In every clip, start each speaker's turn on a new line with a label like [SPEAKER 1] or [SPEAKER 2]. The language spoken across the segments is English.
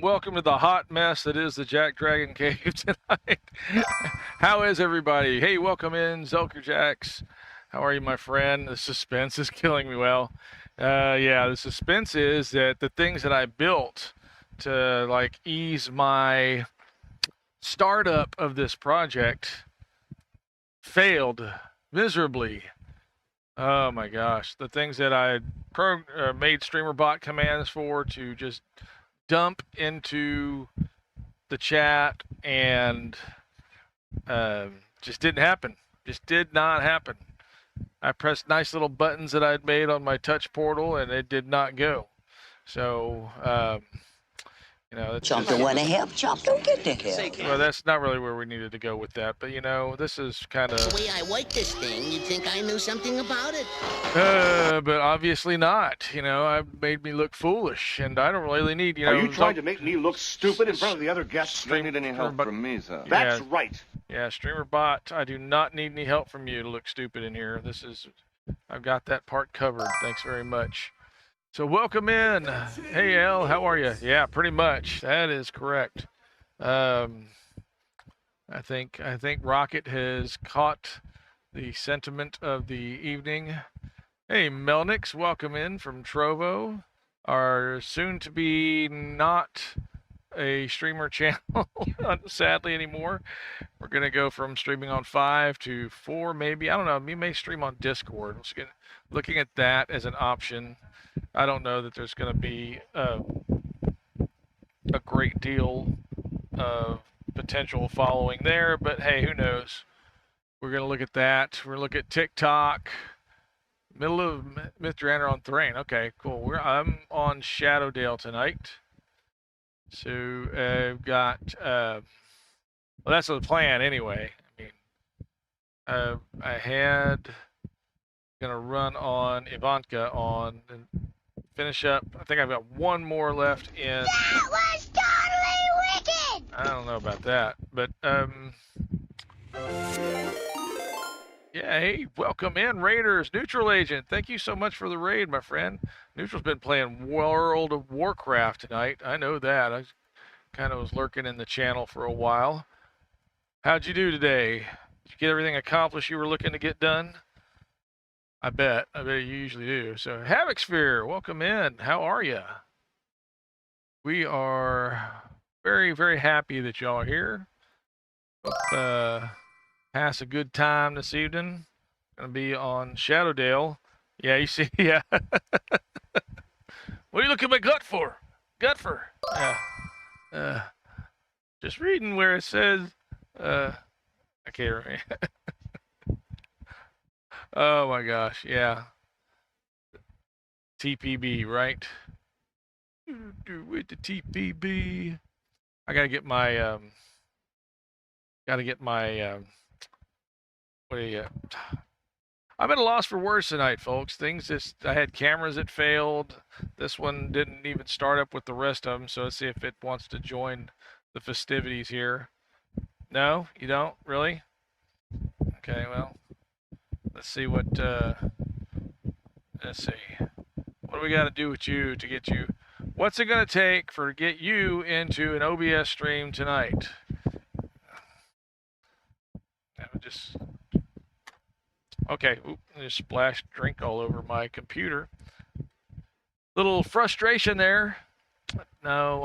[SPEAKER 1] welcome to the hot mess that is the Jack Dragon Cave tonight. How is everybody? Hey, welcome in, Zelker Jacks. How are you, my friend? The suspense is killing me. Well, yeah, the suspense is that the things that I built to like ease my startup of this project failed miserably. Oh my gosh, the things that I made streamer bot commands for to just dump into the chat and just didn't happen. Just did not happen. I pressed nice little buttons that I'd made on my touch portal and it did not go. So, you know, it's
[SPEAKER 2] Chomp
[SPEAKER 1] just,
[SPEAKER 2] don't want to help. Chomp don't get the help.
[SPEAKER 1] well, that's not really where we needed to go with that. But, you know, this is kind of...
[SPEAKER 3] The way I work this thing, you'd think I knew something about it.
[SPEAKER 1] But obviously not. You know, I made me look foolish, and I don't really need, you know...
[SPEAKER 4] Are you trying to make me look stupid in front of the other guests?
[SPEAKER 5] Do you need any help from me, sir?
[SPEAKER 4] That's
[SPEAKER 1] Yeah.
[SPEAKER 4] right.
[SPEAKER 1] Yeah, streamer bot, I do not need any help from you to look stupid in here. This is... I've got that part covered. Thanks very much. So welcome in. Hey, L, how are you? Yeah, pretty much. That is correct. I think Rocket has caught the sentiment of the evening. Hey, Melnix, welcome in from Trovo, our soon-to-be not a streamer channel, sadly anymore. We're gonna go from streaming on 5 to 4, maybe. I don't know. We may stream on Discord. Looking at that as an option. I don't know that there's going to be a great deal of potential following there, but hey, who knows? We're going to look at that. We're going to look at TikTok. Middle of Mr. Anner on Thrain. Okay, cool. I'm on Shadowdale tonight. So I've got, well, that's the plan anyway. I mean, I had going to run on Ivanka on and finish up. I think I've got one more left in.
[SPEAKER 3] That was totally wicked!
[SPEAKER 1] I don't know about that, but yeah, hey, welcome in, Raiders, Neutral Agent. Thank you so much for the raid, my friend. Neutral's been playing World of Warcraft tonight. I know that. I kind of was lurking in the channel for a while. How'd you do today? Did you get everything accomplished you were looking to get done? I bet you usually do. So, Havoc Sphere, welcome in. How are you? We are very, very happy that y'all are here. Hope pass a good time this evening. Gonna be on Shadowdale. Yeah, you see, yeah. What are you looking at my gut for? Yeah. Just reading where it says, I can't remember. Oh my gosh, yeah. TPB, right? With the TPB. I gotta get my, what do you, I'm at a loss for words tonight, folks. Things just, I had cameras that failed. This one didn't even start up with the rest of them, so let's see if it wants to join the festivities here. No, you don't? Really? Okay, well. Let's see what, let's see. What do we got to do with you to get you? What's it going to take for get you into an OBS stream tonight? Just, okay. Oop, I just splashed drink all over my computer. Little frustration there. No,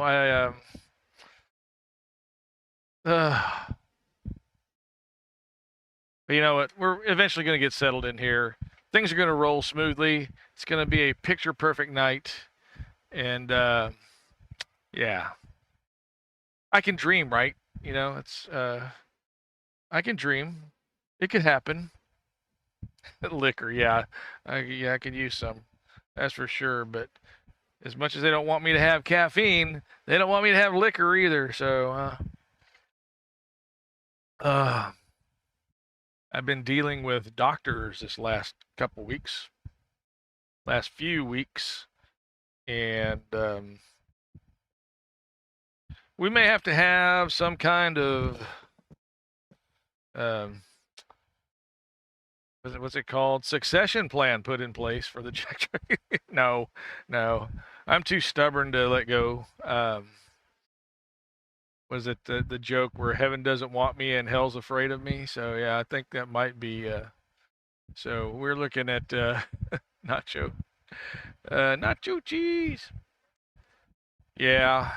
[SPEAKER 1] but you know what? We're eventually going to get settled in here. Things are going to roll smoothly. It's going to be a picture-perfect night. And, yeah. I can dream, right? You know, it's, I can dream. It could happen. Liquor, yeah. I could use some. That's for sure. But as much as they don't want me to have caffeine, they don't want me to have liquor either. So, I've been dealing with doctors this last few weeks, and we may have to have some kind of what's it called? Succession plan put in place for the JackDrag0n. No, I'm too stubborn to let go. was it the joke where heaven doesn't want me and hell's afraid of me? So yeah, I think that might be. So we're looking at nacho, nacho cheese. Yeah.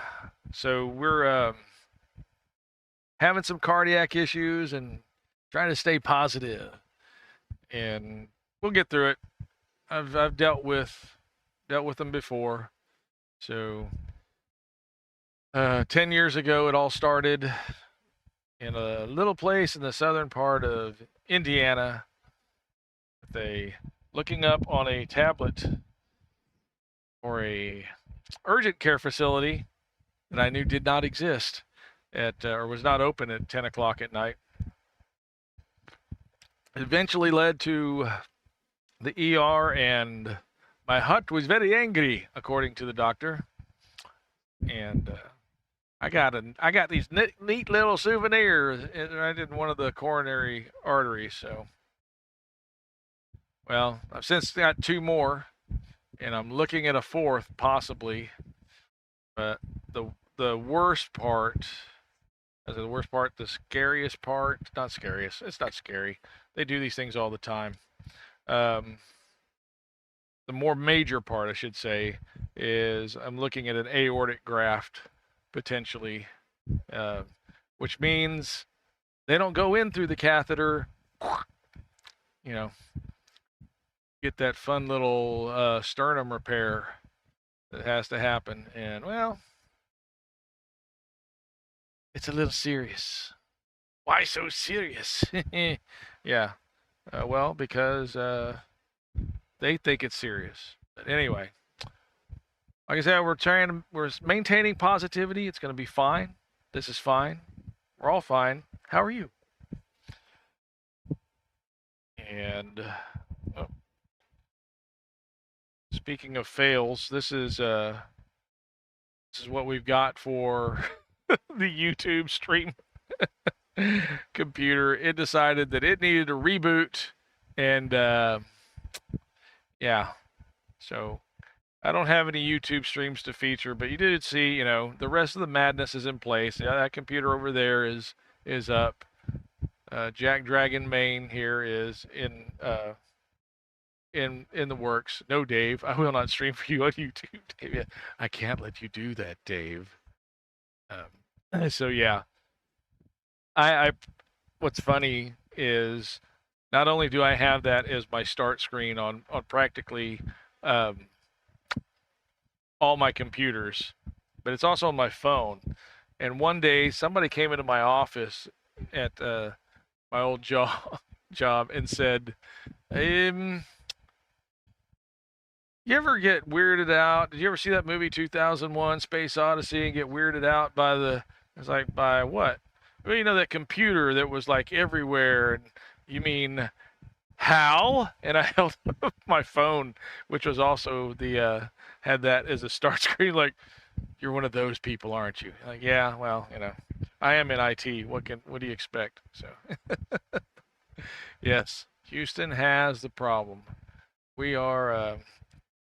[SPEAKER 1] So we're having some cardiac issues and trying to stay positive, and we'll get through it. I've dealt with them before. So 10 years ago, it all started in a little place in the southern part of Indiana with a looking up on a tablet for a urgent care facility that I knew did not exist at or was not open at 10 o'clock at night. It eventually led to the ER, and my hut was very angry, according to the doctor. And I got these neat little souvenirs right in one of the coronary arteries. So, well, I've since got 2 more, and I'm looking at a 4th possibly. But the worst part, the scariest part, not scariest. It's not scary. They do these things all the time. The more major part, I should say, is I'm looking at an aortic graft potentially, which means they don't go in through the catheter, you know, get that fun little sternum repair that has to happen. And, well, it's a little serious. Why so serious? Yeah. Well, because they think it's serious. But anyway, like I said, we're maintaining positivity. It's going to be fine. This is fine. We're all fine. How are you? And speaking of fails, this is what we've got for the YouTube stream computer. It decided that it needed a reboot, and yeah, so I don't have any YouTube streams to feature, but you did see, you know, the rest of the madness is in place. Yeah, that computer over there is up. JackDrag0n main here is in the works. No, Dave, I will not stream for you on YouTube, Dave. I can't let you do that, Dave. So yeah, I what's funny is not only do I have that as my start screen on practically all my computers, but it's also on my phone. And one day somebody came into my office at my old job and said, you ever get weirded out? Did you ever see that movie 2001 Space Odyssey and get weirded out by it's like, by what? Well, you know, that computer that was like everywhere. And you mean Hal? And I held up my phone, which was also had that as a start screen. Like, you're one of those people, aren't you? Like, yeah, well, you know, I am in IT. What do you expect? So, yes, Houston has the problem. We are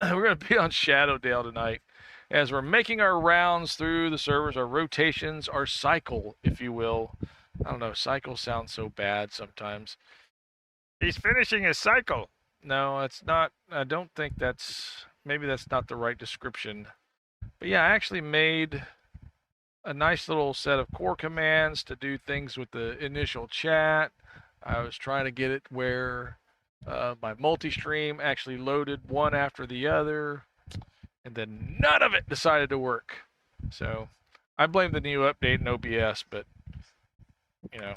[SPEAKER 1] we're going to be on Shadowdale tonight as we're making our rounds through the servers, our rotations, our cycle, if you will. I don't know, cycle sounds so bad sometimes. He's finishing his cycle. No, it's not. I don't think maybe that's not the right description. But yeah, I actually made a nice little set of core commands to do things with the initial chat. I was trying to get it where my multi-stream actually loaded one after the other, and then none of it decided to work. So I blame the new update in OBS, but you know,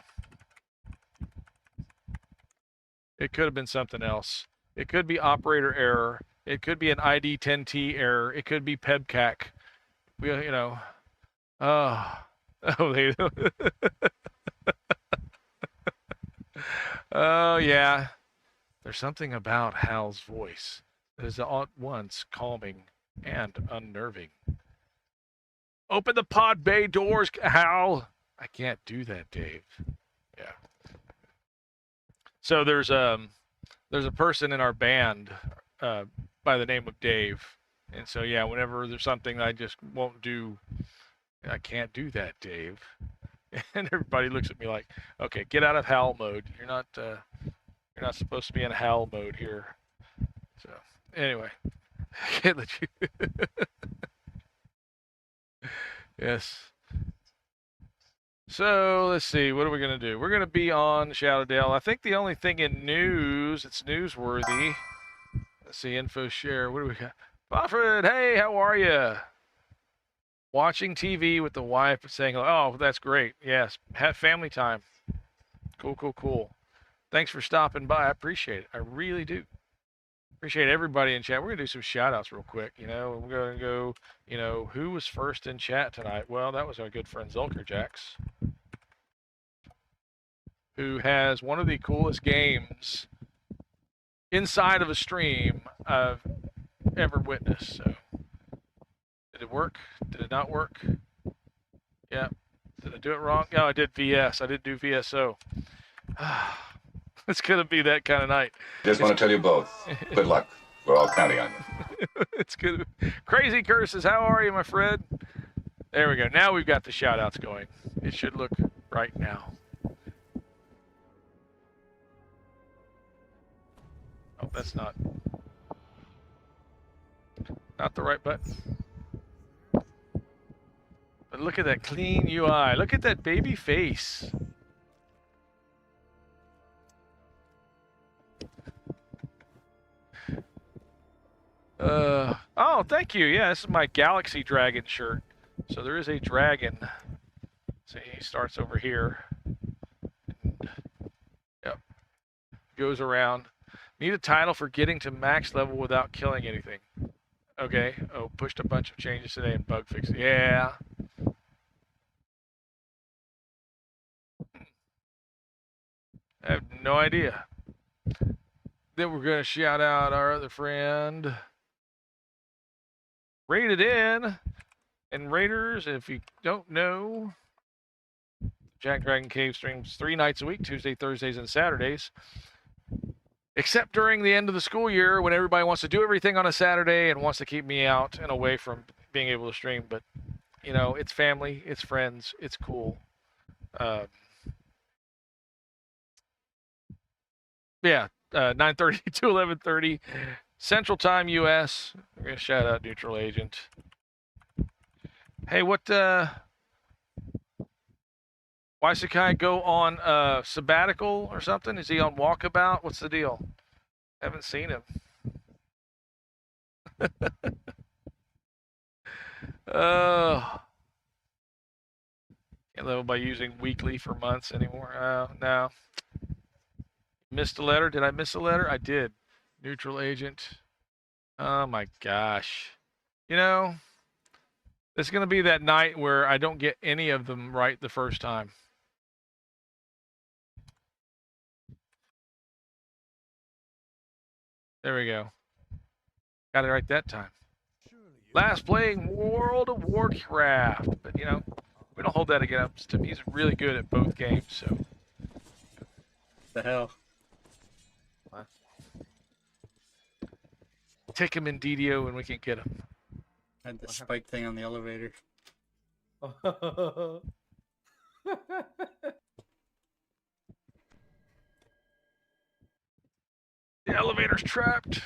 [SPEAKER 1] it could have been something else. It could be operator error. It could be an ID10T error. It could be PEBCAC. You know, they oh yeah. There's something about Hal's voice that is at once calming and unnerving. Open the pod bay doors, Hal. I can't do that, Dave. Yeah. So there's a person in our band by the name of Dave, and so yeah, whenever there's something I just won't do I can't do that, Dave. And everybody looks at me like, okay, get out of howl mode. You're not supposed to be in howl mode here. So anyway, I can't let you. Yes. So let's see, what are we gonna do? We're gonna be on Shadowdale. I think the only thing in news, it's newsworthy. Let's see, info share. What do we got? Alfred, hey, how are you? Watching TV with the wife saying, oh, that's great. Yes, have family time. Cool, cool, cool. Thanks for stopping by. I appreciate it. I really do. Appreciate everybody in chat. We're going to do some shout outs real quick. We're going to go, who was first in chat tonight? Well, that was our good friend Zulker Jax, who has one of the coolest games inside of a stream I've ever witnessed. So, did it work? Did it not work? Yeah. Did I do it wrong? No, I did VS. I did do VSO. It's going to be that kind of night.
[SPEAKER 5] Just want to tell you both. Good luck. We're all counting on you.
[SPEAKER 1] It's good. Crazy Curses, how are you, my friend? There we go. Now we've got the shout outs going. It should look right now. Oh, that's not the right button. But look at that clean UI. Look at that baby face. Oh, thank you. Yeah, this is my Galaxy Dragon shirt. So there is a dragon. See, he starts over here. Yep. Goes around. Need a title for getting to max level without killing anything. Okay. Oh, pushed a bunch of changes today and bug fixes. Yeah. I have no idea. Then we're going to shout out our other friend, Rated In. And Raiders, if you don't know, JackDrag0n Cave streams 3 nights a week, Tuesday, Thursdays, and Saturdays. Except during the end of the school year when everybody wants to do everything on a Saturday and wants to keep me out and away from being able to stream. But, it's family, it's friends, it's cool. Yeah, 9:30 to 11:30 Central Time, U.S. We're going to shout out Neutral Agent. Hey, why Sakai go on sabbatical or something? Is he on walkabout? What's the deal? Haven't seen him. Can't level by using weekly for months anymore. No. Missed a letter. Did I miss a letter? I did. Neutral Agent. Oh my gosh. It's going to be that night where I don't get any of them right the first time. There we go. Got it right that time. Last playing World of Warcraft. But, we don't hold that against him. He's really good at both games, so.
[SPEAKER 6] The hell?
[SPEAKER 1] What? Take him in DDO and we can get him.
[SPEAKER 6] Had the spike thing on the elevator.
[SPEAKER 1] The elevator's trapped.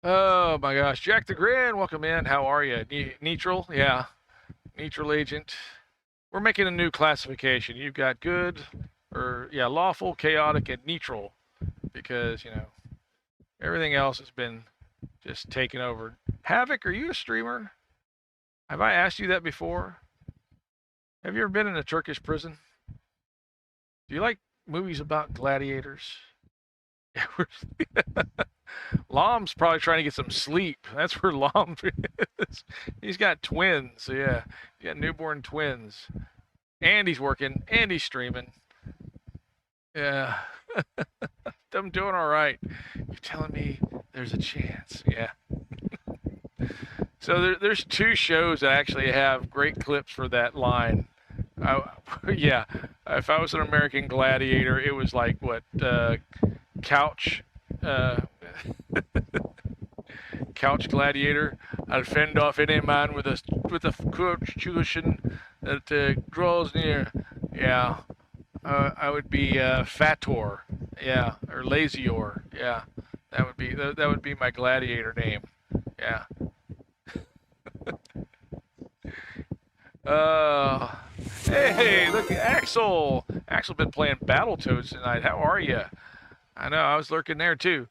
[SPEAKER 1] Oh my gosh. JackDrag0n, welcome in. How are you? Neutral? Yeah. Neutral Agent. We're making a new classification. You've got good, lawful, chaotic, and neutral. Because, everything else has been just taken over. Havoc, are you a streamer? Have I asked you that before? Have you ever been in a Turkish prison? Do you like movies about gladiators? Lom's probably trying to get some sleep. That's where Lom is. He's got twins, so yeah. He's got newborn twins. And he's working, and he's streaming. Yeah. I'm doing all right. You're telling me there's a chance. Yeah. So there's 2 shows that actually have great clips for that line. Yeah. If I was an American Gladiator, it was like, Couch Gladiator. I'd fend off any man with a with a quotation that draws near. Yeah. I would be Fator. Yeah, or Lazior. Yeah. That would be my gladiator name. Yeah. Uh, hey, look, Axel. Axel been playing Battletoads tonight. How are you? I know, I was lurking there too.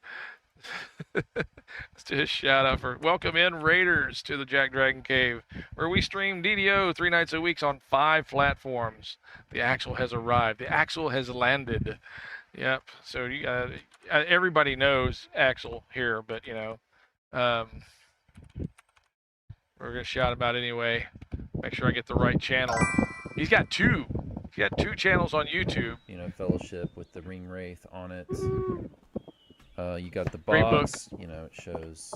[SPEAKER 1] Let's just shout out for welcome in Raiders to the JackDrag0n Cave, where we stream DDO 3 nights a week on 5 platforms. The Axel has arrived. The Axel has landed. Yep. So you got everybody knows Axel here, but you know, we're gonna shout him out anyway. Make sure I get the right channel. He's got two. He's got 2 channels on YouTube.
[SPEAKER 7] You know, Fellowship with the Ring Wraith on it. You got the
[SPEAKER 1] Great book.
[SPEAKER 7] box. You know, it shows.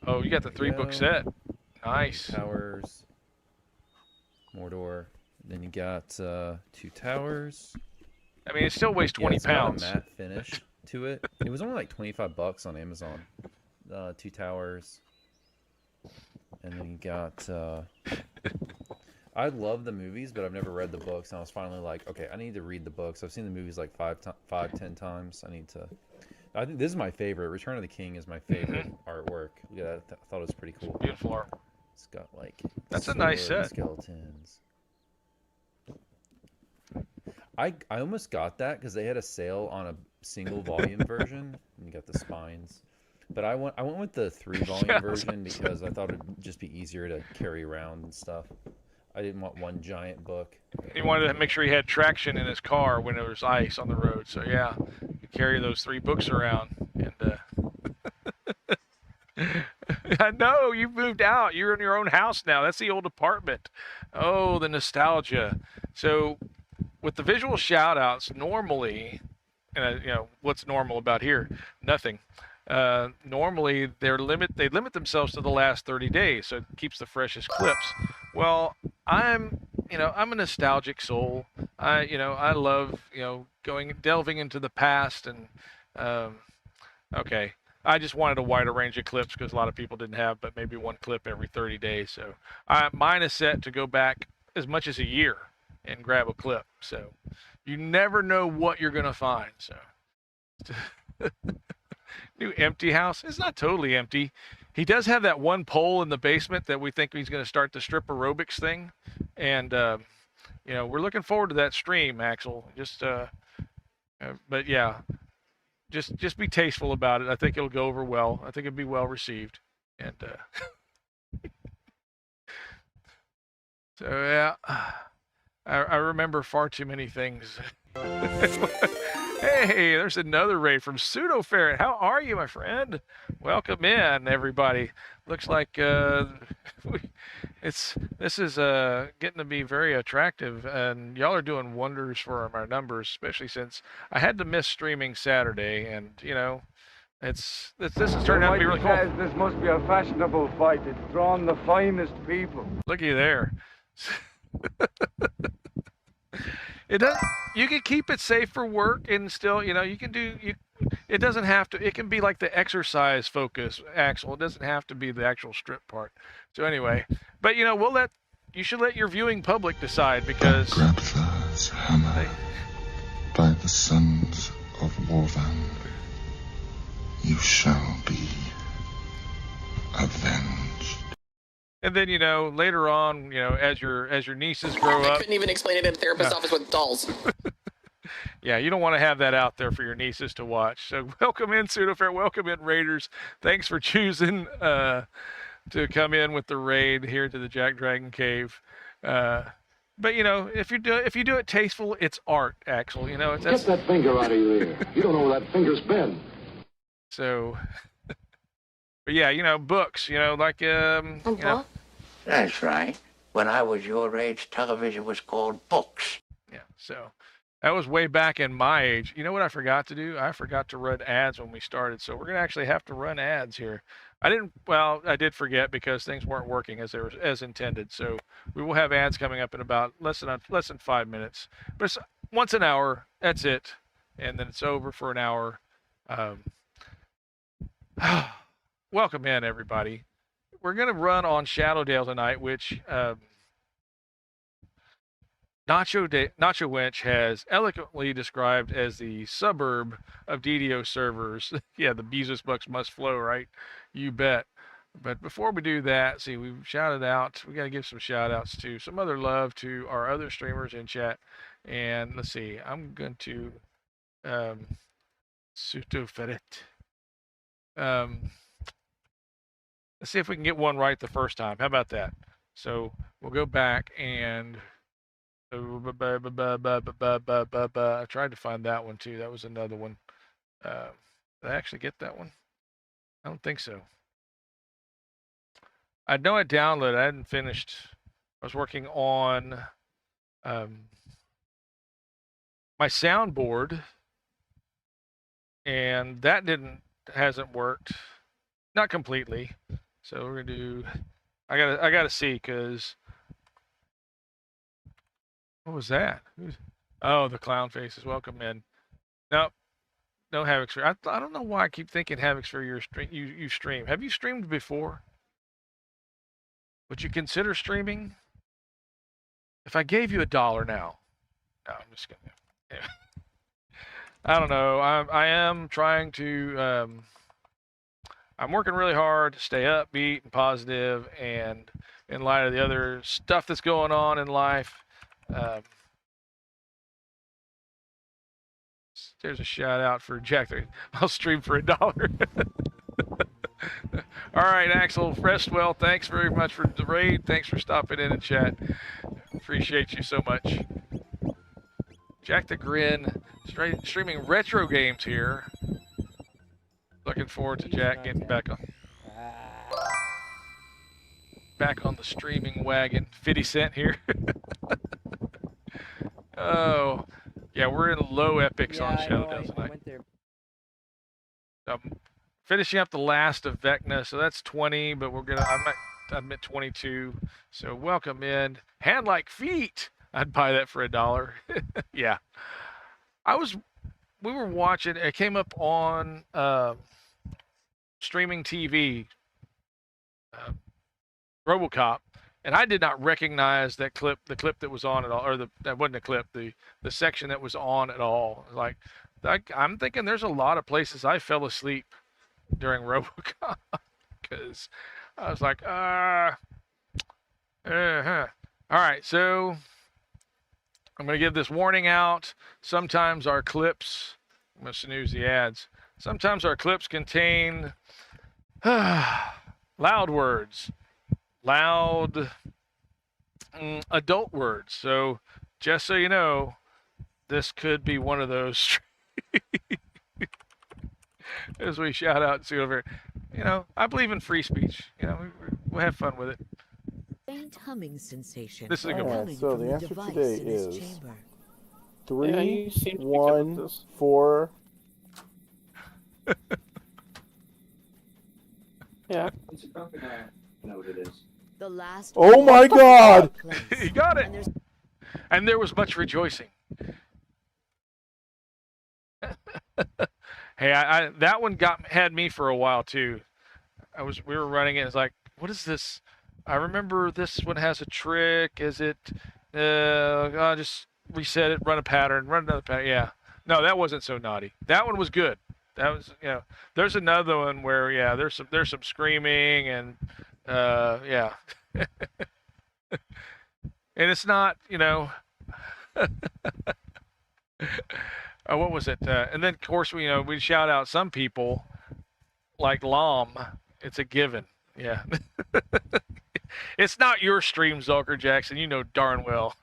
[SPEAKER 1] Oh, you got the 3-book set. Nice.
[SPEAKER 7] Towers. Mordor. Then you got 2 towers.
[SPEAKER 1] I mean, it still weighs 20 pounds.
[SPEAKER 7] Got a matte finish to it. It was only like $25 on Amazon. 2 towers. And then you got. I love the movies, but I've never read the books. And I was finally like, okay, I need to read the books. I've seen the movies like 10 times. I need to. I think this is my favorite. Return of the King is my favorite artwork. Yeah, I thought it was pretty cool.
[SPEAKER 1] Beautiful art.
[SPEAKER 7] It's got like.
[SPEAKER 1] That's a nice set.
[SPEAKER 7] Skeletons. I almost got that because they had a sale on a single volume version. And you got the spines. But I went with the 3-volume version because I thought it'd just be easier to carry around and stuff. I didn't want one giant book.
[SPEAKER 1] He wanted to make sure he had traction in his car when there was ice on the road. So yeah, you carry those 3 books around. And I know you moved out. You're in your own house now. That's the old apartment. Oh, the nostalgia. So with the visual shout outs, normally, and you know what's normal about here? Nothing. Normally they limit themselves to the last 30 days, so it keeps the freshest clips. Well, I'm a nostalgic soul. I love, delving into the past and, okay. I just wanted a wider range of clips because a lot of people didn't have, but maybe 1 clip every 30 days. So mine is set to go back as much as a year and grab a clip. So you never know what you're going to find. So new empty house. It's not totally empty. He does have that 1 pole in the basement that we think he's going to start the strip aerobics thing. And, we're looking forward to that stream, Axel. But yeah, just be tasteful about it. I think it'll go over well. I think it'll be well received. And, so yeah, I remember far too many things. Hey, there's another raid from Pseudo Ferret. How are you, my friend? Welcome in, everybody. Looks like this is getting to be very attractive, and y'all are doing wonders for our numbers, especially since I had to miss streaming Saturday, and this has turned out to be really cool.
[SPEAKER 8] This must be a fashionable fight. It's drawn the finest people.
[SPEAKER 1] Looky there. It does. You can keep it safe for work, and still, you can do. It doesn't have to. It can be like the exercise focus, Axel. It doesn't have to be the actual strip part. So anyway, but you should let your viewing public decide because.
[SPEAKER 9] Grabthar's hammer by the sons of Warvan, you shall be avenged.
[SPEAKER 1] And then later on, as your nieces grow up.
[SPEAKER 10] I couldn't even explain it in a therapist's office with dolls.
[SPEAKER 1] Yeah, you don't want to have that out there for your nieces to watch. So welcome in, Pseudofair. Welcome in, Raiders. Thanks for choosing to come in with the raid here to the JackDrag0n Cave. But if you do it tasteful, it's art. Axel,
[SPEAKER 8] Get that finger out of your ear. You don't know where that finger's been.
[SPEAKER 1] So, but yeah, books.
[SPEAKER 2] That's right. When I was your age, television was called books.
[SPEAKER 1] Yeah, so that was way back in my age. You know what I forgot to do? I forgot to run ads when we started. So we're going to actually have to run ads here. I did forget because things weren't working as intended. So we will have ads coming up in about less than 5 minutes. But it's once an hour. That's it. And then it's over for an hour. Welcome in, everybody. we're gonna run on Shadowdale tonight, which Nacho Winch has eloquently described as the suburb of DDO servers. Yeah, the Bezos bucks must flow, right? You bet. But before we do that, see, we've shouted out. We got to give some shout outs to some other love to our other streamers in chat. And let's see, I'm going to Suto Ferret. Let's see if we can get one right the first time. How about that? So we'll go back and I tried to find that one too. That was another one. Did I actually get that one? I don't think so. I know I downloaded. I hadn't finished. I was working on my soundboard, and that hasn't worked, not completely. So we're gonna do. I gotta see because what was that? Oh, the clown faces. Welcome in. Nope. No Havoc Sphere. I don't know why I keep thinking Havoc Sphere you stream. Have you streamed before? Would you consider streaming? If I gave you $1 now. No, I'm just gonna. Yeah. I don't know. I am trying to. I'm working really hard to stay upbeat and positive, and in light of the other stuff that's going on in life. There's a shout out for Jack. I'll stream for $1. All right, Axel Frestwell, thanks very much for the raid. Thanks for stopping in and chat. Appreciate you so much. Jack the Grin, streaming retro games here. Looking forward to Jack getting back on the streaming wagon. 50 Cent here. Oh, yeah, we're in low epics on Shadowdale tonight. Finishing up the last of Vecna, so that's 20, but I'm at 22. So welcome in. Hand like feet. I'd buy that for $1. Yeah. We were watching, it came up on streaming TV, RoboCop, and I did not recognize the clip that was on at all, or that wasn't a clip, the section that was on at all. Like, I'm thinking there's a lot of places I fell asleep during RoboCop because I was like, All right, so I'm going to give this warning out. Sometimes our clips, I'm going to snooze the ads. Sometimes our clips contain loud words, loud adult words. So just so you know, this could be one of those. As we shout out and see over, I believe in free speech. We'll have fun with it.
[SPEAKER 11] Faint humming sensation.
[SPEAKER 1] This is a good one.
[SPEAKER 12] So the answer today is 3, 1, 4.
[SPEAKER 2] Yeah. Know what it is.
[SPEAKER 11] The last.
[SPEAKER 12] Oh my God!
[SPEAKER 1] He got it. And there was much rejoicing. Hey, that one had me for a while too. We were running it. It's like, what is this? I remember this one has a trick. Is it? I'll just reset it, run a pattern, run another pattern. Yeah. No, that wasn't so naughty. That one was good. That was, There's another one where, there's some screaming and, yeah. And it's not, what was it? And then, of course, we shout out some people like Lom. It's a given. Yeah. It's not your stream, Zulker Jackson. You know darn well.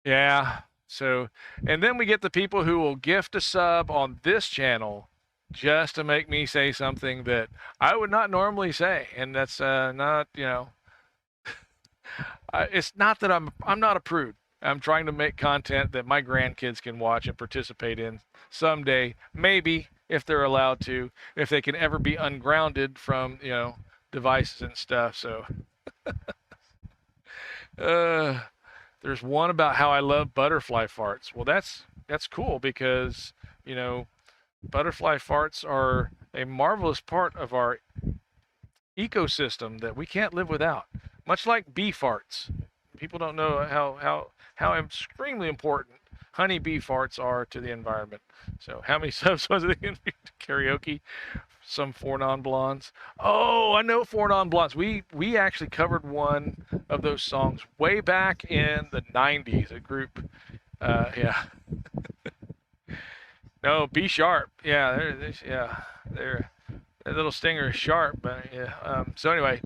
[SPEAKER 1] Yeah. So, and then we get the people who will gift a sub on this channel just to make me say something that I would not normally say. And that's not, it's not that I'm not a prude. I'm trying to make content that my grandkids can watch and participate in someday, maybe, if they're allowed to, if they can ever be ungrounded from, devices and stuff. So, there's one about how I love butterfly farts. Well, that's cool because, Butterfly farts are a marvelous part of our ecosystem that we can't live without. Much like bee farts. People don't know how extremely important honeybee farts are to the environment. So how many subs was it in karaoke? Some Four Non-Blondes. Oh, I know Four Non-Blondes. We actually covered one of those songs way back in the 90s. A group, yeah. No, B sharp. Yeah, they're that little stinger is sharp, but yeah. So anyway,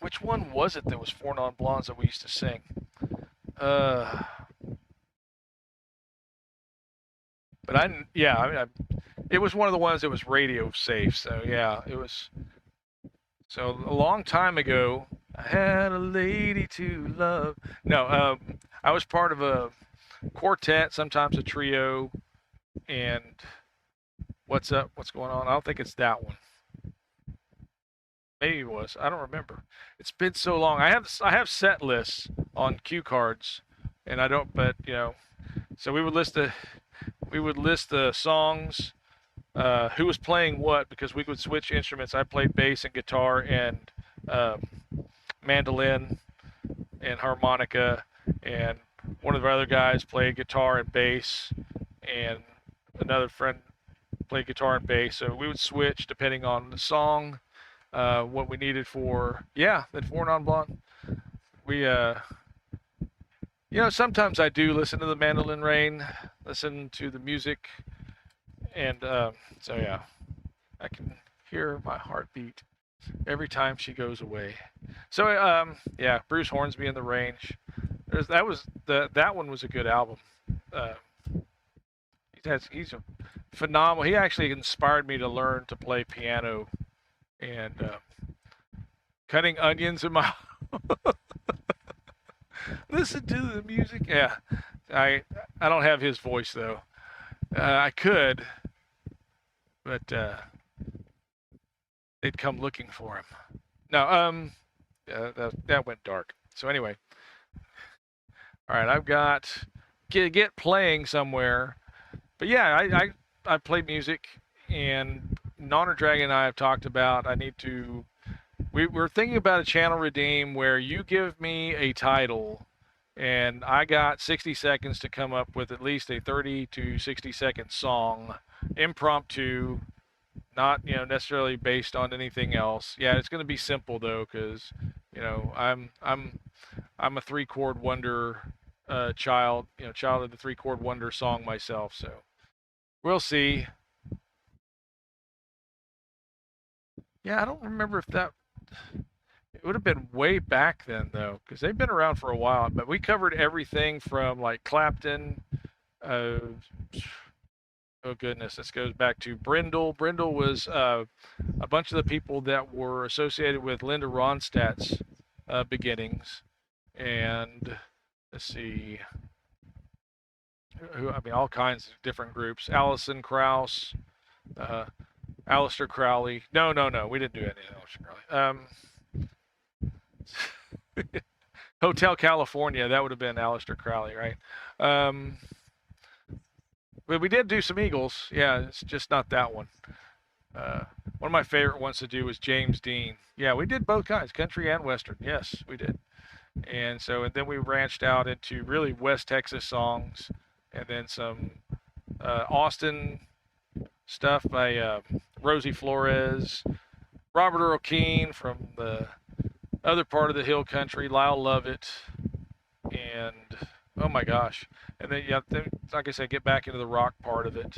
[SPEAKER 1] which one was it that was Four Non-Blondes that we used to sing? But it was one of the ones that was radio safe. So yeah, it was. So a long time ago, I had a lady to love. No, I was part of a quartet, sometimes a trio, and what's up? What's going on? I don't think it's that one. Maybe it was. I don't remember. It's been so long. I have set lists on cue cards, and I don't. But so we would list the songs, who was playing what, because we would switch instruments. I played bass and guitar and mandolin and harmonica, and one of the other guys played guitar and bass, and another friend played guitar and bass. So we would switch depending on the song, what we needed for. Yeah, that Four Non-Blonde. We sometimes I do listen to the mandolin rain, listen to the music, and so yeah, I can hear my heartbeat every time she goes away. So yeah, Bruce Hornsby in the Range. That one was a good album. He's a phenomenal. He actually inspired me to learn to play piano, and cutting onions in my. Listen to the music. Yeah, I don't have his voice though. I could, but they'd come looking for him. No, that went dark. So anyway, all right, I've got get playing somewhere, but yeah, I play music, and Nonner Dragon and I have talked about I need to. We're thinking about a channel redeem where you give me a title, and I got 60 seconds to come up with at least a 30 to 60-second song, impromptu, not necessarily based on anything else. Yeah, it's going to be simple though, because I'm a three-chord wonder child, child of the three-chord wonder song myself. So we'll see. Yeah, I don't remember if that. It would have been way back then, though, because they've been around for a while. But we covered everything from like Clapton. Oh goodness, this goes back to Brindle. Brindle was a bunch of the people that were associated with Linda Ronstadt's beginnings, and let's see, all kinds of different groups. Alison Krauss, Aleister Crowley. No, we didn't do any of Aleister Crowley. Hotel California, that would have been Aleister Crowley, right? But we did do some Eagles. Yeah, it's just not that one. One of my favorite ones to do was James Dean. Yeah, we did both kinds, country and western. Yes, we did. And then we branched out into really West Texas songs, and then some Austin stuff by Rosie Flores, Robert Earl Keen from the other part of the hill country, Lyle Lovett, and oh my gosh. And then, like I said, get back into the rock part of it.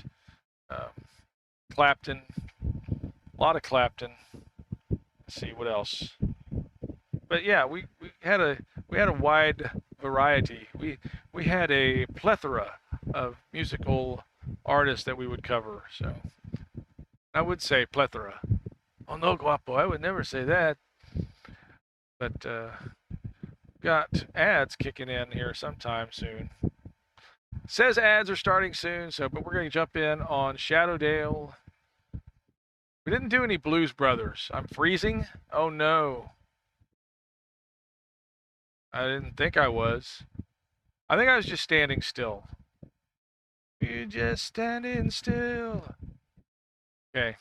[SPEAKER 1] Clapton, a lot of Clapton. Let's see what else. But yeah, we had a wide variety. We had a plethora of musical artists that we would cover. So I would say plethora. Oh no, guapo, I would never say that. But got ads kicking in here sometime soon. Says ads are starting soon, but we're going to jump in on Shadowdale. We didn't do any Blues Brothers. I'm freezing? Oh no. I didn't think I was. I think I was just standing still. You just standing still. Okay.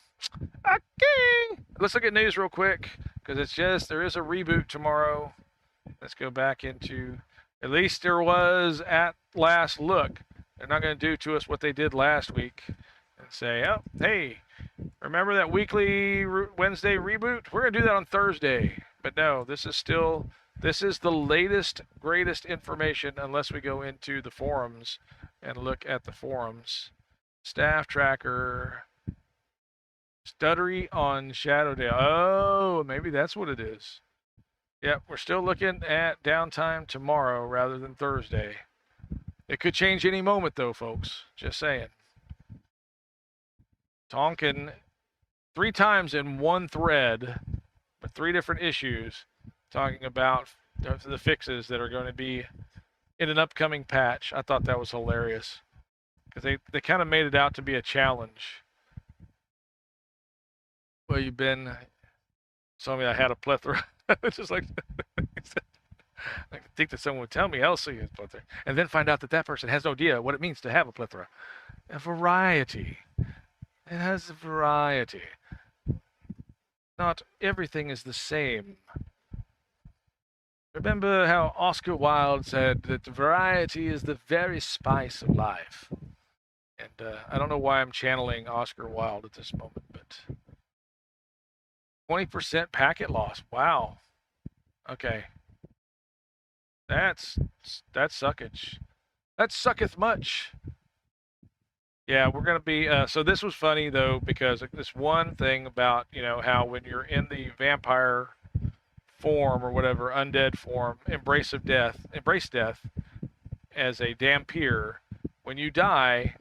[SPEAKER 1] Okay. Let's look at news real quick because there is a reboot tomorrow. Let's go back into, at least there was at last look. They're not going to do to us what they did last week and say, oh, hey, remember that weekly Wednesday reboot? We're going to do that on Thursday. But no, this is the latest, greatest information unless we go into the forums and look at the forums. Staff tracker, stuttery on Shadowdale. Oh, maybe that's what it is. Yep, we're still looking at downtime tomorrow rather than Thursday. It could change any moment though, folks. Just saying. Tonkin 3 times in one thread with 3 different issues talking about the fixes that are going to be in an upcoming patch. I thought that was hilarious because they kind of made it out to be a challenge. Well, you've been telling me I had a plethora. It's just like I think that someone would tell me Elsie is plethora, and then find out that that person has no idea what it means to have a plethora. A variety. It has a variety. Not everything is the same. Remember how Oscar Wilde said that variety is the very spice of life. And I don't know why I'm channeling Oscar Wilde at this moment, but 20% packet loss. Wow. Okay. That's suckage. That sucketh much. Yeah, we're going to be, so this was funny though, because this one thing about, how when you're in the vampire form or whatever, undead form, embrace death as a Dampier, when you die,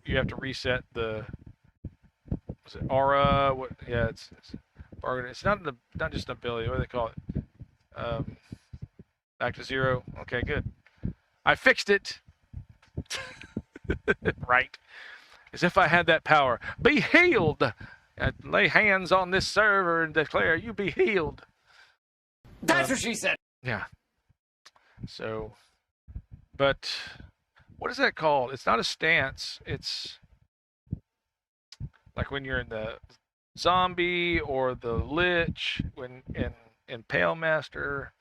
[SPEAKER 1] you have to reset the, was it aura? What? Yeah, it's not just an ability. What do they call it? Back to 0. Okay, good. I fixed it. Right. As if I had that power. Be healed. I'd lay hands on this server and declare you be healed.
[SPEAKER 10] That's what she said.
[SPEAKER 1] Yeah. So, but what is that called? It's not a stance. It's like when you're in the zombie or the lich, when in Pale Master.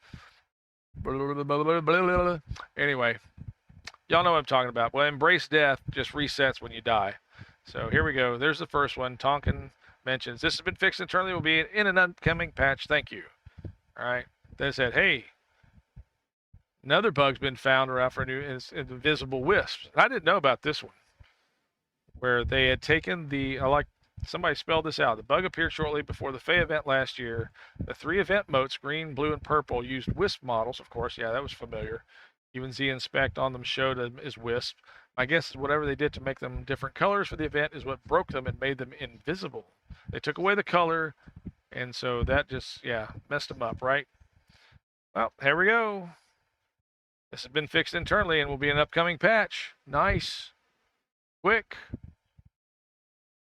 [SPEAKER 1] Anyway, y'all know what I'm talking about. Well, embrace death just resets when you die. So here we go. There's the first one. Tonkin mentions this has been fixed internally. Will be in an upcoming patch. Thank you. All right. Then it said, hey, another bug's been found around for invisible wisps. I didn't know about this one, where they had taken somebody spelled this out. The bug appeared shortly before the Fey event last year. The 3 event motes, green, blue, and purple, used wisp models, of course. Yeah, that was familiar. Even Z Inspect on them showed them as wisp. My guess is whatever they did to make them different colors for the event is what broke them and made them invisible. They took away the color, and so that just, messed them up, right? Well, here we go. This has been fixed internally and will be an upcoming patch. Nice. Quick.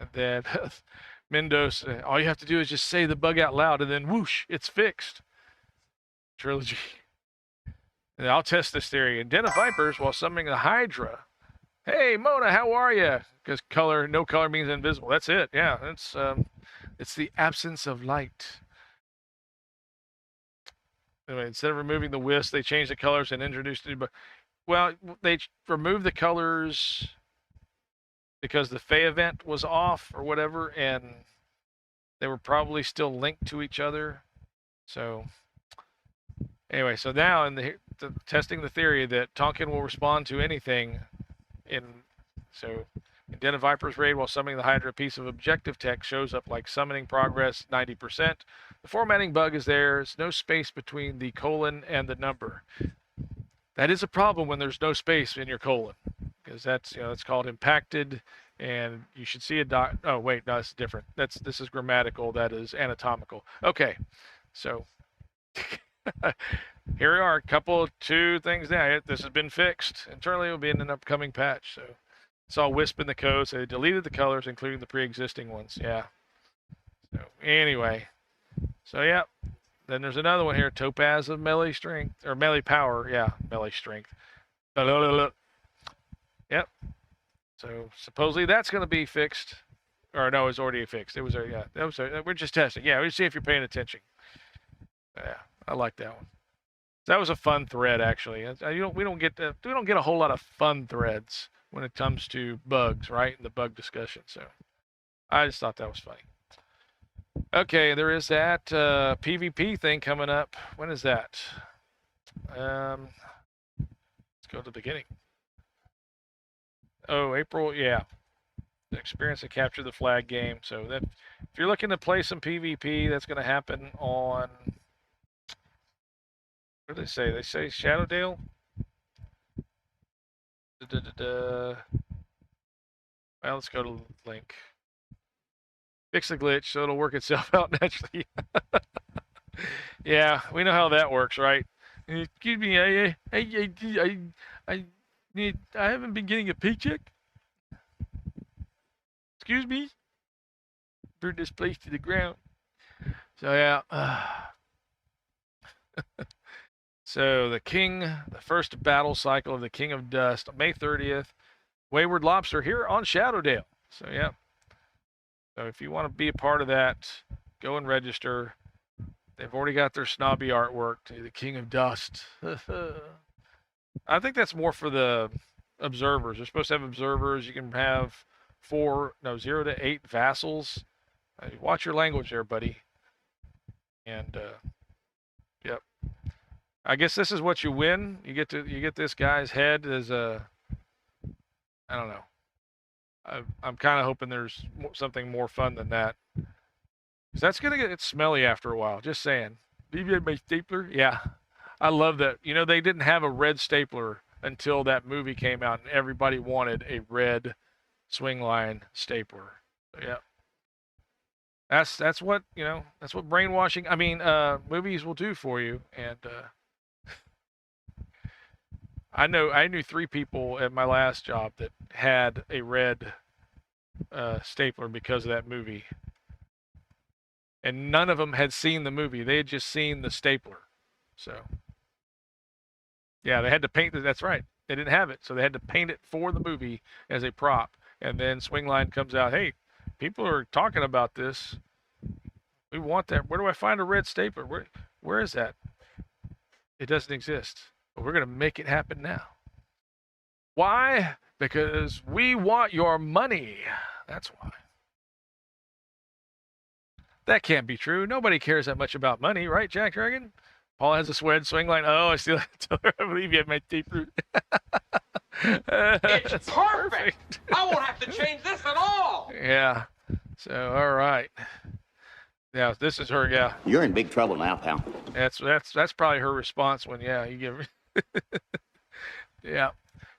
[SPEAKER 1] And then Mendoz, all you have to do is just say the bug out loud, and then whoosh, it's fixed. Trilogy. And I'll test this theory. Den of Vipers while summoning the Hydra. Hey, Mona, how are you? Because no color means invisible. That's it. Yeah, it's the absence of light. Anyway, instead of removing the wisp, they changed the colors and introduced new. Well, they removed the colors because the Fey event was off or whatever, and they were probably still linked to each other. So anyway, so now in testing the theory that Tonkin will respond to anything in Den of Vipers raid while summoning the Hydra, a piece of objective text shows up like summoning progress 90%. The formatting bug is there. There's no space between the colon and the number. That is a problem when there's no space in your colon, because that's called impacted, and you should see a dot. Oh wait, no, it's different. This is grammatical. That is anatomical. Okay, so here we are. Two things now. This has been fixed internally. It will be in an upcoming patch. So saw Wisp in the code. So they deleted the colors, including the pre-existing ones. Yeah. So anyway, yeah. Then there's another one here, Topaz of Melee Strength, or Melee Power. Yeah, Melee Strength. Yep. So supposedly that's going to be fixed. Or no, it's already fixed. It was yeah. That was we're just testing. Yeah, we see if you're paying attention. Yeah, I like that one. That was a fun thread, actually. We don't get a whole lot of fun threads when it comes to bugs, right? In the bug discussion. So I just thought that was funny. Okay, there is that PvP thing coming up. When is that? Let's go to the beginning. Oh, April. Yeah. Experience and capture the flag game. So that if you're looking to play some PvP, that's going to happen on. What do they say? They say Shadowdale. Well, let's go to the link. Fix the glitch so it'll work itself out naturally. Yeah, we know how that works, right? Excuse me, I haven't been getting a paycheck. Excuse me. Burn this place to the ground. So yeah. So the first battle cycle of the King of Dust, May 30th, Wayward Lobster here on Shadowdale. So yeah. So if you want to be a part of that, go and register. They've already got their snobby artwork to the King of Dust. I think that's more for the observers. They're supposed to have observers. You can have 0 to 8 vassals. Watch your language there, buddy. And yep. I guess this is what you win. You get this guy's head as a. I don't know. I'm kind of hoping there's something more fun than that. Cause that's gonna get smelly after a while. Just saying. BB my stapler. Yeah, I love that. You know, they didn't have a red stapler until that movie came out, and everybody wanted a red swing line stapler. So, yeah. That's what that's what brainwashing. I mean, movies will do for you. And I knew 3 people at my last job that had a red stapler because of that movie, and none of them had seen the movie. They had just seen the stapler. So yeah, they had to paint it. That's right. They didn't have it, so they had to paint it for the movie as a prop. And then Swingline comes out. Hey, people are talking about this. We want that. Where do I find a red stapler? Where is that? It doesn't exist. But we're going to make it happen now. Why? Because we want your money. That's why. That can't be true. Nobody cares that much about money, right, JackDrag0n? Paul has a swing line. Oh, I still I believe you have my stapler.
[SPEAKER 10] It's perfect. I won't have to change this at all.
[SPEAKER 1] Yeah. So, all right. Yeah, this is her. Yeah.
[SPEAKER 2] You're in big trouble now, pal.
[SPEAKER 1] That's probably her response when you give. Yeah,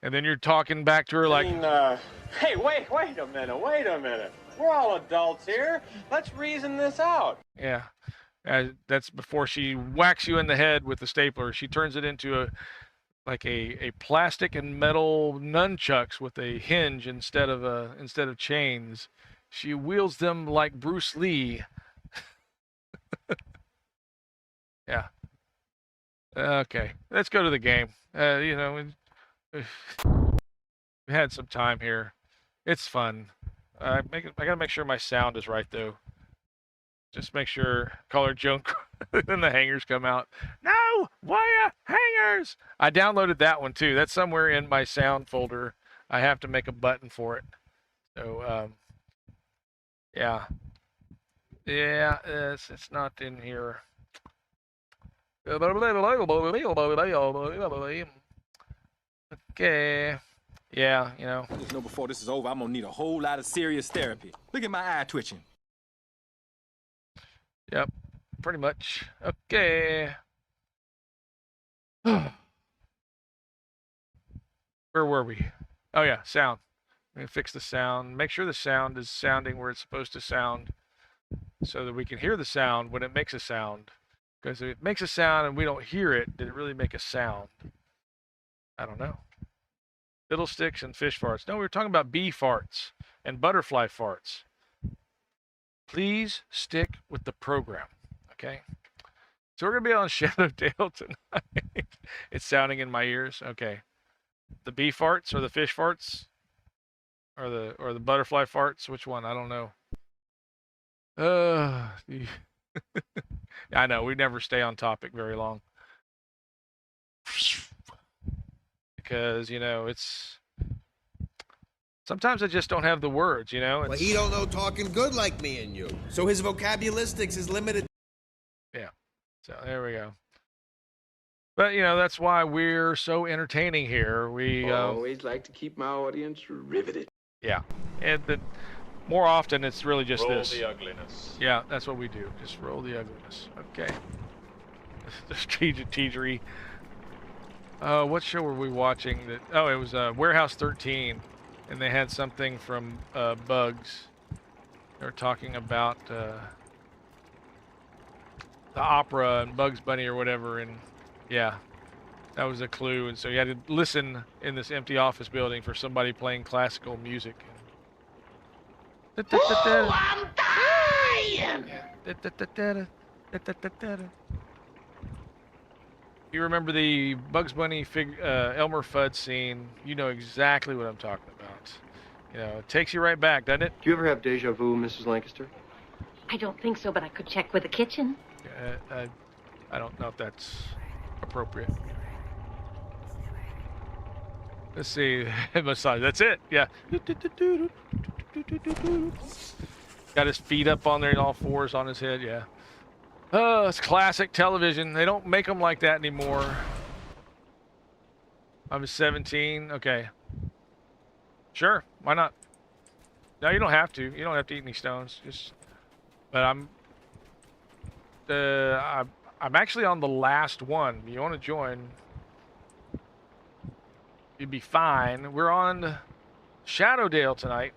[SPEAKER 1] and then you're talking back to her like.
[SPEAKER 10] Hey, wait a minute. We're all adults here. Let's reason this out.
[SPEAKER 1] Yeah, that's before she whacks you in the head with the stapler. She turns it into a plastic and metal nunchucks with a hinge instead of chains. She wields them like Bruce Lee. Yeah. Okay, let's go to the game. We had some time here. It's fun. I gotta make sure my sound is right though. Just make sure Caller Joan then the hangers come out. No, why hangers? I downloaded that one too. That's somewhere in my sound folder. I have to make a button for it. So yeah. Yeah, it's not in here. Okay. Yeah,
[SPEAKER 13] Just know before this is over, I'm gonna need a whole lot of serious therapy. Look at my eye twitching.
[SPEAKER 1] Yep, pretty much. Okay. Where were we? Oh yeah, sound. I'm gonna fix the sound. Make sure the sound is sounding where it's supposed to sound, so that we can hear the sound when it makes a sound. Because if it makes a sound and we don't hear it, did it really make a sound? I don't know. Fiddlesticks and fish farts. No, we were talking about bee farts and butterfly farts. Please stick with the program, okay? So we're going to be on Shadowdale tonight. It's sounding in my ears. Okay. The bee farts or the fish farts? or the butterfly farts. Which one? I don't know. I know we never stay on topic very long because it's sometimes I just don't have the words.
[SPEAKER 14] Well, he don't know talking good like me and you, so his vocabularistics is limited.
[SPEAKER 1] Yeah. So there we go. But that's why we're so entertaining here. We
[SPEAKER 15] always like to keep my audience riveted.
[SPEAKER 1] Yeah, and more often it's really just
[SPEAKER 10] Roll
[SPEAKER 1] this.
[SPEAKER 10] the ugliness.
[SPEAKER 1] Yeah, that's what we do. Just roll the ugliness. Okay. The strategery. What show were we watching? It was Warehouse 13, and they had something from Bugs. They were talking about the opera and Bugs Bunny or whatever, and yeah, that was a clue. And so you had to listen in this empty office building for somebody playing classical music.
[SPEAKER 3] Oh, I'm dying!
[SPEAKER 1] You remember the Bugs Bunny Elmer Fudd scene? You know exactly what I'm talking about. It takes you right back, doesn't it?
[SPEAKER 16] Do you ever have deja vu, Mrs. Lancaster?
[SPEAKER 17] I don't think so, but I could check with the kitchen.
[SPEAKER 1] I don't know if that's appropriate. Let's see. Massage. That's it. Yeah. Got his feet up on there and all fours on his head. Yeah. Oh, it's classic television. They don't make them like that anymore. I'm 17. Okay. Sure. Why not? No, you don't have to. You don't have to eat any stones. But I'm actually on the last one. You want to join? You'd be fine. We're on Shadowdale tonight,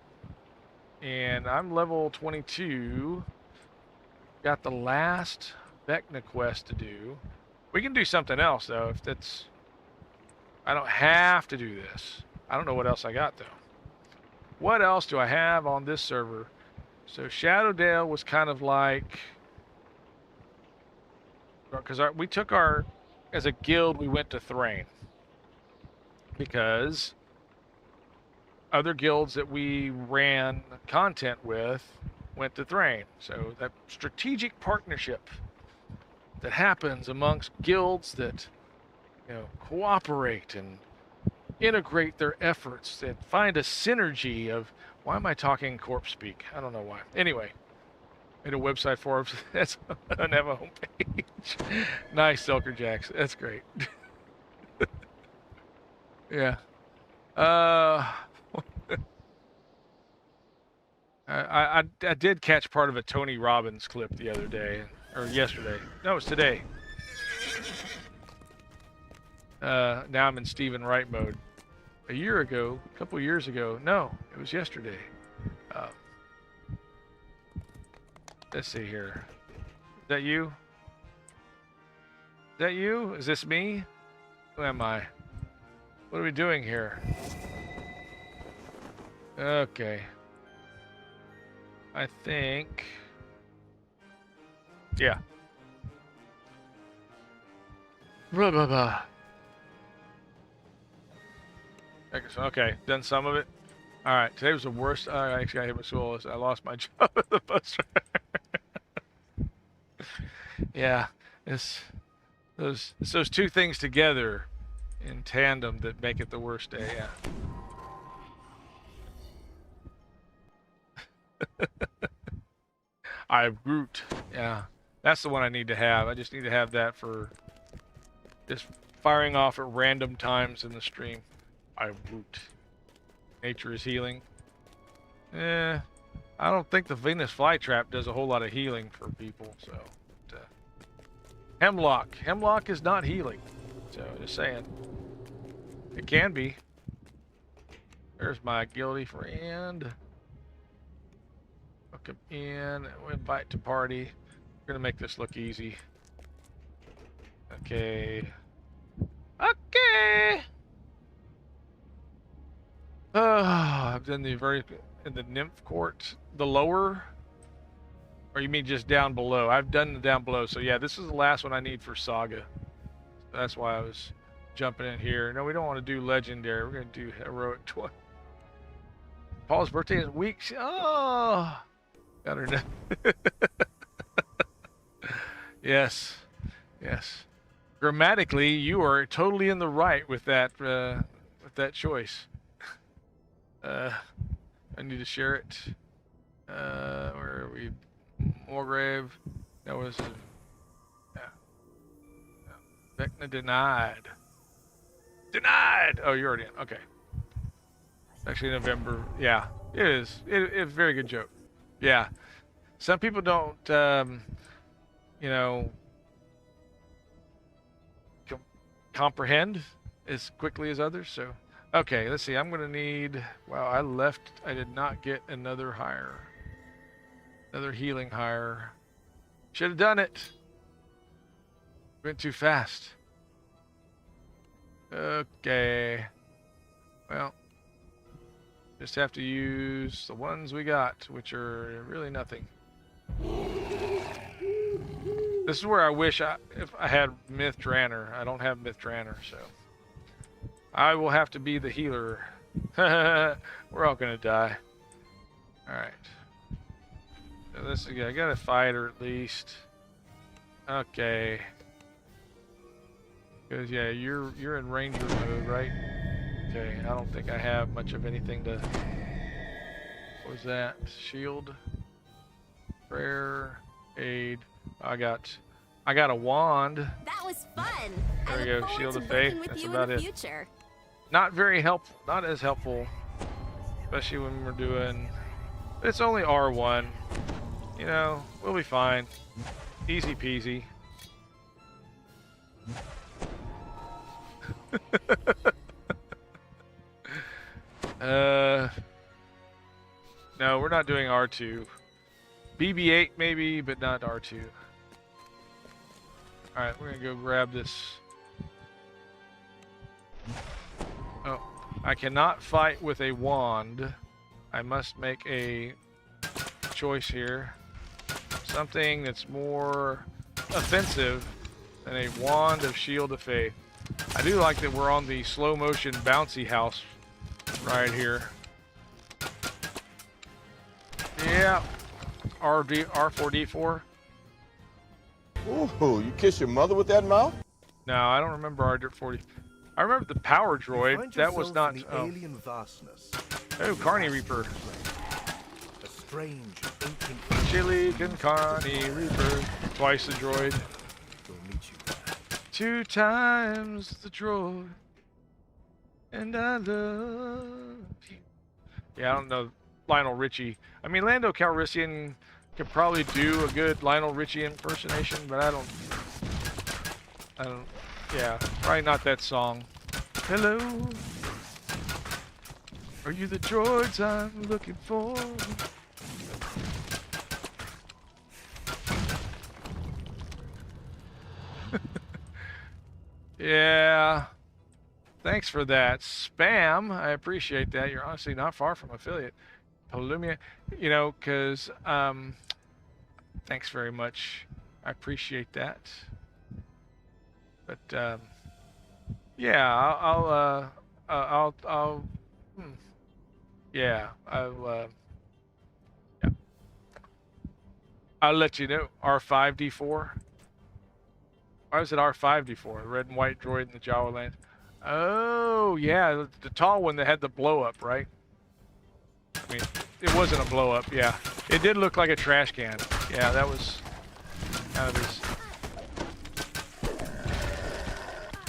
[SPEAKER 1] and I'm level 22. Got the last Vecna quest to do. We can do something else though. If that's, I don't have to do this. I don't know what else I got though. What else do I have on this server? So Shadowdale was kind of like, because we took as a guild, we went to Thrain. Because other guilds that we ran content with went to Thrain. So that strategic partnership that happens amongst guilds that cooperate and integrate their efforts and find a synergy of, why am I talking corpse speak? I don't know why. Anyway, made a website for us. That's I don't have a homepage. Nice, Silker Jacks. That's great. Yeah. I did catch part of a Tony Robbins clip the other day, or yesterday. No, it was today. Now I'm in Stephen Wright mode. A couple years ago. No, it was yesterday. Let's see here. Is that you? Is that you? Is this me? Who am I? What are we doing here? Okay. I think... Yeah. Blah, blah, blah. Okay, done some of it. Alright, today was the worst. I actually got hit with soul. I lost my job at the bus driver. Yeah, it's those two things together in tandem that make it the worst day. Yeah. I Groot. Yeah, that's the one I need to have. I just need to have that for just firing off at random times in the stream. I Groot. Nature is healing. I don't think the Venus flytrap does a whole lot of healing for people. So, Hemlock is not healing. So, just saying. It can be. There's my guilty friend. Hook him in. Invite to party. We're gonna make this look easy. Okay. Okay. I've done in the nymph court, the lower. Or you mean just down below? I've done the down below. So yeah, this is the last one I need for Saga. That's why I was jumping in here. No, we don't want to do legendary. We're going to do heroic 20. Paul's birthday is weeks. Oh, got her. Yes, yes. Grammatically, you are totally in the right with that choice. I need to share it. Where are we? Morgrave. That was. Yeah. Vecna denied. Denied. Oh, you're already in. Okay. Actually, November. Yeah, it is. It's a very good joke. Yeah. Some people don't, you know, comprehend as quickly as others. So, okay, let's see. I'm going to need. Wow, I left. I did not get another hire. Another healing hire. Should have done it. Went too fast. Okay. Well, just have to use the ones we got, which are really nothing. This is where I wish if I had Myth Draenor. I don't have Myth Draenor, so I will have to be the healer. We're all gonna die. All right. So this is, I got a fighter at least. Okay. Because yeah, you're in ranger mode, right? Okay. I don't think I have much of anything to. What was that? Shield. Prayer. Aid. I got a wand.
[SPEAKER 18] That was fun.
[SPEAKER 1] There we go. Shield of Faith. That's about it.
[SPEAKER 18] Future.
[SPEAKER 1] Not very helpful. Not as helpful, especially when we're doing. It's only R1. You know, we'll be fine. Easy peasy. No, we're not doing R2. BB-8 maybe, but not R2. Alright, we're gonna go grab this. Oh, I cannot fight with a wand. I must make a choice here. Something that's more offensive than a wand of Shield of Faith. I do like that we're on the slow motion bouncy house right here. Yeah. R4D4.
[SPEAKER 12] Ooh, you kiss your mother with that mouth?
[SPEAKER 1] No, I don't remember R40. I remember the power droid. That was not.
[SPEAKER 19] Alien vastness.
[SPEAKER 1] Oh, Carney Reaper.
[SPEAKER 19] A strange, ancient.
[SPEAKER 1] Chili and Carney Reaper. Twice the droid.
[SPEAKER 19] We'll meet you there.
[SPEAKER 1] 2 times the droid. And I love you. Yeah, I don't know Lionel Richie. I mean, Lando Calrissian could probably do a good Lionel Richie impersonation, but I don't. Yeah, probably not that song. Hello. Are you the droids I'm looking for? Yeah. Thanks for that. Spam, I appreciate that. You're honestly not far from affiliate. Palumia, you know, because, thanks very much. I appreciate that. But, yeah, yeah, I'll let you know. R5D4. Why was it R5D4? The red and white droid in the Jawa land. Oh, yeah, the tall one that had the blow up, right? I mean, it wasn't a blow up, yeah. It did look like a trash can. Yeah, that was kind of his.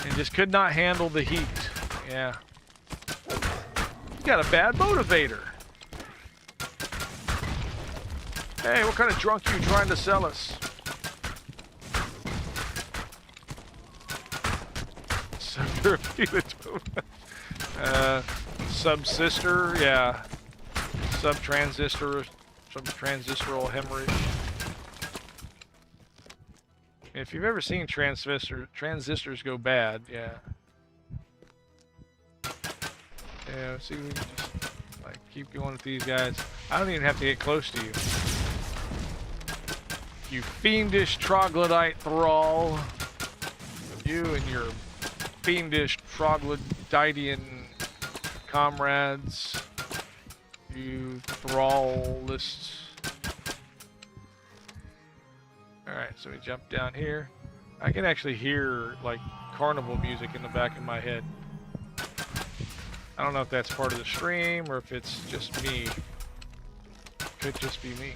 [SPEAKER 1] And just could not handle the heat. Yeah. You got a bad motivator. Hey, what kind of drunk you trying to sell us? Sub-sister, yeah. Sub-transistoral hemorrhage. If you've ever seen transistors go bad, yeah. Yeah, see, we just like keep going with these guys. I don't even have to get close to you. You fiendish troglodyte thrall. You and your fiendish troglodytean comrades. You thrallists. Alright, so we jump down here. I can actually hear, like, carnival music in the back of my head. I don't know if that's part of the stream or if it's just me. Could just be me.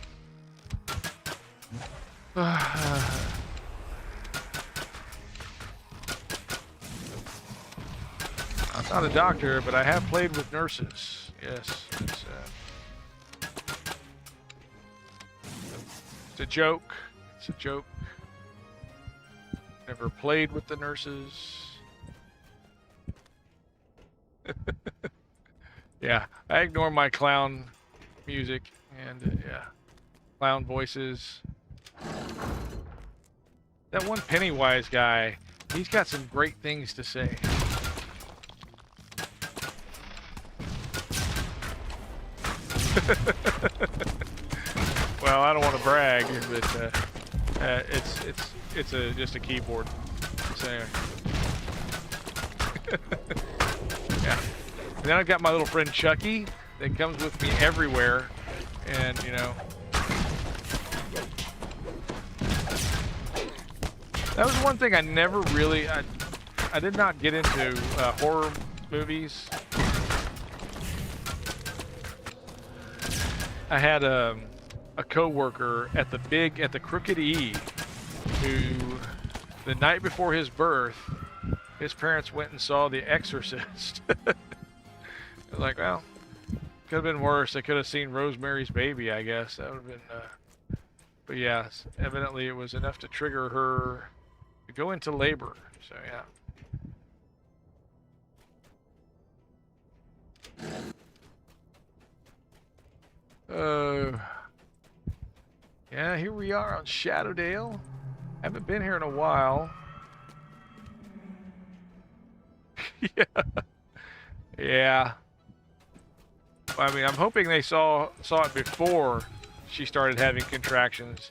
[SPEAKER 1] I'm not a doctor, but I have played with nurses. Yes, it's a joke. It's a joke. Never played with the nurses. Yeah, I ignore my clown music and yeah, clown voices. That one Pennywise guy, he's got some great things to say. Well, I don't want to brag, but it's just a keyboard. So anyway. Yeah. And then I've got my little friend Chucky that comes with me everywhere, and you know, that was one thing I never really I did not get into horror movies. I had a co-worker at the Crooked E who, the night before his birth, his parents went and saw The Exorcist. I was like, well, could have been worse. They could have seen Rosemary's Baby, I guess. That would have been, but yeah, evidently it was enough to trigger her to go into labor. So yeah. Yeah, here we are on Shadowdale. Haven't been here in a while. Yeah. Yeah. I mean, I'm hoping they saw it before she started having contractions.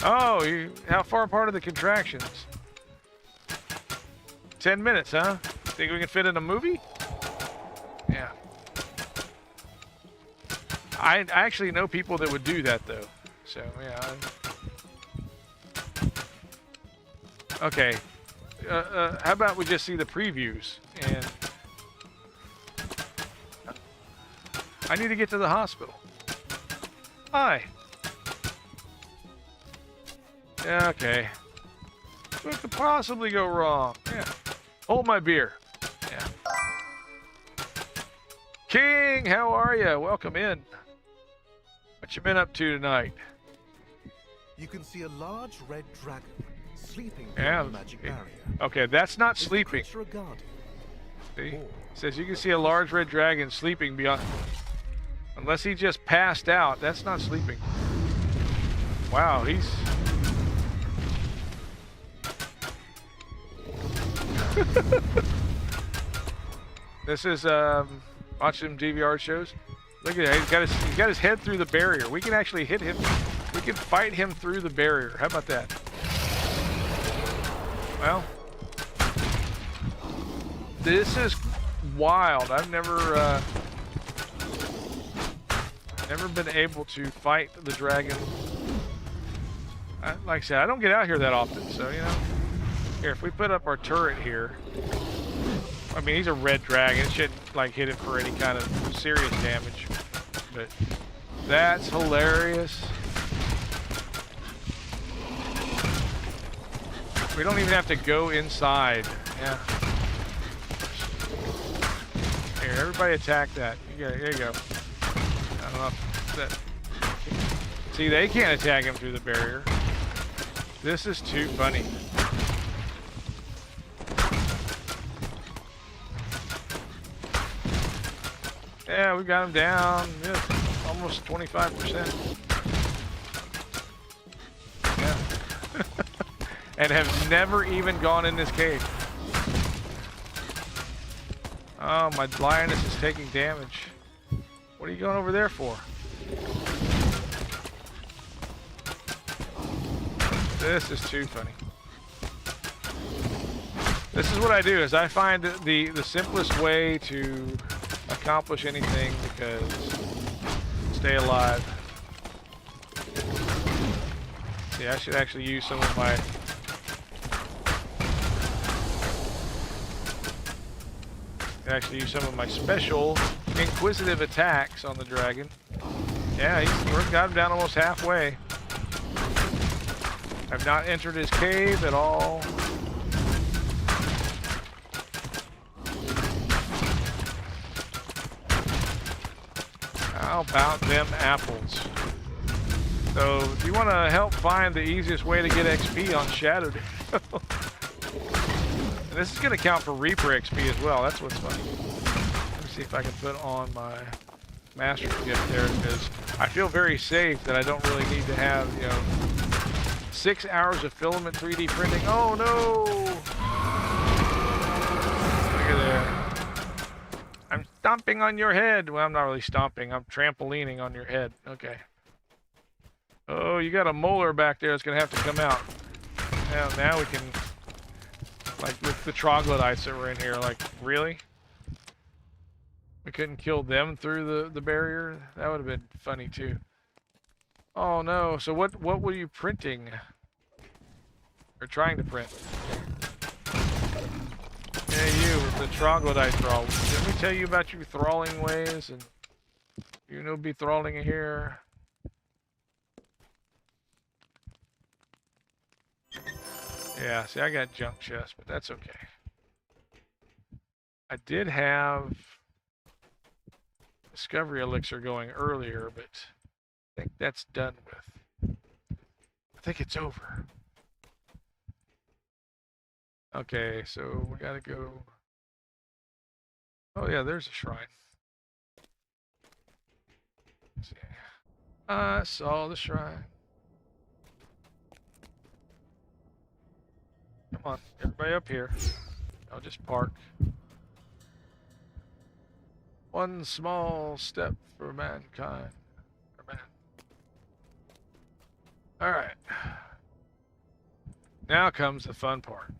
[SPEAKER 1] Oh, how far apart are the contractions? 10 minutes, huh? Think we can fit in a movie? Yeah. I actually know people that would do that, though. So, yeah. Okay. How about we just see the previews? And I need to get to the hospital. Hi. Yeah, okay. What could possibly go wrong? Yeah. Hold my beer. Yeah. King, how are you? Welcome in. What you been up to tonight?
[SPEAKER 19] You can see a large red dragon sleeping
[SPEAKER 1] Yeah.
[SPEAKER 19] behind the magic barrier.
[SPEAKER 1] Okay, that's not sleeping.
[SPEAKER 19] Creature a guardian.
[SPEAKER 1] See? It says you can see a large red dragon sleeping beyond. Unless he just passed out, that's not sleeping. Wow, he's. This is watching some DVR shows. Look at that. He's got his head through the barrier. We can actually hit him. We can fight him through the barrier. How about that? Well, this is wild. I've never been able to fight the dragon. Like I said, I don't get out here that often, so you know. Here, if we put up our turret here, I mean, he's a red dragon. It shouldn't like hit him for any kind of serious damage, but that's hilarious. We don't even have to go inside. Yeah. Here, everybody attack that. Here you go. I don't know if that. See, they can't attack him through the barrier. This is too funny. Yeah, we got him down. Yeah, almost 25%. Yeah. And have never even gone in this cave. Oh, my lioness is taking damage. What are you going over there for? This is too funny. This is what I do, is I find the simplest way to accomplish anything, because stay alive. See, I should actually use some of my... special inquisitive attacks on the dragon. Yeah, we've got him down almost halfway. I've not entered his cave at all. How about them apples? So, if you want to help find the easiest way to get XP on Shadowdale, and this is going to count for Reaper XP as well. That's what's funny. Let me see if I can put on my Master's Gift there, because I feel very safe that I don't really need to have, 6 hours of filament 3D printing. Oh no! Look at there. I'm stomping on your head. Well, I'm not really stomping. I'm trampolining on your head. Okay. Oh, you got a molar back there that's going to have to come out. Now we can... Like, with the troglodytes that were in here, like, really? We couldn't kill them through the barrier? That would have been funny, too. Oh, no. So what were you printing? Or trying to print? Yeah, you, with the troglodyte thrall. Didn't we tell you about your thralling ways? And you know be thralling here. Yeah, see, I got junk chests, but that's okay. I did have Discovery Elixir going earlier, but I think that's done with. I think it's over. Okay, so we gotta go. Oh yeah, there's a shrine. Let's see. I saw the shrine. Come on, everybody up here. I'll just park. One small step for mankind. Or man. Alright. Now comes the fun part.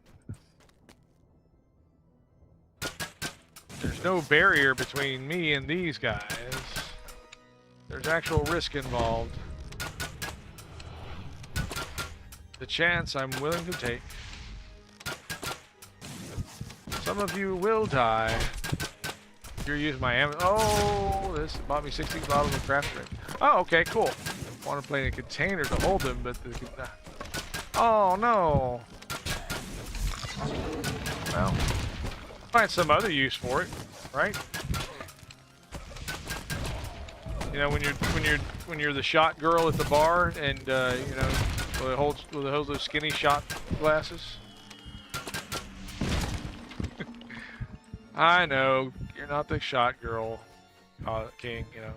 [SPEAKER 1] There's no barrier between me and these guys. There's actual risk involved. The chance I'm willing to take. Some of you will die if you're using my ammo. Oh, this bought me 16 bottles of craft drink. Oh, okay, cool. I want to play in a container to hold them, but oh no. Well, find some other use for it, right? You know, when you're the shot girl at the bar, and you know, with those skinny shot glasses. I know, you're not the shot girl, king, you know.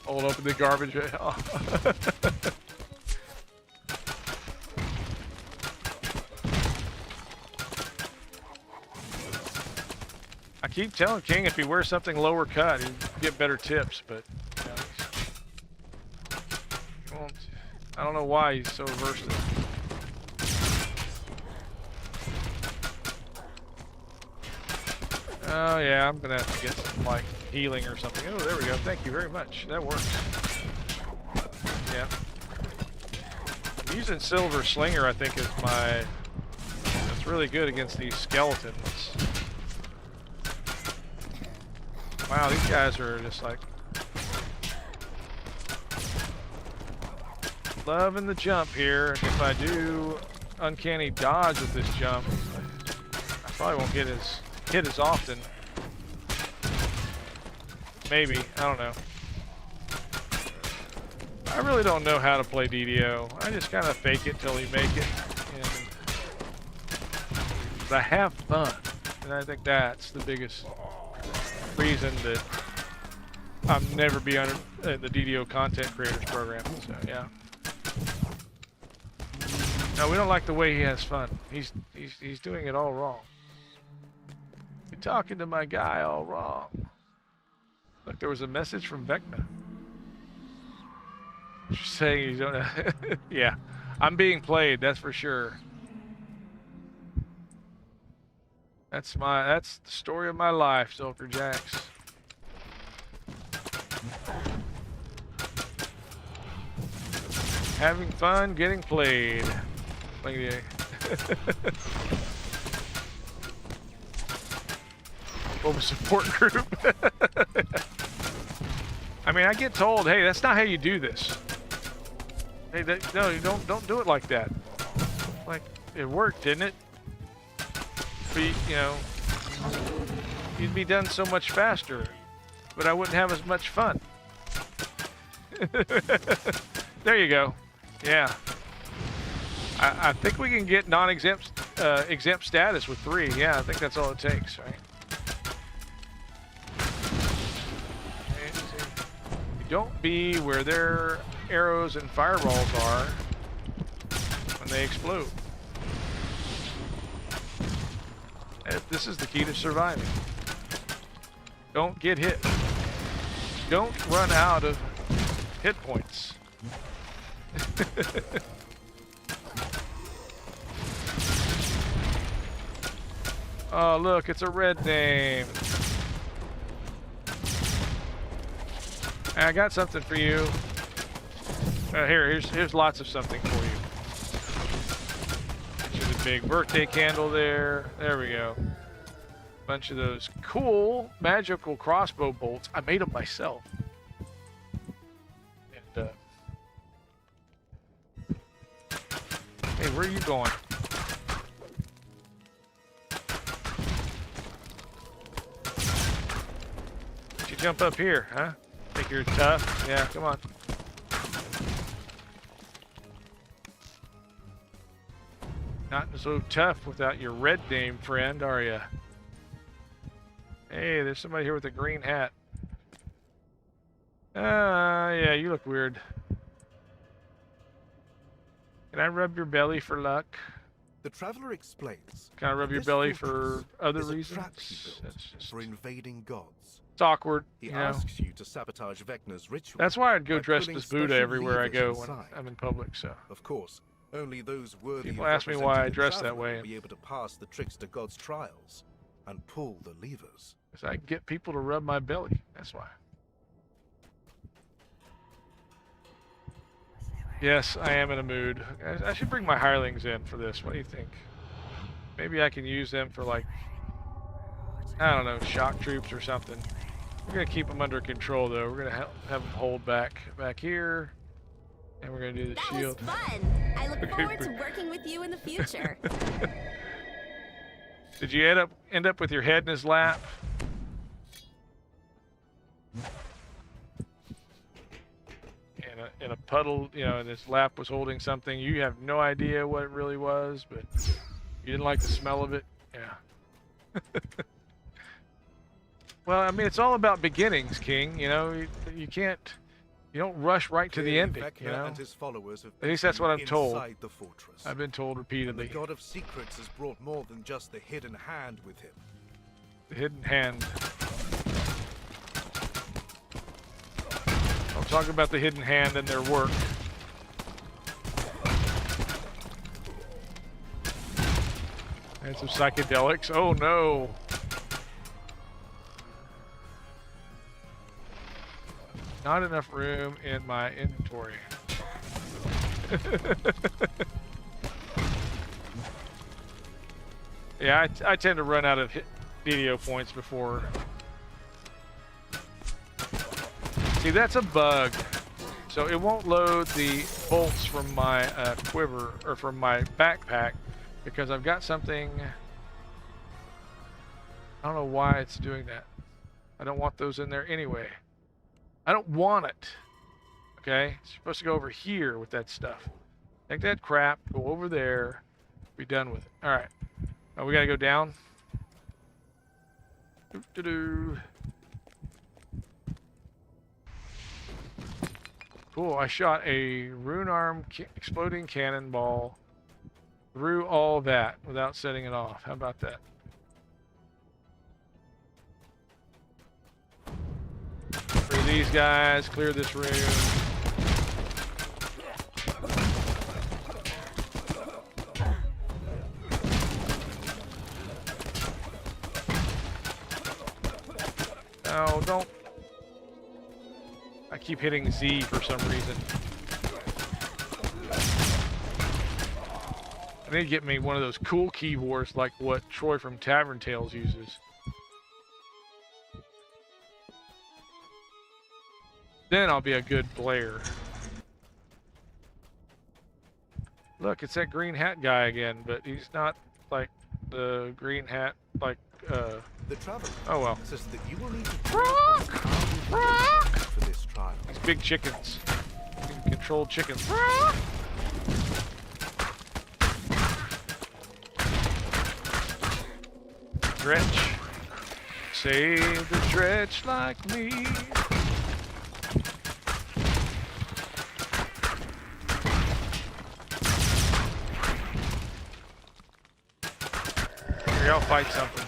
[SPEAKER 1] Hold up in the garbage. I keep telling King if he wears something lower cut, he'd get better tips, but you know, he won't. I don't know why he's so averse to it. Oh yeah, I'm gonna have to get some like healing or something. Oh, there we go. Thank you very much. That works. Yeah. I'm using Silver Slinger, I think, is my. It's really good against these skeletons. Wow, these guys are just like loving the jump here. If I do uncanny dodge with this jump, I probably won't get hit as often. Maybe, I don't know. I really don't know how to play DDO. I just kind of fake it till you make it, and I have fun, and I think that's the biggest reason that I'll never be under the DDO content creators program. So yeah. No, we don't like the way he has fun. He's doing it all wrong. You're talking to my guy all wrong. Look, there was a message from Vecna. She's saying you don't know. Yeah, I'm being played, that's for sure. That's the story of my life, Silver Jacks. Having fun getting played. Look at Global support group. I mean, I get told, hey, that's not how you do this. Hey, no, you don't do it like that. Like, it worked, didn't it? But, you know, you'd be done so much faster, but I wouldn't have as much fun. There you go. Yeah. I think we can get non-exempt exempt status with 3. Yeah, I think that's all it takes, right? You don't be where their arrows and fireballs are when they explode. This is the key to surviving. Don't get hit. Don't run out of hit points. Oh, look, it's a red name. I got something for you. Here's lots of something for you. There's a big birthday candle there. There we go. Bunch of those cool magical crossbow bolts. I made them myself. And hey, where are you going? Why'd you jump up here, huh? Think you're tough? Yeah, come on. Not so tough without your red name, friend, are ya? Hey, there's somebody here with a green hat. Yeah, you look weird. Can I rub your belly for luck?
[SPEAKER 19] The traveler explains.
[SPEAKER 1] Can I rub your belly for other reasons?
[SPEAKER 19] That's just for invading gods.
[SPEAKER 1] It's awkward.
[SPEAKER 19] He asks you to sabotage Vecna's ritual.
[SPEAKER 1] That's why I'd go dressed as Buddha everywhere I go when I'm in public. So.
[SPEAKER 19] Of course, only those worthy.
[SPEAKER 1] People ask me why I dress that way.
[SPEAKER 19] Will be able to pass the trickster god's trials and pull the levers.
[SPEAKER 1] Because I get people to rub my belly. That's why. Yes, I am in a mood. I should bring my hirelings in for this. What do you think? Maybe I can use them for, like, I don't know, shock troops or something. We're going to keep them under control, though. We're going to have them hold back here. And we're going to do the shield.
[SPEAKER 18] That was fun. I look forward to working with you in the future.
[SPEAKER 1] Did you end up with your head in his lap? In a puddle, you know, and his lap was holding something. You have no idea what it really was, but you didn't like the smell of it. Yeah. Well, I mean, it's all about beginnings, King. You know, you don't rush right to the ending. You know,
[SPEAKER 19] and his followers have
[SPEAKER 1] at least that's what I'm told.
[SPEAKER 19] The fortress.
[SPEAKER 1] I've been told repeatedly.
[SPEAKER 19] And the God of Secrets has brought more than just the hidden hand with him.
[SPEAKER 1] The hidden hand. I'll talk about the hidden hand and their work. And some psychedelics. Oh no. Not enough room in my inventory. Yeah, I tend to run out of video points before. See, that's a bug. So it won't load the bolts from my quiver, or from my backpack, because I've got something. I don't know why it's doing that. I don't want those in there anyway. I don't want it. Okay? It's supposed to go over here with that stuff. Take that crap, go over there, be done with it. Alright. Now we gotta go down. Doo-doo-doo. Cool, I shot a rune arm exploding cannonball through all that without setting it off. How about that? For these guys, clear this room. don't. I keep hitting Z for some reason. I need to get me one of those cool keyboards like what Troy from Tavern Tales uses. Then I'll be a good player. Look, it's that green hat guy again, but he's not like the green hat, like,
[SPEAKER 19] The traveler
[SPEAKER 1] oh well.
[SPEAKER 19] says that you will need to
[SPEAKER 1] Rock!
[SPEAKER 19] for this trial.
[SPEAKER 1] These big chickens. Controlled chickens. Dretch. Save the dretch like me. Here, y'all fight something.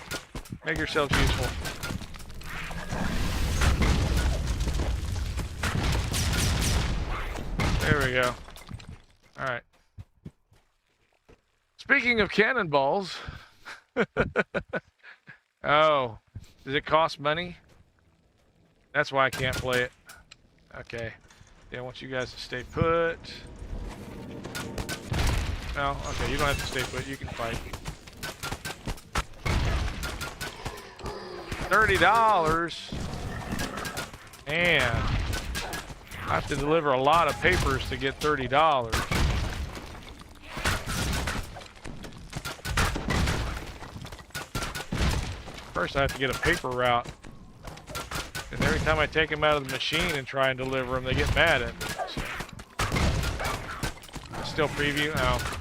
[SPEAKER 1] Make yourselves useful. There we go. Alright. Speaking of cannonballs. Oh. Does it cost money? That's why I can't play it. Okay. Yeah, I want you guys to stay put. No? Okay, you don't have to stay put. You can fight. $30. And I have to deliver a lot of papers to get $30. First I have to get a paper route. And every time I take them out of the machine and try and deliver them, they get mad at me. So. Still preview? Oh.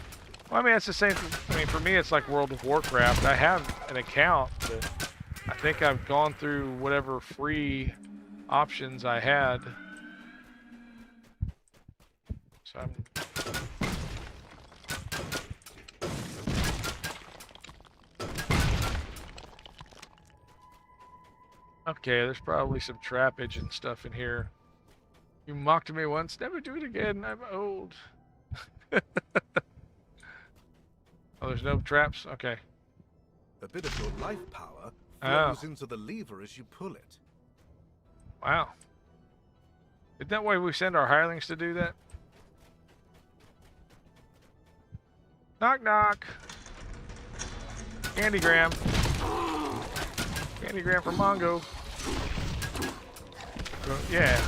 [SPEAKER 1] Well, I mean, it's the same. I mean, for me, it's like World of Warcraft. I have an account, but I think I've gone through whatever free options I had. So I'm... Okay, there's probably some trappage and stuff in here. You mocked me once, never do it again, I'm old. Oh, there's no traps? Okay.
[SPEAKER 19] A bit of your life power flows into the lever as you pull it.
[SPEAKER 1] Wow. Isn't that why we send our hirelings to do that? Knock knock. Candygram. Candygram for Mongo. Yeah.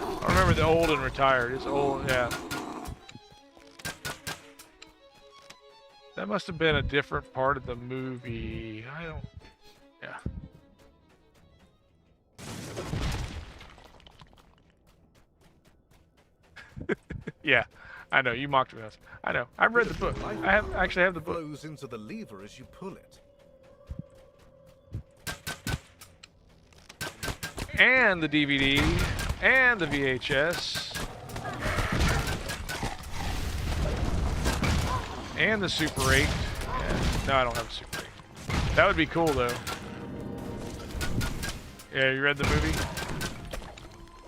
[SPEAKER 1] I remember the old and retired. It's old, yeah. That must have been a different part of the movie. I don't... Yeah. Yeah. I know, you mocked me. I know. I've read the book. I actually have the book.
[SPEAKER 19] Flows into the lever as you pull it.
[SPEAKER 1] And the DVD. And the VHS. And the Super 8. Yeah. No, I don't have a Super 8. That would be cool, though. Yeah, you read the movie?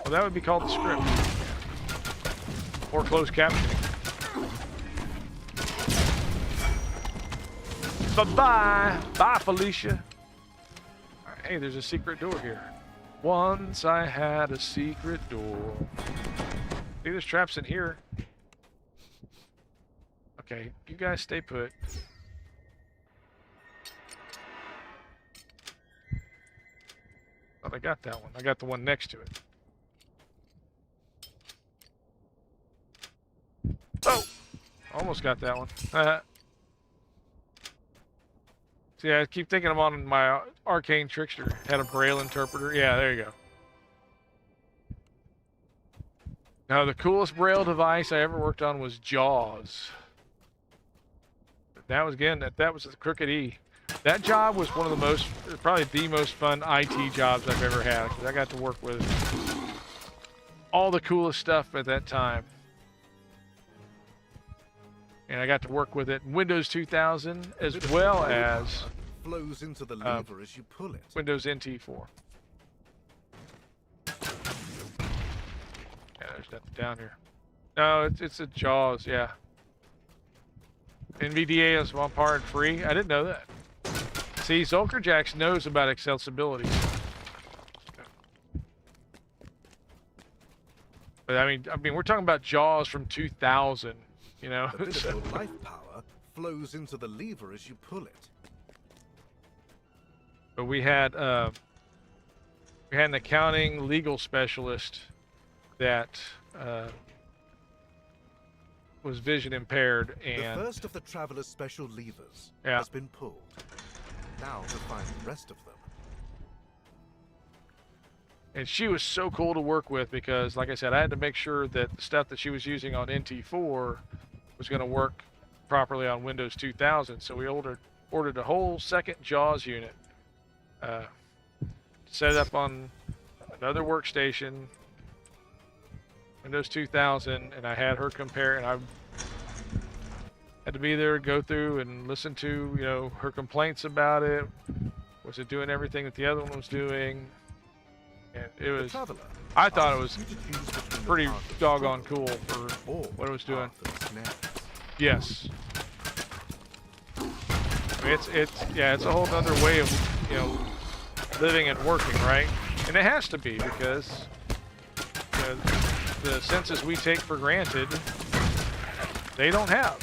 [SPEAKER 1] Well, that would be called the script. Or closed captioning. Bye-bye. Bye, Felicia. Right, hey, there's a secret door here. Once I had a secret door. See, there's traps in here. Okay, you guys stay put. Thought I got that one. I got the one next to it. Oh! Almost got that one. See, I keep thinking I'm on my Arcane Trickster. Had a Braille interpreter. Yeah, there you go. Now, the coolest Braille device I ever worked on was Jaws. That was, again, that was the Crooked E. That job was one of the most, probably the most fun IT jobs I've ever had. Because I got to work with all the coolest stuff at that time. And I got to work with it in Windows 2000 as well as
[SPEAKER 19] flows into the lever as you pull it.
[SPEAKER 1] Windows NT 4. Yeah, there's nothing down here. No, it's a Jaws, yeah. NVDA is one part free. I didn't know that. See, Zulkerjax knows about accessibility. But I mean, we're talking about Jaws from 2000. You know.
[SPEAKER 19] A bit of your life power flows into the lever as you pull it.
[SPEAKER 1] But we had an accounting legal specialist that was vision impaired, and
[SPEAKER 19] the first of the Traveler's special levers
[SPEAKER 1] Yeah.
[SPEAKER 19] has been pulled. Now to find the rest of them.
[SPEAKER 1] and she was so cool to work with because, like I said, I had to make sure that the stuff that she was using on NT4 was going to work properly on Windows 2000. So we ordered a whole second JAWS unit, set it up on another workstation, Windows 2000, and I had her compare, and I had to be there, go through and listen to, you know, her complaints about it. Was it doing everything that the other one was doing? And it was, I thought it was pretty doggone cool for what it was doing. Yes. I mean, it's a whole other way of, you know, living and working, right? And it has to be, because, you know, the senses we take for granted, they don't have.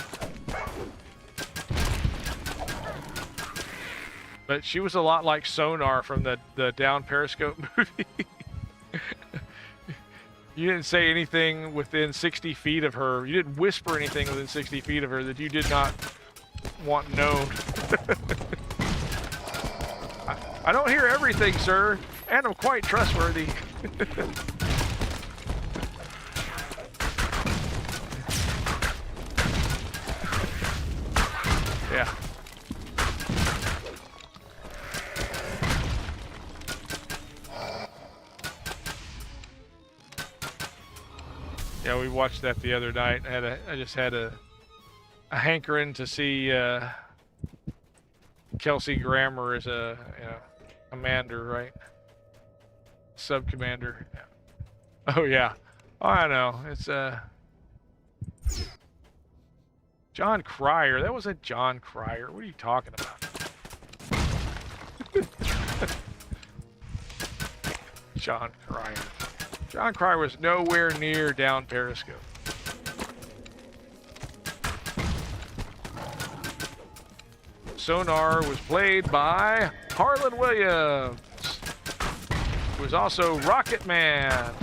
[SPEAKER 1] But she was a lot like Sonar from the Down Periscope movie. You didn't say anything within 60 feet of her. You didn't whisper anything within 60 feet of her that you did not want known. I don't hear everything, sir, and I'm quite trustworthy. Yeah. Yeah, we watched that the other night. I just had a hankering to see Kelsey Grammer as a, you know, commander, right? Sub-commander. Oh yeah. Oh, I know. It's John Cryer. That wasn't John Cryer. What are you talking about? John Cryer. John Cryer was nowhere near Down Periscope. Sonar was played by Harlan Williams, who was also Rocket Man.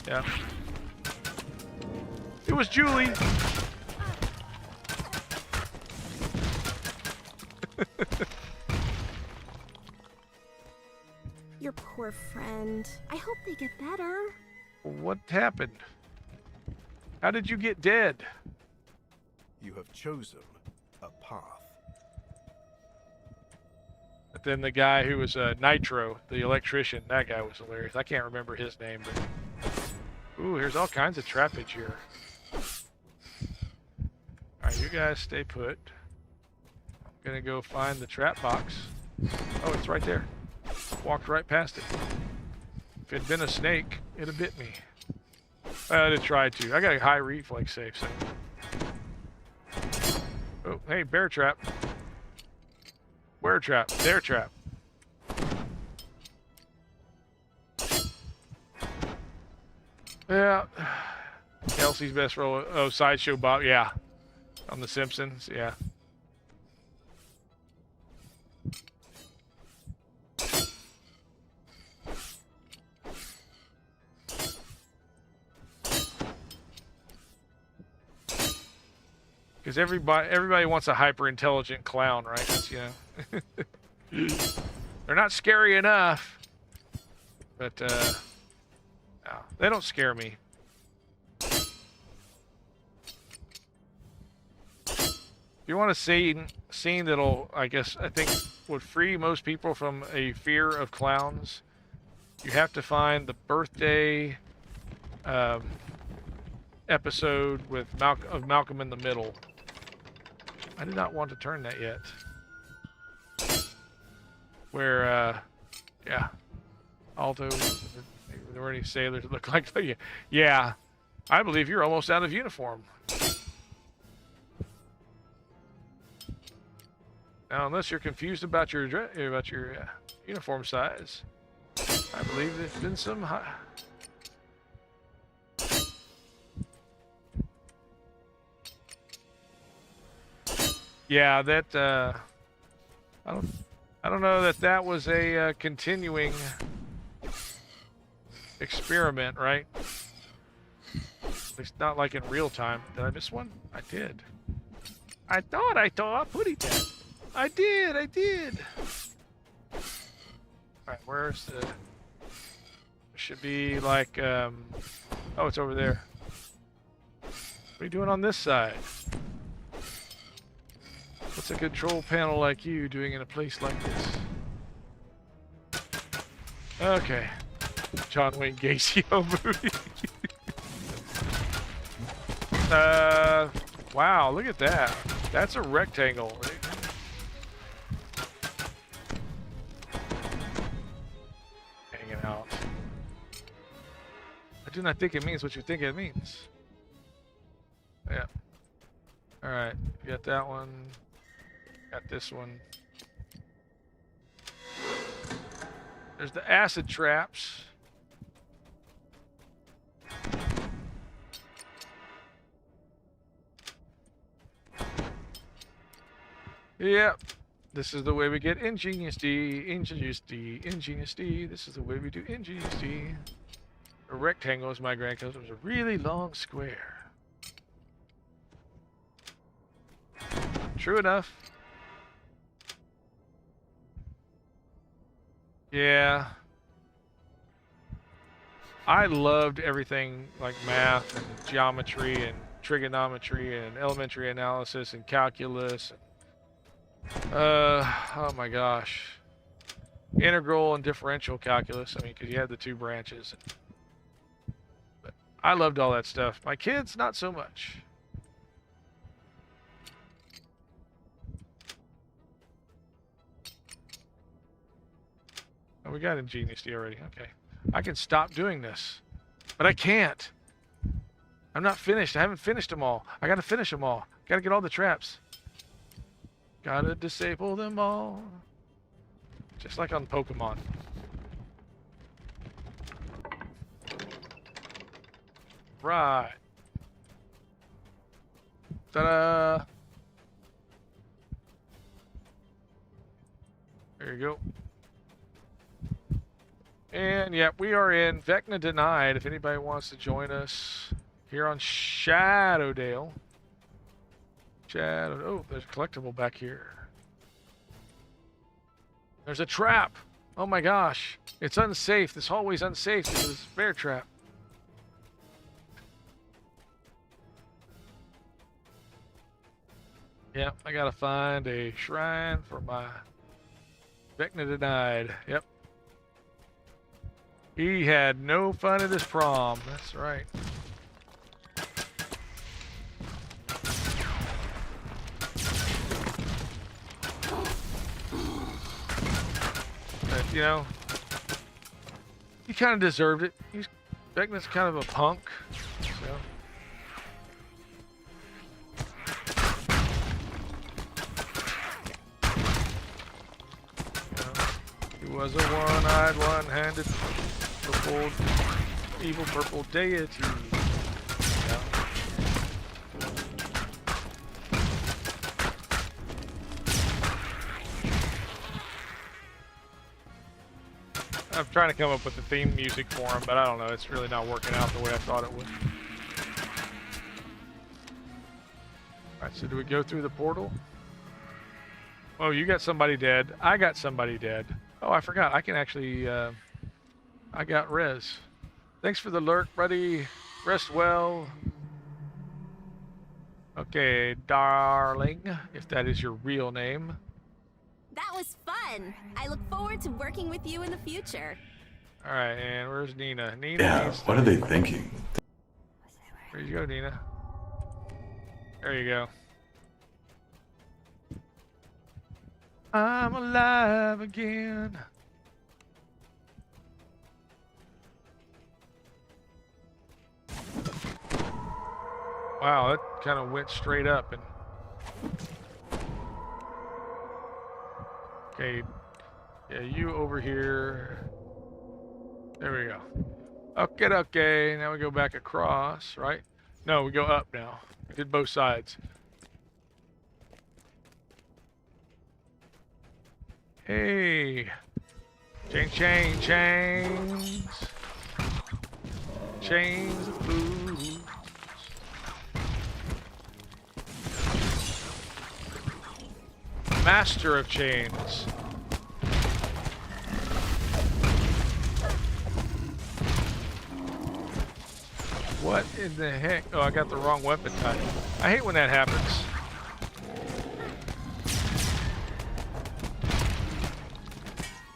[SPEAKER 1] Yeah. It was Julie.
[SPEAKER 18] Your poor friend. I hope they get better.
[SPEAKER 1] What happened? How did you get dead?
[SPEAKER 19] You have chosen a path.
[SPEAKER 1] But then the guy who was Nitro, the electrician, that guy was hilarious. I can't remember his name, but... Ooh, here's all kinds of trappage here. Alright, you guys stay put. I'm gonna go find the trap box. Oh, it's right there. Walked right past it. If it had been a snake, it'd have bit me. I'd have tried to. I got a high reflex save, so... Oh, hey, bear trap. Where trap? There trap. Yeah. Kelsey's best role. Oh, Sideshow Bob. Yeah. On The Simpsons. Yeah. Because everybody wants a hyper intelligent clown, right? That's, you know, they're not scary enough, but no, they don't scare me. If you want a scene that'll, I think, would free most people from a fear of clowns, you have to find the birthday episode with Malcolm in the Middle. I did not want to turn that yet. Where, yeah, Alto, there were any sailors that look like, yeah, I believe you're almost out of uniform. Now, unless you're confused about your uniform size, I believe there's been some Yeah, that I don't know that that was a continuing experiment, right? At least not like in real time. Did I miss one? I did. I thought I put it down. I did. All right, where's the? Should be like oh, it's over there. What are you doing on this side? What's a control panel like you doing in a place like this? Okay. John Wayne Gacy movie. Wow, look at that. That's a rectangle, right? Hanging out. I do not think it means what you think it means. Yeah. Alright, got that one. Got this one. There's the acid traps. Yep. This is the way we get Ingenious D. Ingenious D. Ingenious D. This is the way we do Ingenious D. A rectangle, as my grandfather was a really long square. True enough. Yeah. I loved everything like math and geometry and trigonometry and elementary analysis and calculus. Oh my gosh. Integral and differential calculus. I mean, because you had the two branches. But I loved all that stuff. My kids, not so much. Oh, we got Ingenious D already. Okay. I can stop doing this. But I can't. I'm not finished. I haven't finished them all. I gotta finish them all. Gotta get all the traps. Gotta disable them all. Just like on Pokemon. Right. Ta-da! There you go. And yeah, we are in Vecna Denied. If anybody wants to join us here on Shadowdale. Oh, there's a collectible back here. There's a trap. Oh my gosh. It's unsafe. This hallway's unsafe. This is a bear trap. Yep, I gotta find a shrine for my Vecna Denied. Yep. He had no fun at his prom. That's right. But, you know, he kind of deserved it. Vecna's kind of a punk. So. He was a one-eyed, one-handed, evil purple deity. Yeah. I'm trying to come up with the theme music for him, but I don't know. It's really not working out the way I thought it would. Alright, so do we go through the portal? Oh, you got somebody dead. I got somebody dead. Oh, I forgot. I can actually... I got res. Thanks for the lurk, buddy. Rest well. Okay, darling, if that is your real name.
[SPEAKER 18] That was fun. I look forward to working with you in the future.
[SPEAKER 1] All right, and where's Nina? Nina.
[SPEAKER 5] Yeah, what are they thinking?
[SPEAKER 1] Where you go, Nina? There you go. I'm alive again. Wow, that kind of went straight up and... Okay, yeah, you over here. There we go. Okay, now we go back across, right? No, we go up now. We did both sides. Hey. Chains. Chains of food. Master of chains. What in the heck? Oh, I got the wrong weapon type. I hate when that happens.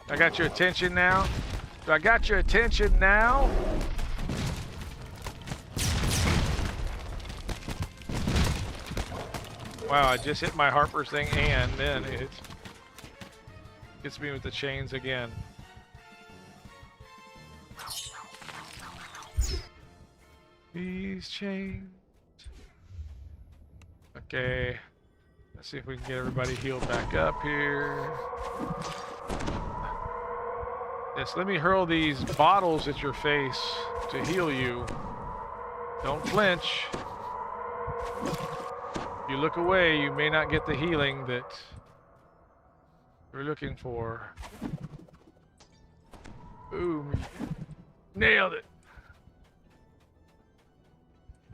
[SPEAKER 1] I got your attention now? Do I got your attention now? Wow, I just hit my Harper's thing and then it gets me with the chains again. These chains. Okay. Let's see if we can get everybody healed back up here. Yes, let me hurl these bottles at your face to heal you. Don't flinch. If you look away, you may not get the healing that you're looking for. Boom. Nailed it.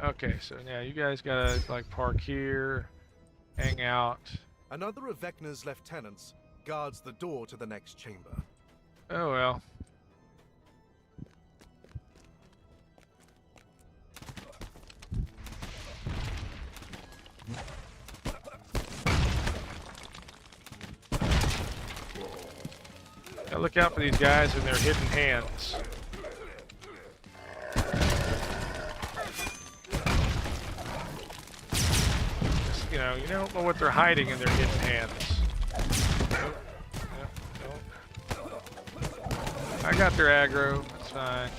[SPEAKER 1] Okay, so now you guys gotta like park here, hang out.
[SPEAKER 19] Another of Vecna's lieutenants guards the door to the next chamber.
[SPEAKER 1] Oh well. Gotta look out for these guys and their hidden hands. Just, you don't know what they're hiding in their hidden hands. I got their aggro. That's fine.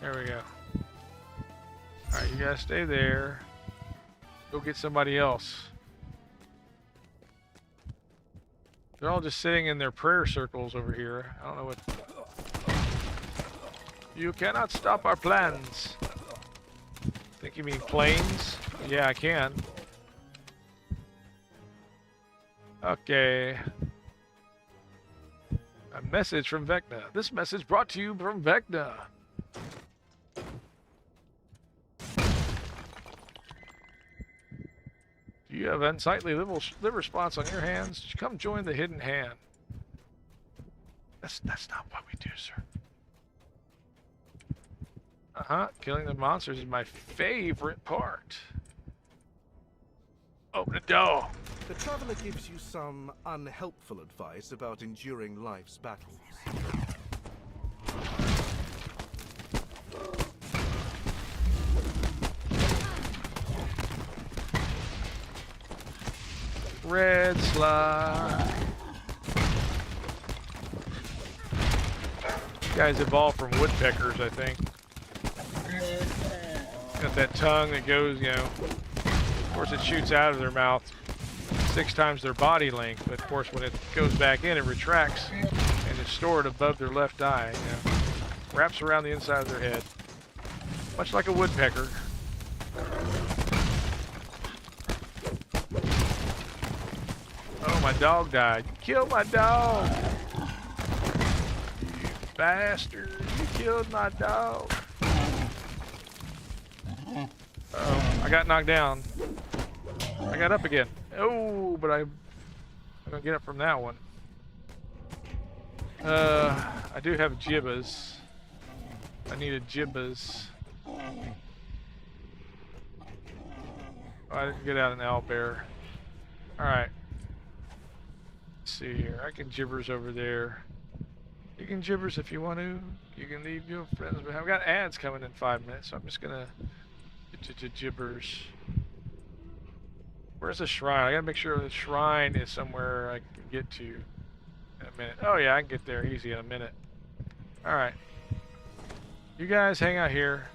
[SPEAKER 1] There we go. Alright, you guys stay there. Go get somebody else. They're all just sitting in their prayer circles over here. I don't know what... You cannot stop our plans. Think you mean planes? Yeah, I can. Okay. A message from Vecna. This message brought to you from Vecna. Do you have unsightly liver spots on your hands? Come join the hidden hand. That's not what we do, sir. Killing the monsters is my favorite part. Open the door.
[SPEAKER 19] The traveler gives you some unhelpful advice about enduring life's battles.
[SPEAKER 1] Red slide. You guys evolved from woodpeckers, I think. Got that tongue that goes, of course it shoots out of their mouth 6 times their body length, but of course when it goes back in, it retracts and is stored above their left eye, wraps around the inside of their head, much like a woodpecker. Oh, my dog died. You killed my dog. You bastard. You killed my dog. Uh-oh, I got knocked down. I got up again. Oh, but I'm gonna get up from that one. I do have jibbas. I needed jibbas. Oh, I didn't get out an owlbear. Alright. Let's see here. I can gibbers over there. You can gibbers if you want to. You can leave your friends. But I've got ads coming in 5 minutes, so I'm just gonna gibbers. Where's the shrine? I gotta make sure the shrine is somewhere I can get to in a minute. Oh yeah, I can get there easy in a minute. Alright. You guys hang out here.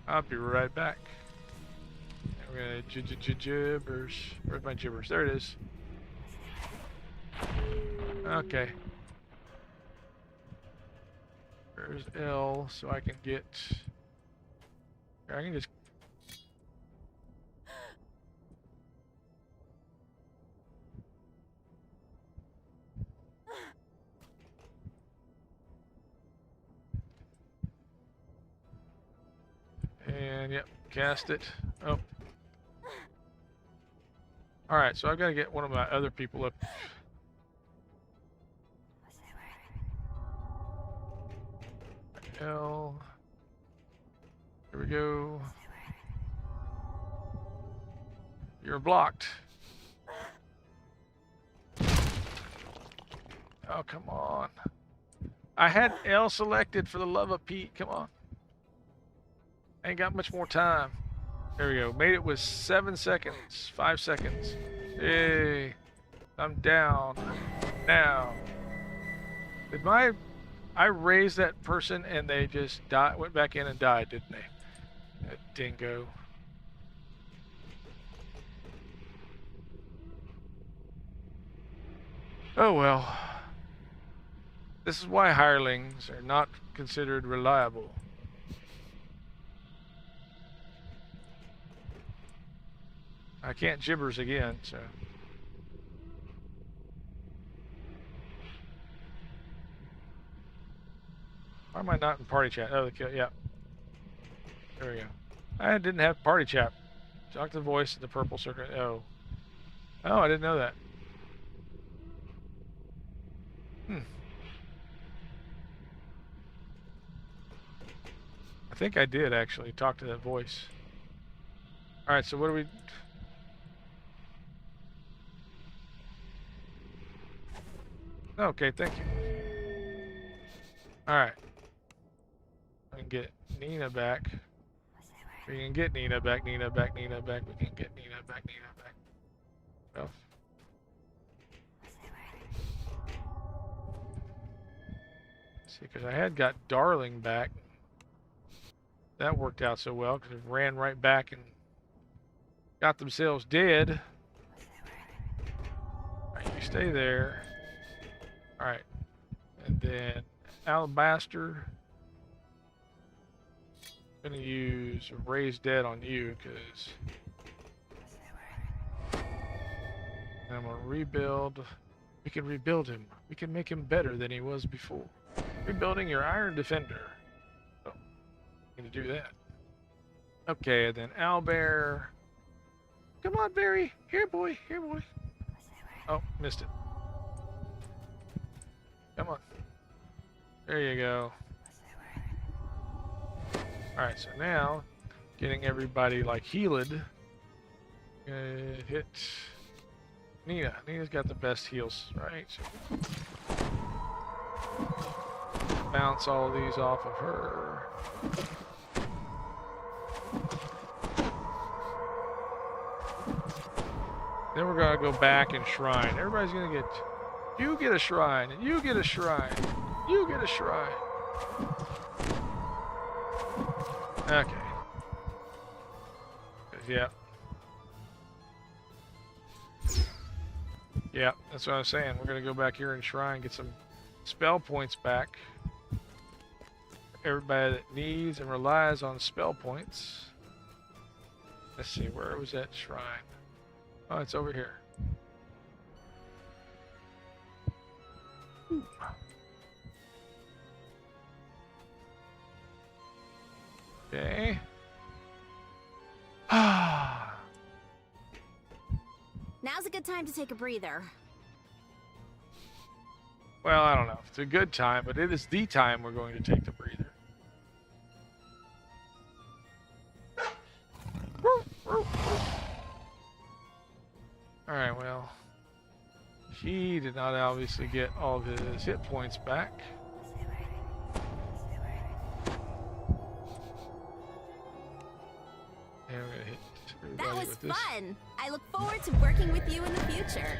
[SPEAKER 1] I'll be right back. I'm gonna gibbers. Where's my gibbers? There it is. Okay. There's L, so I can get... I can just... Yep, cast it. Oh. Alright, so I've got to get one of my other people up. L. Here we go. You're blocked. Oh, come on. I had L selected for the love of Pete. Come on. Ain't got much more time. There we go. Made it with 7 seconds. 5 seconds. Hey. I'm down. Now. Did I raised that person and they just died, went back in and died, didn't they? That dingo. Oh well. This is why hirelings are not considered reliable. I can't gibbers again, so. Why am I not in party chat? Oh, yeah. There we go. I didn't have party chat. Talk to the voice in the purple circle. Oh. Oh, I didn't know that. I think I did actually talk to that voice. Alright, so what do we... Okay, thank you. Alright. I can get Nina back. We can get Nina back, Nina back, Nina back. We can get Nina back, Nina back. Well. See, because I had got Darling back. That worked out so well because it ran right back and got themselves dead. Alright, you stay there. Alright. And then Alabaster. I'm gonna use Raise Dead on you because I'm gonna rebuild. We can rebuild him. We can make him better than he was before. Rebuilding your Iron Defender. Oh, I'm gonna do that. Okay, and then Owlbear. Come on, Barry. Here, boy. Here, boy. Oh, missed it. Come on. There you go. Alright, so now, getting everybody like healed. Hit Nina. Nina's got the best heals, right? So bounce all of these off of her. Then we're gonna go back and shrine. Everybody's gonna get... You get a shrine, and you get a shrine. You get a shrine. Okay. Yeah. Yeah, that's what I was saying. We're gonna go back here and shrine, get some spell points back. Everybody that needs and relies on spell points. Let's see, where was that shrine? Oh, it's over here. Ooh. Okay.
[SPEAKER 18] Now's a good time to take a breather.
[SPEAKER 1] Well, I don't know if it's a good time, but it is the time we're going to take the breather. Alright, well, he did not obviously get all of his hit points back. And we're gonna hit everybody
[SPEAKER 18] That was
[SPEAKER 1] with this.
[SPEAKER 18] fun! I look forward to working with you in the future.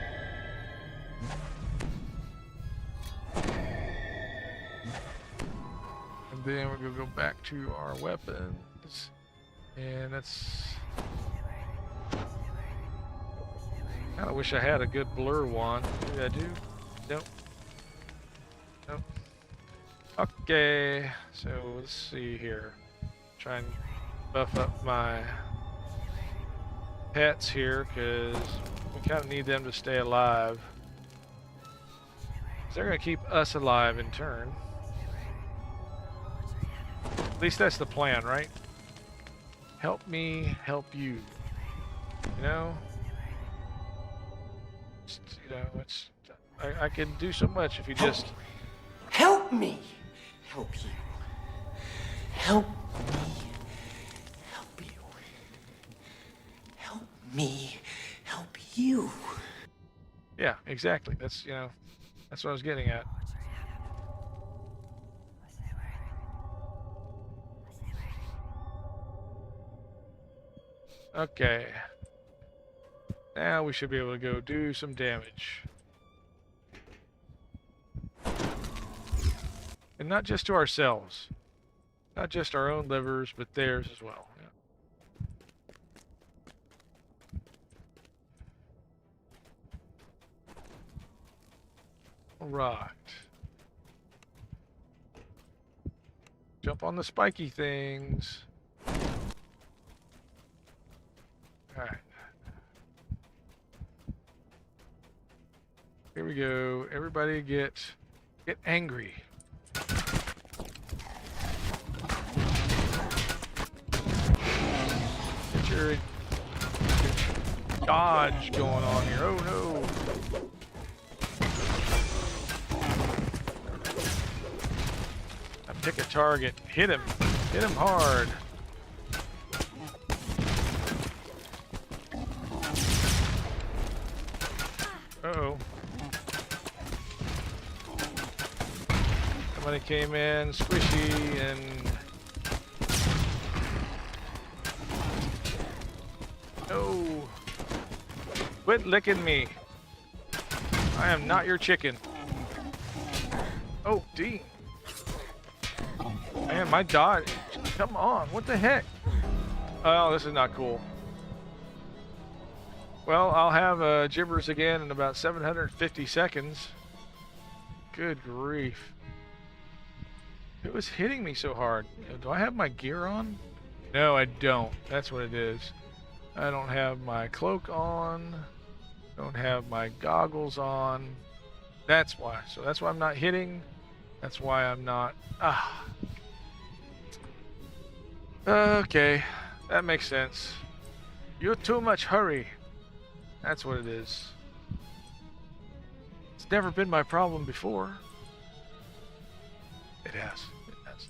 [SPEAKER 1] And then we're gonna go back to our weapons. And that's... I kinda wish I had a good blur wand. Maybe I do. Nope. Nope. Okay, so let's see here. Try and buff up my pets here because we kind of need them to stay alive. They're going to keep us alive in turn. At least that's the plan, right? Help me help you. You know? It's I can do so much if you just
[SPEAKER 2] Help me. Help you. Help me. Help you. Help me. Help you.
[SPEAKER 1] Yeah, exactly. That's that's what I was getting at. Okay. Now we should be able to go do some damage. And not just to ourselves. Not just our own livers, but theirs as well. Yeah. Alright. Jump on the spiky things. Alright. Here we go. Everybody get angry. Get your dodge going on here. Oh no. I pick a target. Hit him. Hit him hard. Uh-oh. Somebody came in squishy and... No! Quit licking me! I am not your chicken. Oh, Dean. Man, my dodge. Come on, what the heck? Oh, this is not cool. Well, I'll have gibbers again in about 750 seconds. Good grief. It was hitting me so hard. Do I have my gear on? No, I don't. That's what it is. I don't have my cloak on. Don't have my goggles on. That's why. So that's why I'm not hitting. That's why I'm not... Okay. That makes sense. You're too much hurry. That's what it is. It's never been my problem before. It has. It has.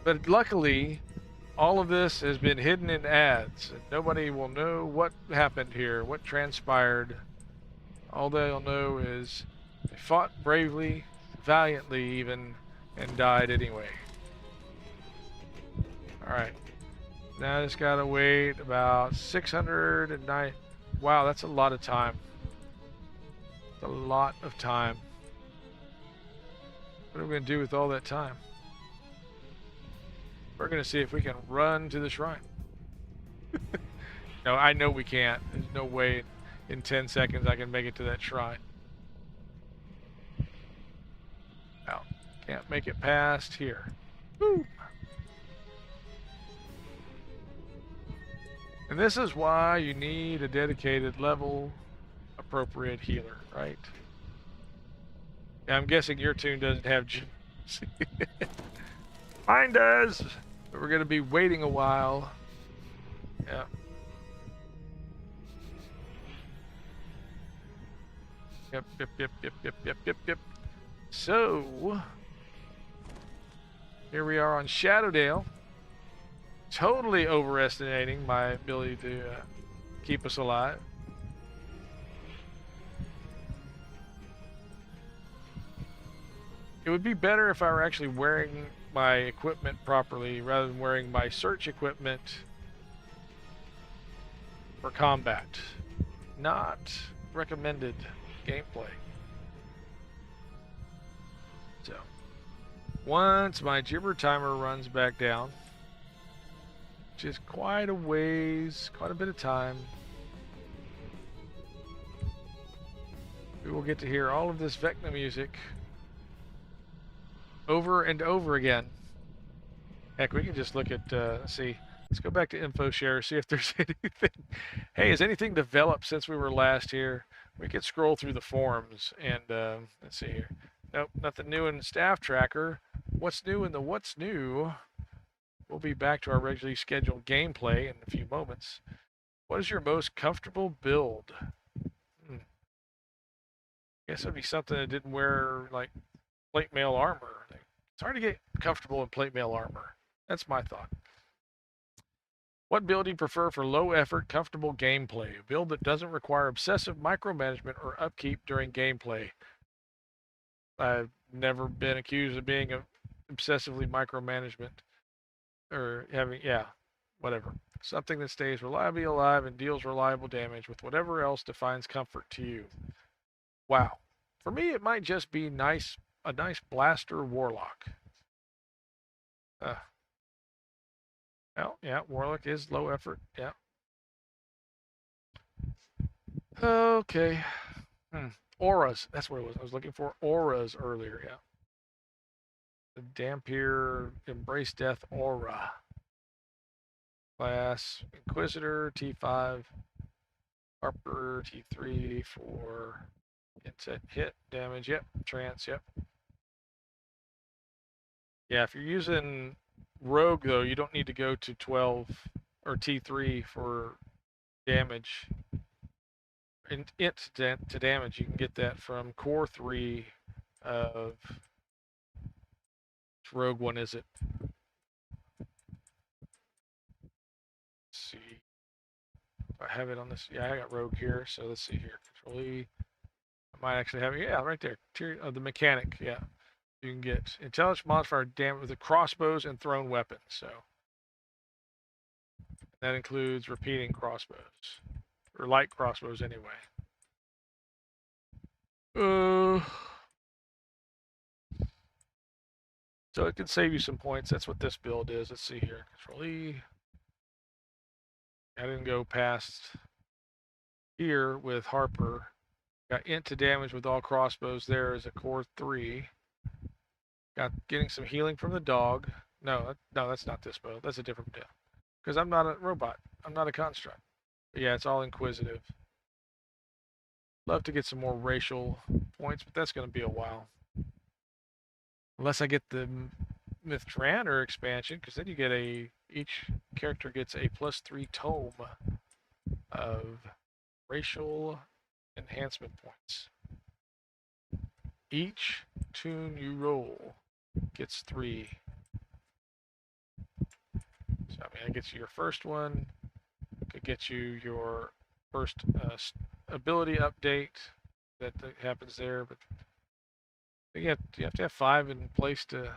[SPEAKER 1] But luckily, all of this has been hidden in ads. Nobody will know what happened here, what transpired. All they'll know is they fought bravely, valiantly even, and died anyway. Alright. Now I just gotta wait about 609. Wow, that's a lot of time. That's a lot of time. What are we gonna do with all that time? We're gonna see if we can run to the shrine. No, I know we can't. There's no way in 10 seconds I can make it to that shrine. Well, can't make it past here. Woo! And this is why you need a dedicated level appropriate healer, right? Yeah, I'm guessing your toon doesn't have mine does, but we're gonna be waiting a while. Yeah. Yep. So here we are on Shadowdale. Totally overestimating my ability to keep us alive. It would be better if I were actually wearing my equipment properly rather than wearing my search equipment for combat. Not recommended gameplay. So, once my gibber timer runs back down, which is quite a ways, quite a bit of time, we will get to hear all of this Vecna music over and over again. Heck, we can just look at, let's see, let's go back to info share, see if there's anything. Hey, has anything developed since we were last here? We could scroll through the forums and, let's see here. Nope, nothing new in staff tracker. What's new in the what's new? We'll be back to our regularly scheduled gameplay in a few moments. What is your most comfortable build? Guess it'd be something that didn't wear, like, plate mail armor. It's hard to get comfortable in plate mail armor. That's my thought. What build do you prefer for low effort, comfortable gameplay? A build that doesn't require obsessive micromanagement or upkeep during gameplay. I've never been accused of being obsessively micromanagement or having, whatever. Something that stays reliably alive and deals reliable damage with whatever else defines comfort to you. Wow. For me, it might just be a nice blaster warlock. Well, yeah, warlock is low effort. Yeah. Okay. Auras. That's what it was. I was looking for auras earlier. Yeah. The Dampier Embrace Death Aura. Class Inquisitor T5. Harper T3 for hit damage. Yep. Trance. Yep. Yeah, if you're using Rogue, though, you don't need to go to 12 or T3 for damage. Int to damage, you can get that from Core 3 of... Which Rogue one is it? Let's see. If I have it on this... Yeah, I got Rogue here, so let's see here. Control E. I might actually have it. Yeah, right there. Tier of the mechanic, yeah. You can get intelligence modifier damage with the crossbows and thrown weapons. So that includes repeating crossbows or light crossbows anyway. So it can save you some points. That's what this build is. Let's see here. Control E. I didn't go past here with Harper. Got int to damage with all crossbows there as a core 3. Got getting some healing from the dog. No, that's not this build. That's a different build. Because I'm not a robot. I'm not a construct. But yeah, it's all inquisitive. Love to get some more racial points, but that's going to be a while. Unless I get the Mythrander expansion, because then you get each character gets a +3 tome of racial enhancement points. Each toon you roll gets 3. So I mean, it gets you your first one. Could get you your first ability update that happens there, but you have to have 5 in place to.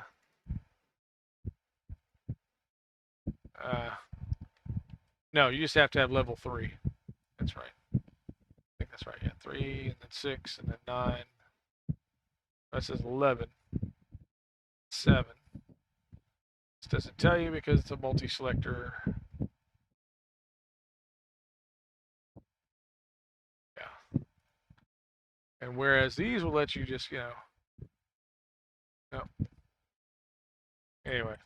[SPEAKER 1] No, you just have to have level 3. That's right. I think that's right. Yeah, 3 and then 6 and then 9. That says 11. 7. This doesn't tell you because it's a multi-selector. Yeah. And whereas these will let you just, no. Anyway.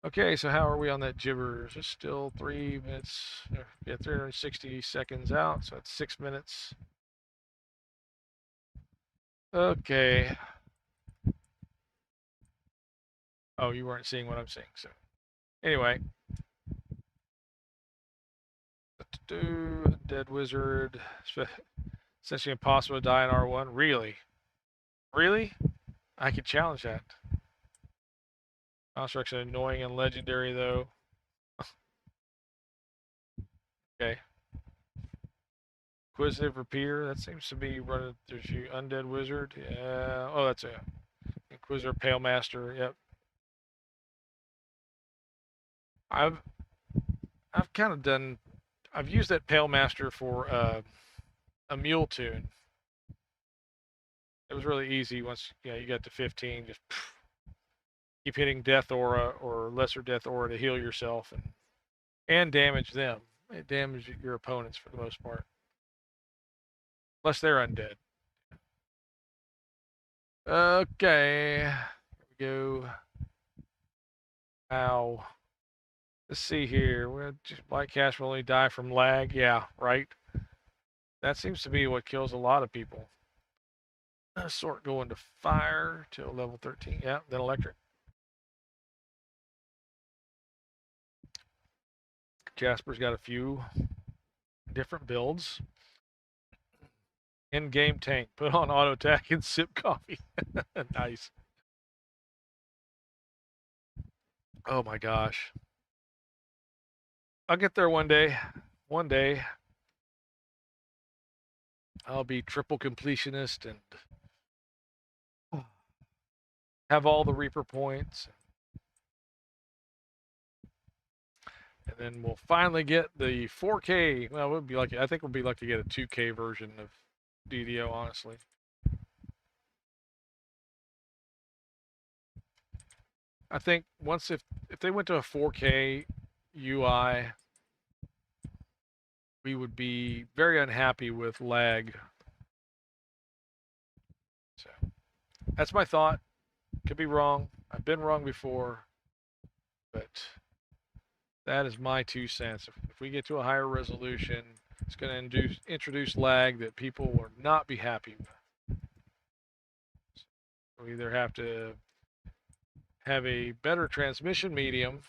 [SPEAKER 1] Okay, so how are we on that gibbers? It's still 3 minutes. Yeah, 360 seconds out, so it's 6 minutes. Okay. Oh, you weren't seeing what I'm seeing, so. Anyway. Dead Wizard. Essentially impossible to die in R1. Really? Really? I could challenge that. Construct's annoying and legendary, though. Okay. Inquisitive Repeater. That seems to be running through you. Undead Wizard. Yeah. Oh, that's a Inquisitor Pale Master. Yep. I've kind of done. I've used that Pale Master for a mule toon. It was really easy once you got to 15. Just keep hitting Death Aura or Lesser Death Aura to heal yourself and damage them. It damages your opponents for the most part, unless they're undead. Okay, here we go. Ow. Let's see here. Black Cash will only die from lag. Yeah, right. That seems to be what kills a lot of people. Sort going to fire till level 13. Yeah, then electric. Jasper's got a few different builds. In-game tank. Put on auto attack and sip coffee. Nice. Oh my gosh. I'll get there one day. One day. I'll be triple completionist and have all the Reaper points. And then we'll finally get the 4K. Well, we'll be lucky. I think we'll be lucky to get a 2K version of DDO, honestly. I think once if they went to a 4K UI, we would be very unhappy with lag. So that's my thought. Could be wrong. I've been wrong before, but that is my 2 cents. If we get to a higher resolution, it's going to introduce lag that people will not be happy with. So we either have to have a better transmission medium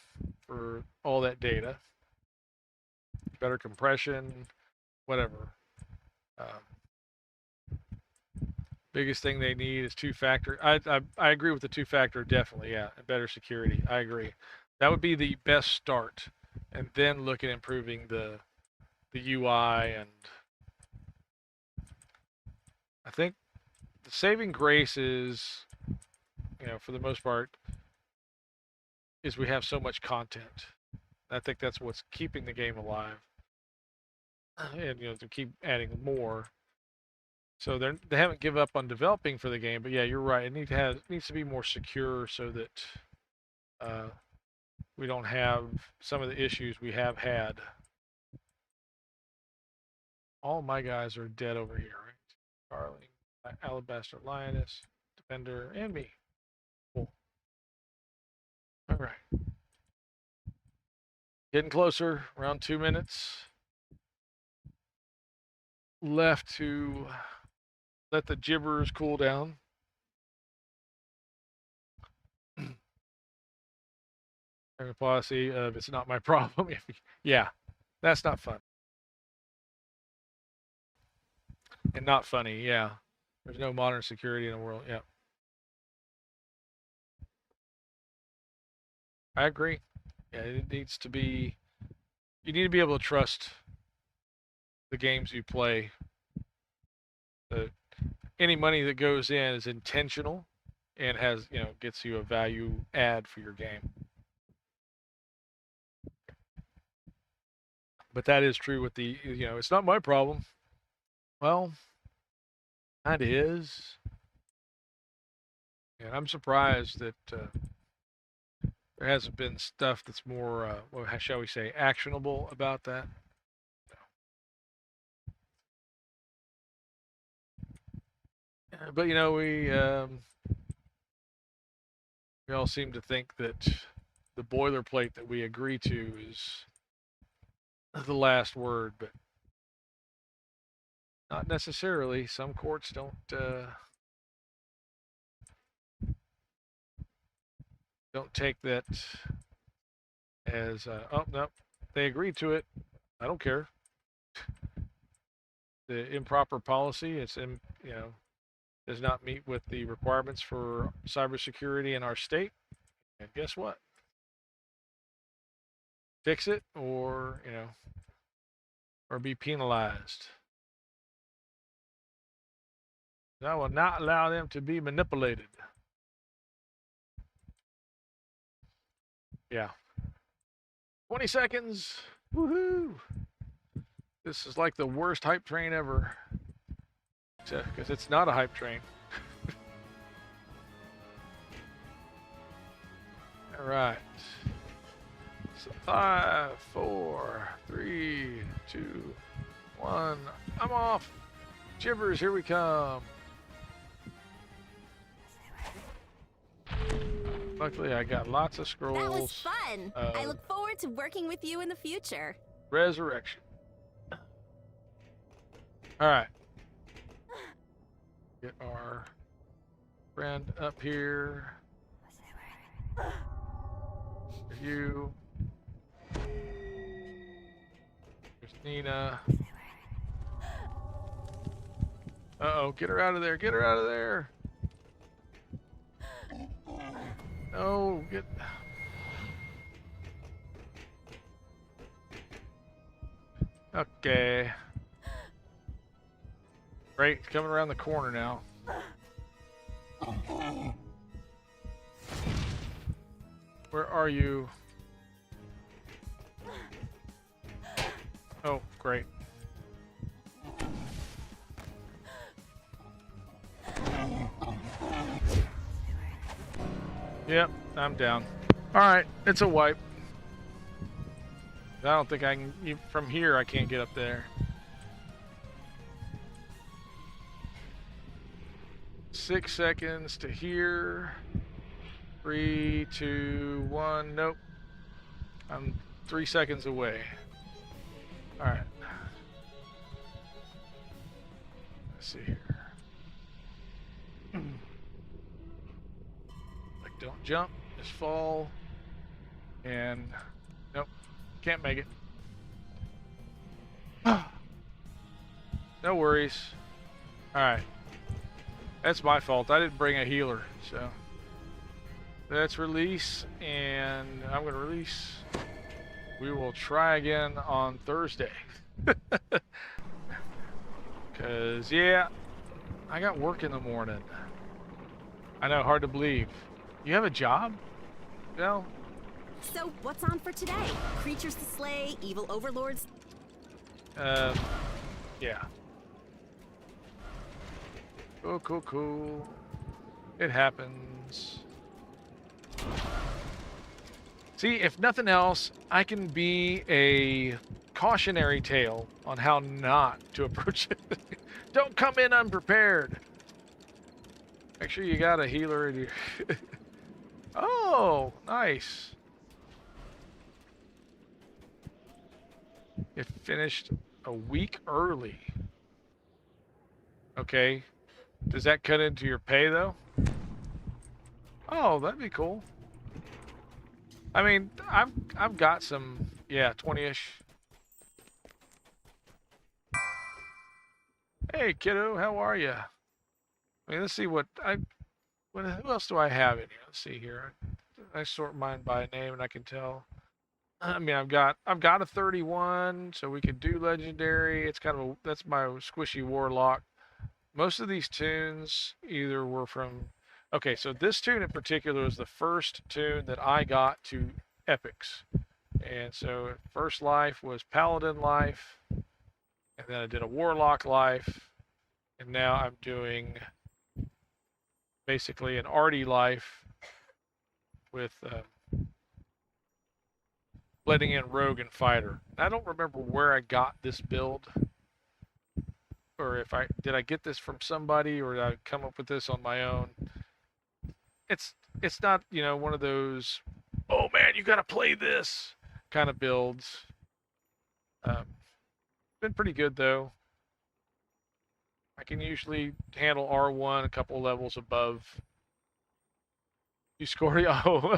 [SPEAKER 1] for all that data, better compression, whatever. Biggest thing they need is 2-factor. I agree with the 2-factor, definitely, yeah, and better security. I agree. That would be the best start, and then look at improving the UI. And I think the saving grace is, you know, for the most part, is we have so much content. I think that's what's keeping the game alive, and you know, to keep adding more. So they haven't given up on developing for the game, but yeah, you're right. It needs to be more secure so that we don't have some of the issues we have had. All my guys are dead over here, right? Darling, Alabaster Lioness, Defender, and me. Cool. All right. Getting closer, around 2 minutes left to let the gibbers cool down. Policy of it's not my problem. Yeah, that's not fun. And not funny, yeah. There's no modern security in the world, yeah. I agree. Yeah, it needs to be, you need to be able to trust the games you play. Any money that goes in is intentional and has, you know, gets you a value add for your game. But that is true with the, you know, it's not my problem. Well, kind of is. And I'm surprised that there hasn't been stuff that's more, well, how shall we say, actionable about that. But you know, we all seem to think that the boilerplate that we agree to is the last word, but not necessarily. Some courts don't take that as oh no, they agreed to it. I don't care. The improper policy, it's you know, does not meet with the requirements for cybersecurity in our state. And guess what? Fix it, or you know, or be penalized. I will not allow them to be manipulated. Yeah. 20 seconds. Woohoo! This is like the worst hype train ever. Except because it's not a hype train. All right. So 5, 4, 3, 2, 1. I'm off. Gibbers, here we come. Luckily, I got lots of scrolls.
[SPEAKER 18] That was fun. I look forward to working with you in the future.
[SPEAKER 1] Resurrection. All right. Get our friend up here. You. Nina. Uh-oh, get her out of there. Get her out of there. No, get... Okay. Great, it's coming around the corner now. Where are you? Oh, great. Yep, I'm down. Alright, it's a wipe. I don't think I can... From here, I can't get up there. 6 seconds to here. 3, 2, 1. Nope. I'm 3 seconds away. Alright. Let's see here. Like, don't jump. Just fall. And... Nope. Can't make it. No worries. Alright. That's my fault. I didn't bring a healer, so... Let's release, and I'm going to release. We will try again on Thursday. Because, yeah, I got work in the morning. I know, hard to believe. You have a job? No?
[SPEAKER 18] So, what's on for today? Creatures to slay, evil overlords?
[SPEAKER 1] Yeah. Cool, cool, cool. It happens. See, if nothing else, I can be a cautionary tale on how not to approach it. Don't come in unprepared. Make sure you got a healer in your... Oh, nice. It finished a week early. Okay. Does that cut into your pay, though? Oh, that'd be cool. I mean, I've got some, yeah, 20-ish. Hey, kiddo, how are you? I mean, let's see who else do I have in here? Let's see here. I sort mine by name, and I can tell. I mean, I've got a 31, so we could do legendary. It's kind of that's my squishy warlock. Most of these tunes either were from... Okay, so this tune in particular is the first tune that I got to epics. And so first life was Paladin life, and then I did a Warlock life, and now I'm doing basically an Arty life with blending in Rogue and Fighter. I don't remember where I got this build, or if did I get this from somebody, or did I come up with this on my own. It's not, you know, one of those, oh man, you gotta play this kind of builds. Been pretty good though. I can usually handle R1 a couple levels above. You score, oh.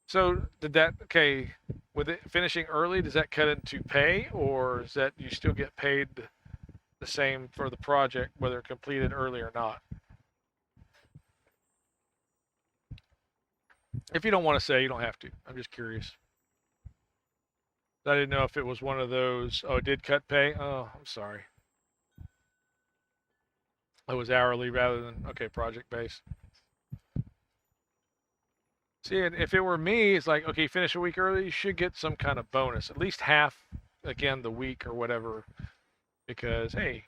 [SPEAKER 1] So did that, okay, with it finishing early, does that cut into pay, or is that you still get paid the same for the project, whether completed early or not? If you don't want to say, you don't have to. I'm just curious. I didn't know if it was one of those, oh, it did cut pay? Oh, I'm sorry. It was hourly rather than, okay, project-based. See, and if it were me, it's like, okay, finish a week early, you should get some kind of bonus. At least half, again, the week or whatever. Because, hey,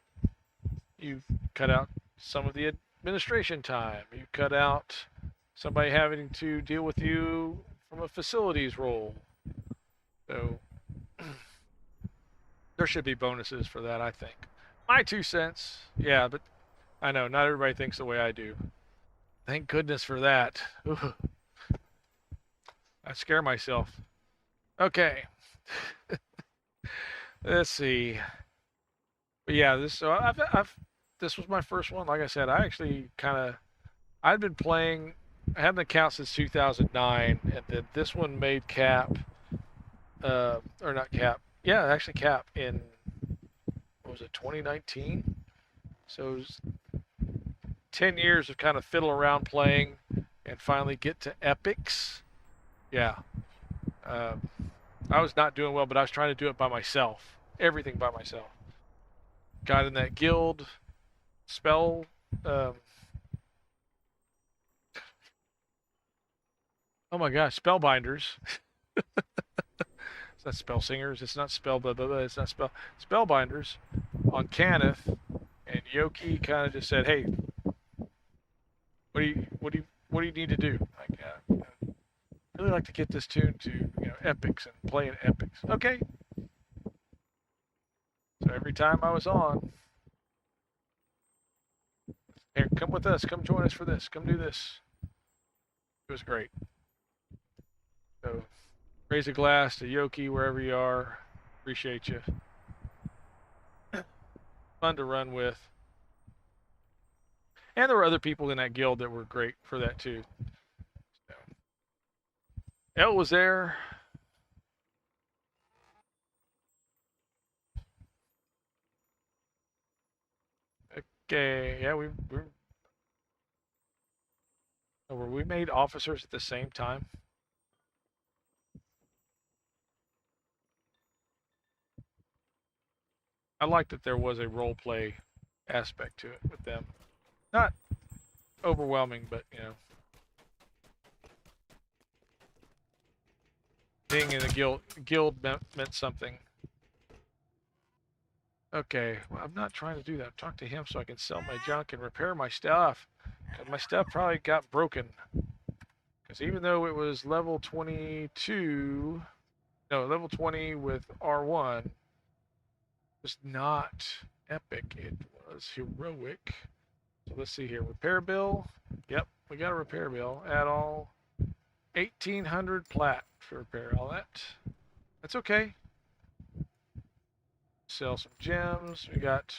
[SPEAKER 1] you've cut out some of the administration time. You cut out somebody having to deal with you from a facilities role. So, there should be bonuses for that, I think. My 2 cents. Yeah, but I know, not everybody thinks the way I do. Thank goodness for that. Ooh. I scare myself. Okay. Let's see. But yeah, this was my first one. Like I said, I actually I'd been playing I had an account since 2009, and then this one made cap, or not cap. Yeah, actually cap in, what was it, 2019? So it was 10 years of kind of fiddle around playing and finally get to epics. Yeah. I was not doing well, but I was trying to do it by myself. Everything by myself. Got in that guild, spell, oh my gosh, spellbinders. It's not spell singers. It's not spell blah blah blah. It's not spellbinders on Cannith, and Yoki kind of just said, "Hey, what do you need to do?" Like, I really like to get this tune to epics and play in epics. Okay. So every time I was on, here, come with us. Come join us for this. Come do this. It was great. So, raise a glass to Yoki wherever you are. Appreciate you. Fun to run with. And there were other people in that guild that were great for that too. So, Elle was there. Okay, yeah, were we made officers at the same time? I liked that there was a role play aspect to it with them. Not overwhelming, but being in the guild meant something. Okay, well, I'm not trying to do that. I'm talking to him so I can sell my junk and repair my stuff. Because my stuff probably got broken. Because even though it was level 22, no, level 20 with R1, it was not epic. It was heroic. So let's see here. Repair bill. Yep, we got a repair bill. Add all 1,800 plat for repair all that. That's okay. Sell some gems. We got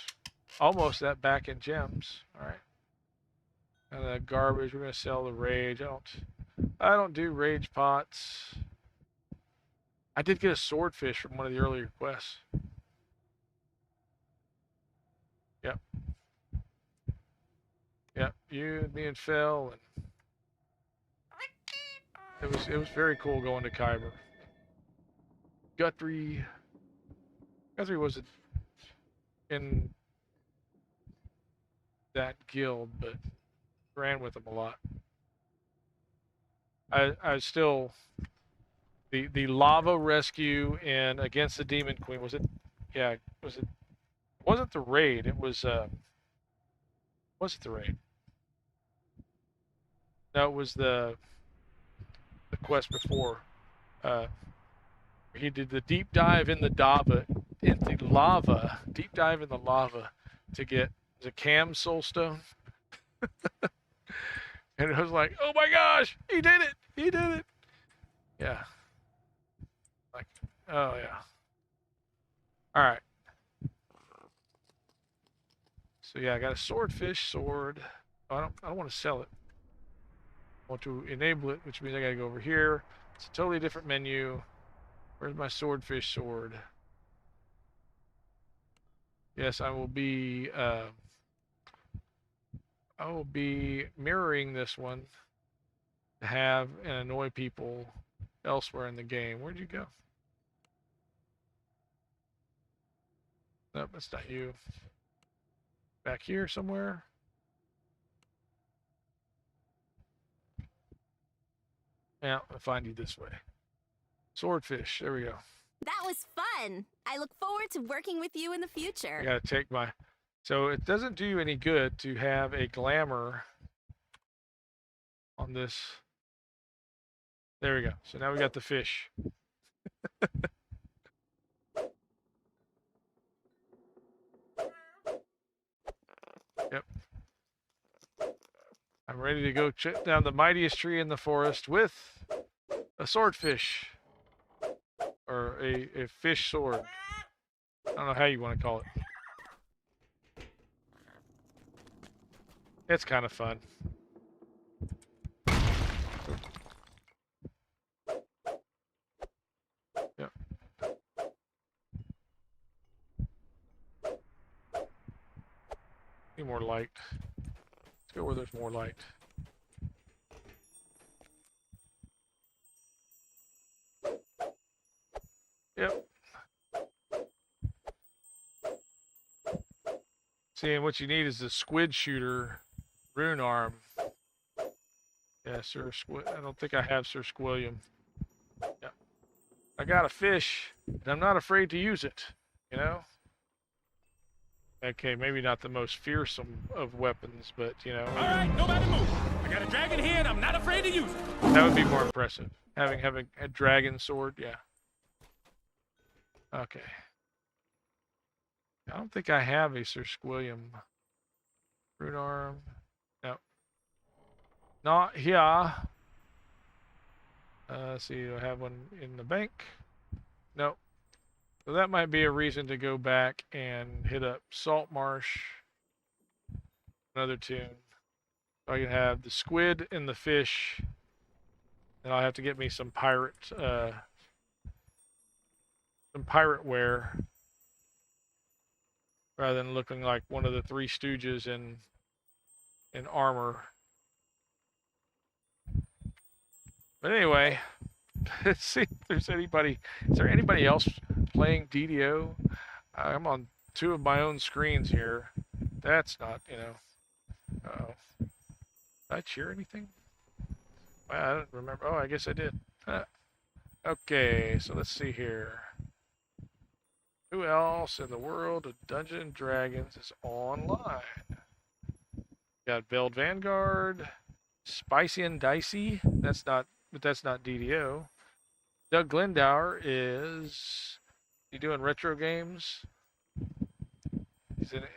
[SPEAKER 1] almost that back in gems. All right. And the garbage. We're gonna sell the rage. I don't do rage pots. I did get a swordfish from one of the earlier quests. Yep. Yep. You, me, and Phil, and it was very cool going to Kyber. Guthrie was in that guild, but ran with them a lot. I still the lava rescue in Against the Demon Queen, was it? Yeah, was it? It wasn't the raid. It was was it the raid? No, it was the quest before. He did the deep dive in the lava, deep dive in the lava to get the Cam Soulstone. And it was like, oh my gosh, he did it! He did it! Yeah. Like, oh yeah. Alright. So yeah, I got a swordfish sword. Oh, I don't want to sell it. I want to enable it, which means I gotta go over here. It's a totally different menu. Where's my swordfish sword? Yes, I will be mirroring this one to have and annoy people elsewhere in the game. Where'd you go? Nope, that's not you. Back here somewhere. Yeah, I'll find you this way. Swordfish, there we go.
[SPEAKER 18] That was fun. I look forward to working with you in the future.
[SPEAKER 1] I gotta take my... So it doesn't do you any good to have a glamour on this. There we go. So now we got the fish. Yep. I'm ready to go chip down the mightiest tree in the forest with a swordfish. Or a fish sword. I don't know how you want to call it. It's kind of fun. light. Let's go where there's more light. Yep. See, and what you need is the squid shooter rune arm. Yeah, Sir Squid. I don't think I have Sir Squilliam. Yeah. I got a fish, and I'm not afraid to use it. You know? Okay, maybe not the most fearsome of weapons, but, you know.
[SPEAKER 13] Alright, nobody move. I got a dragon here and I'm not afraid to use it.
[SPEAKER 1] That would be more impressive. Having a dragon sword, yeah. Okay. I don't think I have a Sir Squilliam rune arm. No. Not here. Let's see, do I have one in the bank? Nope. So that might be a reason to go back and hit up Salt Marsh. Another toon. So I can have the squid and the fish. And I'll have to get me some pirate wear. Rather than looking like one of the Three Stooges in armor. But anyway, let's see if there's anybody. Is there anybody else playing DDO? I'm on 2 of my own screens here. That's not, you know. Uh-oh. Did I cheer anything? Well, I don't remember. Oh, I guess I did. Okay, so let's see here. Who else in the world of Dungeons and Dragons is online? Got Veiled Vanguard, Spicy and Dicey. That's not DDO. Doug Glendower is he doing retro games?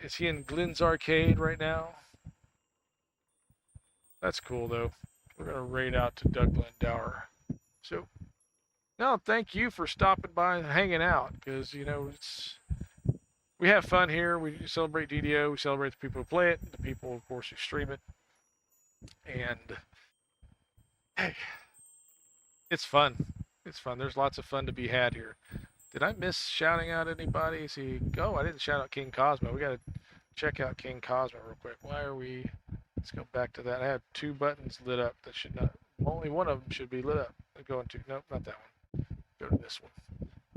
[SPEAKER 1] Is he in Glenn's Arcade right now? That's cool though. We're gonna raid out to Doug Glendower. So, no, thank you for stopping by and hanging out, because you know we have fun here. We celebrate DDO. We celebrate the people who play it, the people, of course, who stream it, and hey, it's fun. It's fun. There's lots of fun to be had here. Did I miss shouting out anybody? See, I didn't shout out King Cosmo. We got to check out King Cosmo real quick. Why are we? Let's go back to that. I have 2 buttons lit up that should not. Only one of them should be lit up. Going to nope, not that one. Go to this one,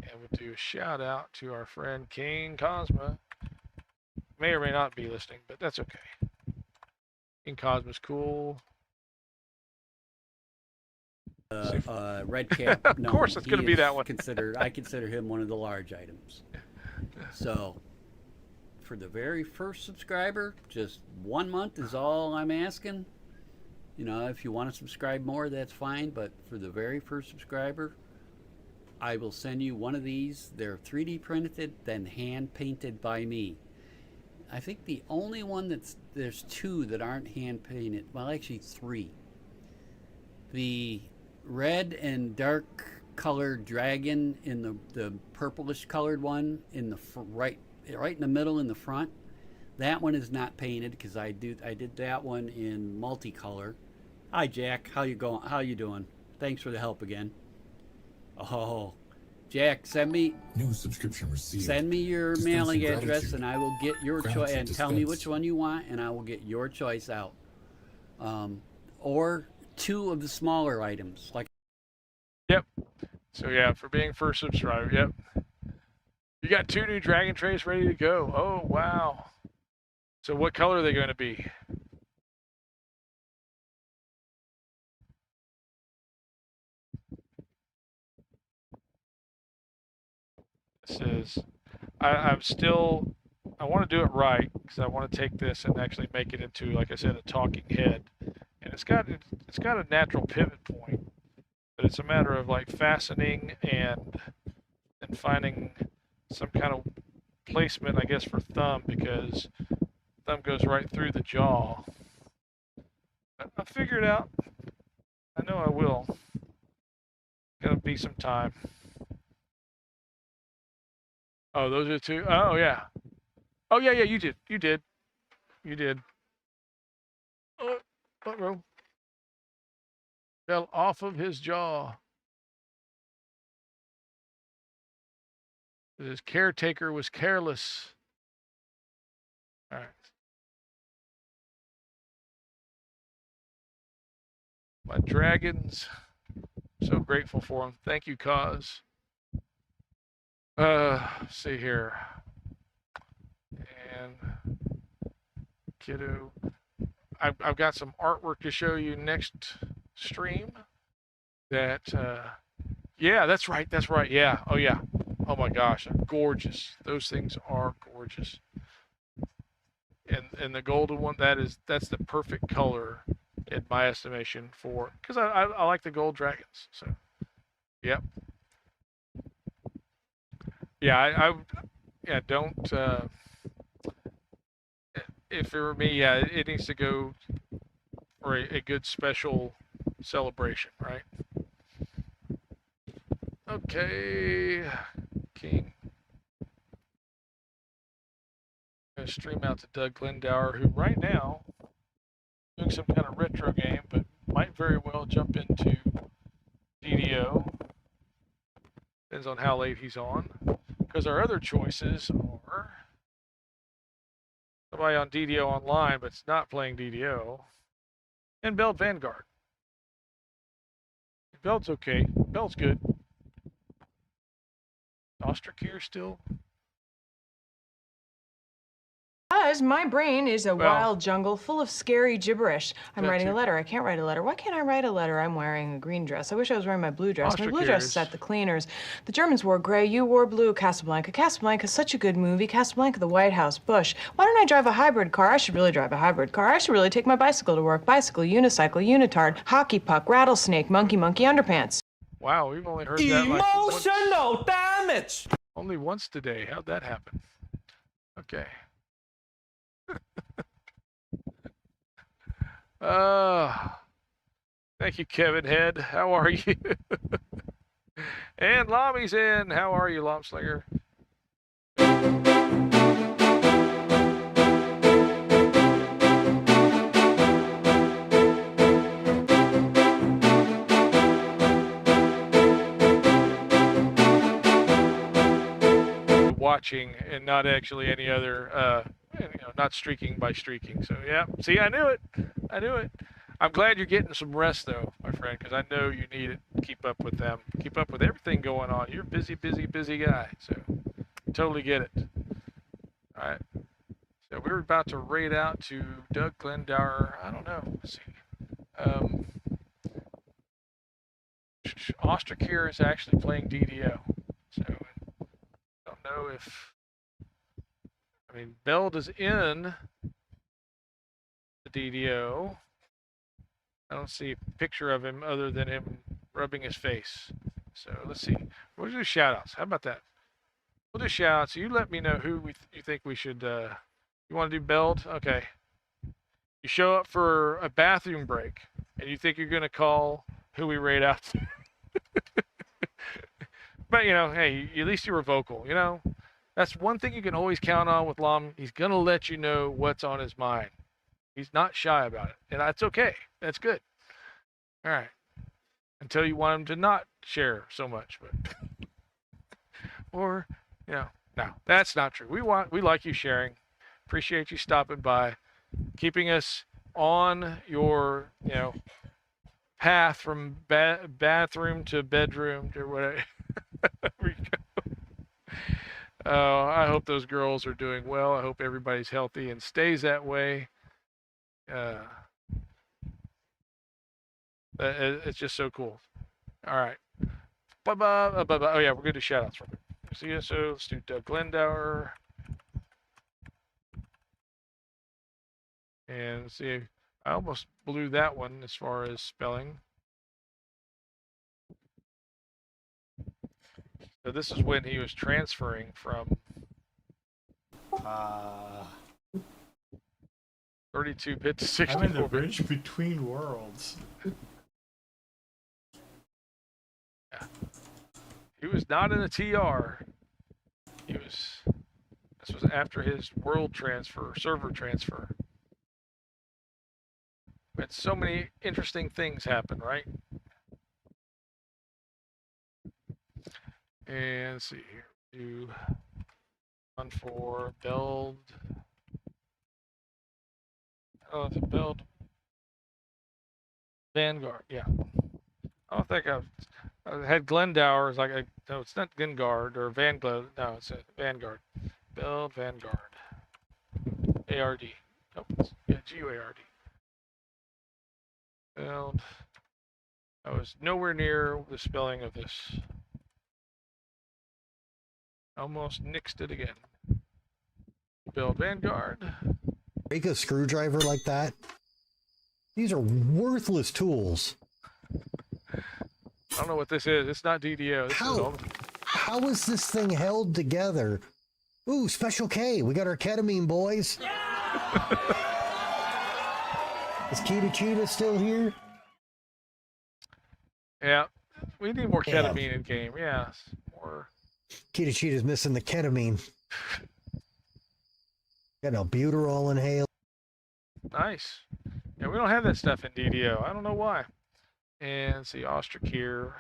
[SPEAKER 1] and we'll do a shout out to our friend King Cosmo. May or may not be listening, but that's okay. King Cosmo's cool.
[SPEAKER 20] Red Cap.
[SPEAKER 1] Of
[SPEAKER 20] No,
[SPEAKER 1] course, it's going to be that one.
[SPEAKER 20] I consider him one of the large items. So, for the very first subscriber, just 1 month is all I'm asking. You know, if you want to subscribe more, that's fine. But for the very first subscriber, I will send you one of these. They're 3D printed, then hand painted by me. I think the only one there's 2 that aren't hand painted. Well, actually 3. The red and dark colored dragon in the purplish colored one in the right in the middle in the front. That one is not painted because I did that one in multicolor. Hi Jack, how you going? How you doing? Thanks for the help again. Oh, Jack, send me
[SPEAKER 9] New subscription received.
[SPEAKER 20] Send me your mailing address and I will get your choice. And tell me which one you want, and I will get your choice out. Or 2 of the smaller items, like.
[SPEAKER 1] Yep. So yeah, for being first subscriber, yep. You got 2 new dragon trays ready to go. Oh wow. So what color are they going to be? This is. I want to do it right because I want to take this and actually make it into, like I said, a talking head. And it's got a natural pivot point, but it's a matter of like fastening and finding some kind of placement, I guess, for thumb, because thumb goes right through the jaw. But I'll figure it out. I know I will. Gonna be some time. Oh, those are the 2. Oh yeah. Oh yeah, you did. You did. Uh-oh. Fell off of his jaw. His caretaker was careless. All right. my dragons. So grateful for them. Thank you, Cause. See here. And Kiddo. I've got some artwork to show you next stream. That, yeah, that's right. Yeah. Oh, yeah. Oh my gosh, they're gorgeous. Those things are gorgeous. And the golden one, that's the perfect color in my estimation for, because I like the gold dragons. So, yep. Yeah, yeah, don't. If it were me, yeah, it needs to go for a good special celebration, right? Okay, King. I'm gonna stream out to Doug Glendower, who right now doing some kind of retro game, but might very well jump into DDO. Depends on how late he's on. Because our other choices are somebody on DDO online, but it's not playing DDO, and Beld Vanguard. Beld's okay. Beld's good. Ostracure still?
[SPEAKER 21] Because my brain is a wild jungle full of scary gibberish. I'm writing a letter. I can't write a letter. Why can't I write a letter? I'm wearing a green dress. I wish I was wearing my blue dress. My blue dress is at the cleaners. The Germans wore gray. You wore blue. Casablanca. Casablanca's such a good movie. Casablanca, the White House, Bush. Why don't I drive a hybrid car? I should really drive a hybrid car. I should really take my bicycle to work. Bicycle, unicycle, unitard, hockey puck, rattlesnake, monkey, monkey, underpants.
[SPEAKER 1] Wow, we've only heard that like
[SPEAKER 22] emotional damage.
[SPEAKER 1] Only once today. How'd that happen? Okay. Thank you, Kevin Head. How are you? And Lami's in. How are you, Lomslinger? Watching and not actually any other, not streaking by streaking. So yeah, see, I knew it. I'm glad you're getting some rest though, my friend, because I know you need it. Keep up with them. Keep up with everything going on. You're a busy guy. So totally get it. All right. So we're about to raid out to Doug Glendower. I don't know. Let's see. Ostracure is actually playing DDO. So I don't know if. I mean, Beld is in the DDO. I don't see a picture of him other than him rubbing his face. So let's see. We'll do shout-outs. How about that? We'll do shout-outs. You let me know who you think we should... you want to do Beld? Okay. You show up for a bathroom break, and you think you're going to call who we raid out to. But, hey, at least you were vocal, That's one thing you can always count on with Lom. He's going to let you know what's on his mind. He's not shy about it. And that's okay. That's good. All right. Until you want him to not share so much. But or, no, that's not true. We like you sharing. Appreciate you stopping by. Keeping us on your, path from bathroom to bedroom to whatever. There we go. I hope those girls are doing well. I hope everybody's healthy and stays that way. It's just so cool. All right. Bye-bye. Oh, yeah, we're going to do shout-outs real quick. See you. So let's do Doug Glendower. And see, I almost blew that one as far as spelling. So this is when he was transferring from 32-bit to 64-bit.
[SPEAKER 23] I'm in the bridge between worlds.
[SPEAKER 1] Yeah. He was not in a TR. This was after his world transfer, server transfer. But so many interesting things happen, right? And let's see here. Do one for Beld. Oh, it's a Beld Vanguard. Yeah. I don't think I had Glendower. It's like no, it's not Gengard or Vanguard. No, it's a Vanguard. Build Vanguard. ARD. Nope. Yeah, GUARD. Build. I was nowhere near the spelling of this. Almost nixed it again. Build Vanguard.
[SPEAKER 4] Break a screwdriver like that? These are worthless tools.
[SPEAKER 1] I don't know what this is. It's not DDO.
[SPEAKER 4] How is this thing held together? Ooh, Special K. We got our ketamine, boys. Is Kita Cheetah still here?
[SPEAKER 1] Yeah. We need more ketamine in game. Yeah. More.
[SPEAKER 4] Kita Cheetah's missing the ketamine. Got albuterol inhale.
[SPEAKER 1] Nice. Yeah, we don't have that stuff in DDO. I don't know why. And see, ostrich here.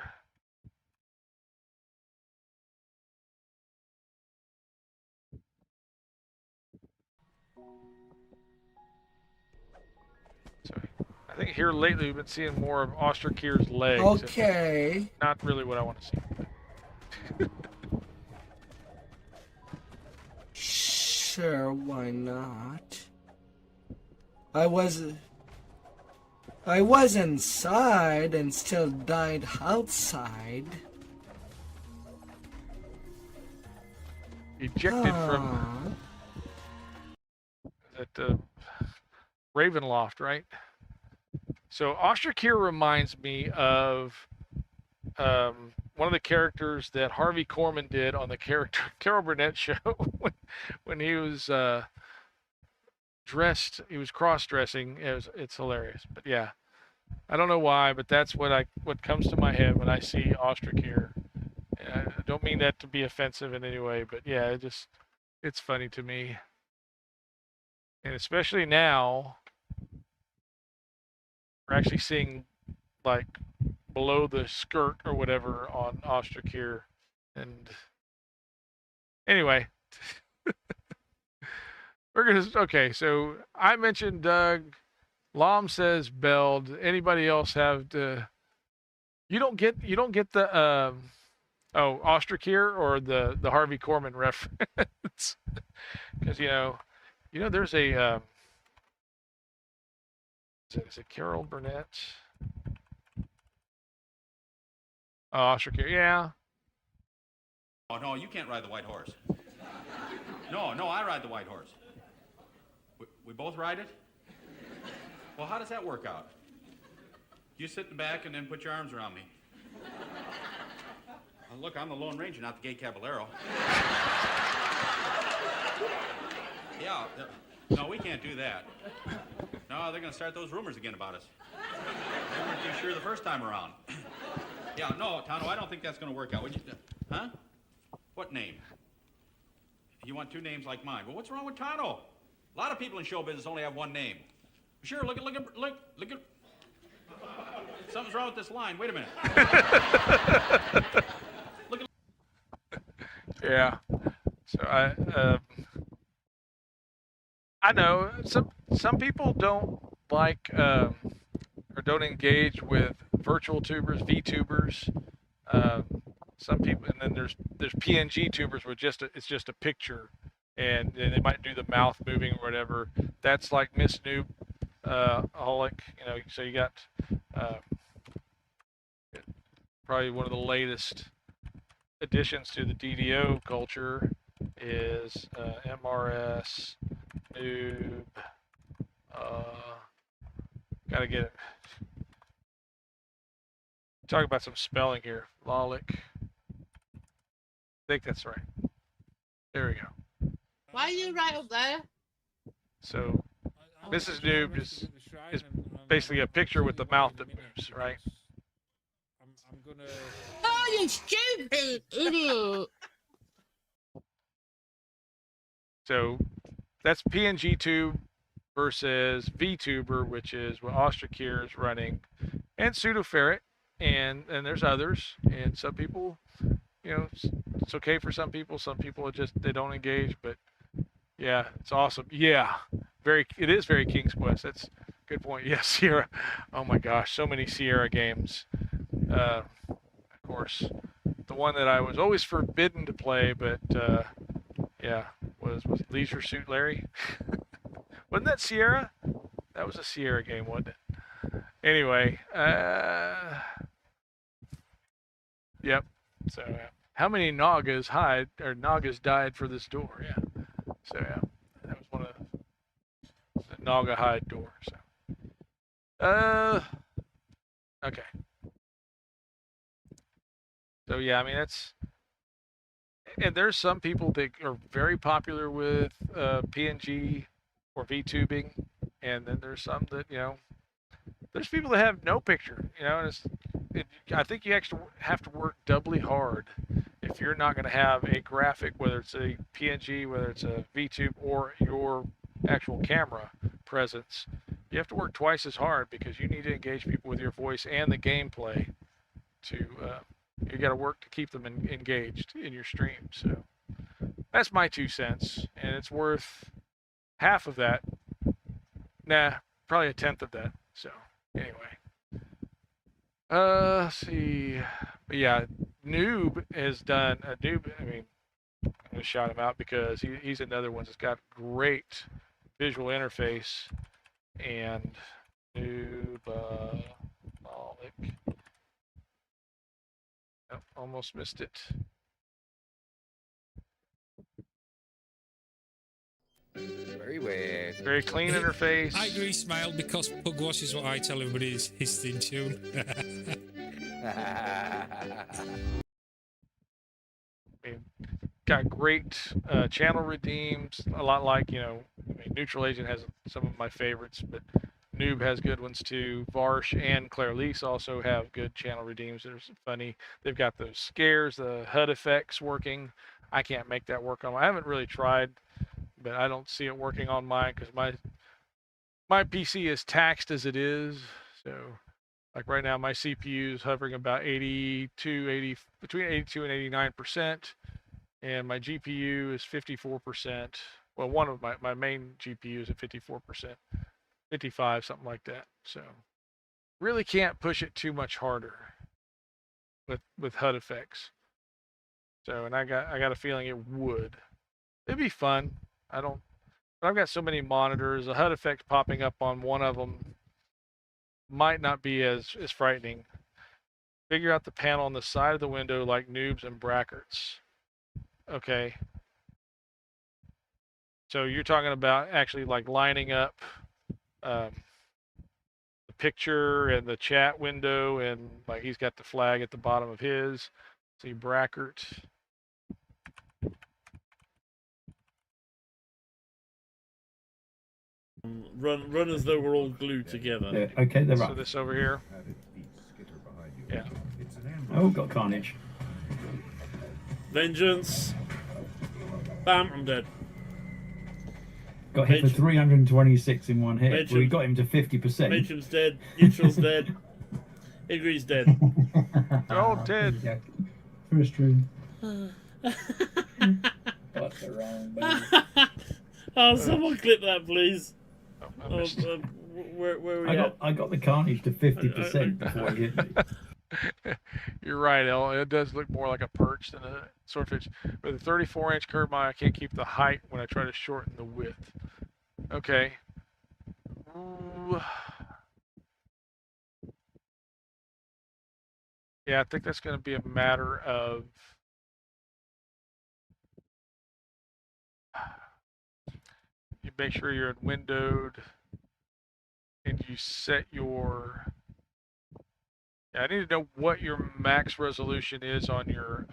[SPEAKER 1] So I think here lately we've been seeing more of Ostrikir's legs.
[SPEAKER 6] Okay.
[SPEAKER 1] Not really what I want to see.
[SPEAKER 6] Sure, why not? I was inside and still died outside.
[SPEAKER 1] Ejected from that Ravenloft, right? So Ostrikir reminds me of one of the characters that Harvey Korman did on the Carol Burnett show when he was dressed. He was cross-dressing. It's hilarious. But yeah, I don't know why, but that's what comes to my head when I see Ostrikir. I don't mean that to be offensive in any way, but yeah, it's funny to me. And especially now, we're actually seeing like below the skirt or whatever on Ostrikir. And anyway, okay, so I mentioned Doug. Lom says Beld. Anybody else have you don't get the Ostrikir or the Harvey Korman reference. Because you know there's a is it Carol Burnett? Oh, Ostrikir, yeah.
[SPEAKER 7] Oh, no, you can't ride the white horse. No, I ride the white horse. We both ride it? Well, how does that work out? You sit in the back and then put your arms around me. Well, look, I'm the Lone Ranger, not the gay Caballero. Yeah, no, we can't do that. No, they're going to start those rumors again about us. They weren't too sure the first time around. Yeah, no, Tano, I don't think that's going to work out. Would you? Huh? What name? You want two names like mine? Well, what's wrong with Tano? A lot of people in show business only have one name. Sure, look at. Something's wrong with this line. Wait a minute. Look at.
[SPEAKER 1] Yeah. So I know some people don't like or don't engage with virtual tubers, VTubers. Some people, and then there's PNG tubers where it's just a picture, and they might do the mouth moving or whatever. That's like Miss Noob Holic, So you got probably one of the latest additions to the DDO culture is MRS Noob. Gotta get it. Talk about some spelling here. Lolic. I think that's right. There we go.
[SPEAKER 3] Why are you right up there?
[SPEAKER 1] So, Mrs. Noob is basically a picture with the mouth that moves, right?
[SPEAKER 3] I'm gonna. Oh, you stupid idiot!
[SPEAKER 1] So, that's PNG Tube versus VTuber, which is what Ostrikir is running, and Pseudoferret, and there's others, and some people, it's okay for some people. Some people they don't engage, but yeah, it's awesome. Yeah, it is very King's Quest. That's Good point. Yes, Sierra. Oh my gosh, so many Sierra games. Of course, the one that I was always forbidden to play, but yeah, was Leisure Suit Larry. Wasn't that Sierra? That was a Sierra game, wasn't it? Anyway, yep. So, how many Nagas died for this door? Yeah. So yeah, that was one of the Naga hide door. So, okay. So yeah, I mean and there's some people that are very popular with PNG or VTubing, and then there's some that there's people that have no picture, and I think you actually have to work doubly hard if you're not going to have a graphic, whether it's a PNG, whether it's a VTube, or your actual camera presence. You have to work twice as hard because you need to engage people with your voice and the gameplay. You got to work to keep them engaged in your stream. So that's my 2 cents, and it's worth half of that. Nah, probably a tenth of that. So anyway, let's see. But yeah, Noob has done a Noob. I mean, I'm gonna shout him out because he's another one that's got great visual interface, and Noob Malik. Oh, almost missed it. Very clean interface.
[SPEAKER 8] I agree, Smile, because Pugwash is what I tell everybody is his theme tune.
[SPEAKER 1] Got great channel redeems, a lot like, Neutral Agent has some of my favorites, but Noob has good ones too. Varsh and Claire Lease also have good channel redeems that are funny. They've got those scares, the HUD effects working. I can't make that work I haven't really tried, but I don't see it working on mine because my PC is taxed as it is. So like right now, my CPU is hovering about between 82 and 89%, and my GPU is 54%. Well, one of my main GPU is at 54%, 55, something like that. So really can't push it too much harder with HUD effects. So, and I got a feeling it would. It'd be fun. But I've got so many monitors. A HUD effect popping up on one of them might not be as frightening. Figure out the panel on the side of the window like noobs and brackets. Okay. So you're talking about actually like lining up the picture and the chat window, and like he's got the flag at the bottom of his. See bracket.
[SPEAKER 11] Run as though we're all glued together.
[SPEAKER 14] Okay, they're
[SPEAKER 1] So
[SPEAKER 14] up.
[SPEAKER 1] this over here. Yeah.
[SPEAKER 14] Oh, got Carnage.
[SPEAKER 11] Vengeance. Bam, I'm dead.
[SPEAKER 14] Got hit for 326 in one hit.
[SPEAKER 11] Matron.
[SPEAKER 14] We got him to 50%.
[SPEAKER 11] Matron's dead. Neutral's dead. Igri's dead.
[SPEAKER 1] They're all dead.
[SPEAKER 14] First room. What's wrong,
[SPEAKER 11] Oh, someone clip that, please.
[SPEAKER 1] Oh,
[SPEAKER 11] where are we at?
[SPEAKER 14] I got the Carnage to 50% before he hit me.
[SPEAKER 1] You're right, El. It does look more like a perch than a swordfish. With a 34-inch curve mine, I can't keep the height when I try to shorten the width. Okay. Ooh. Yeah, I think that's going to be a matter of you make sure you're in windowed and you set your I need to know what your max resolution is on your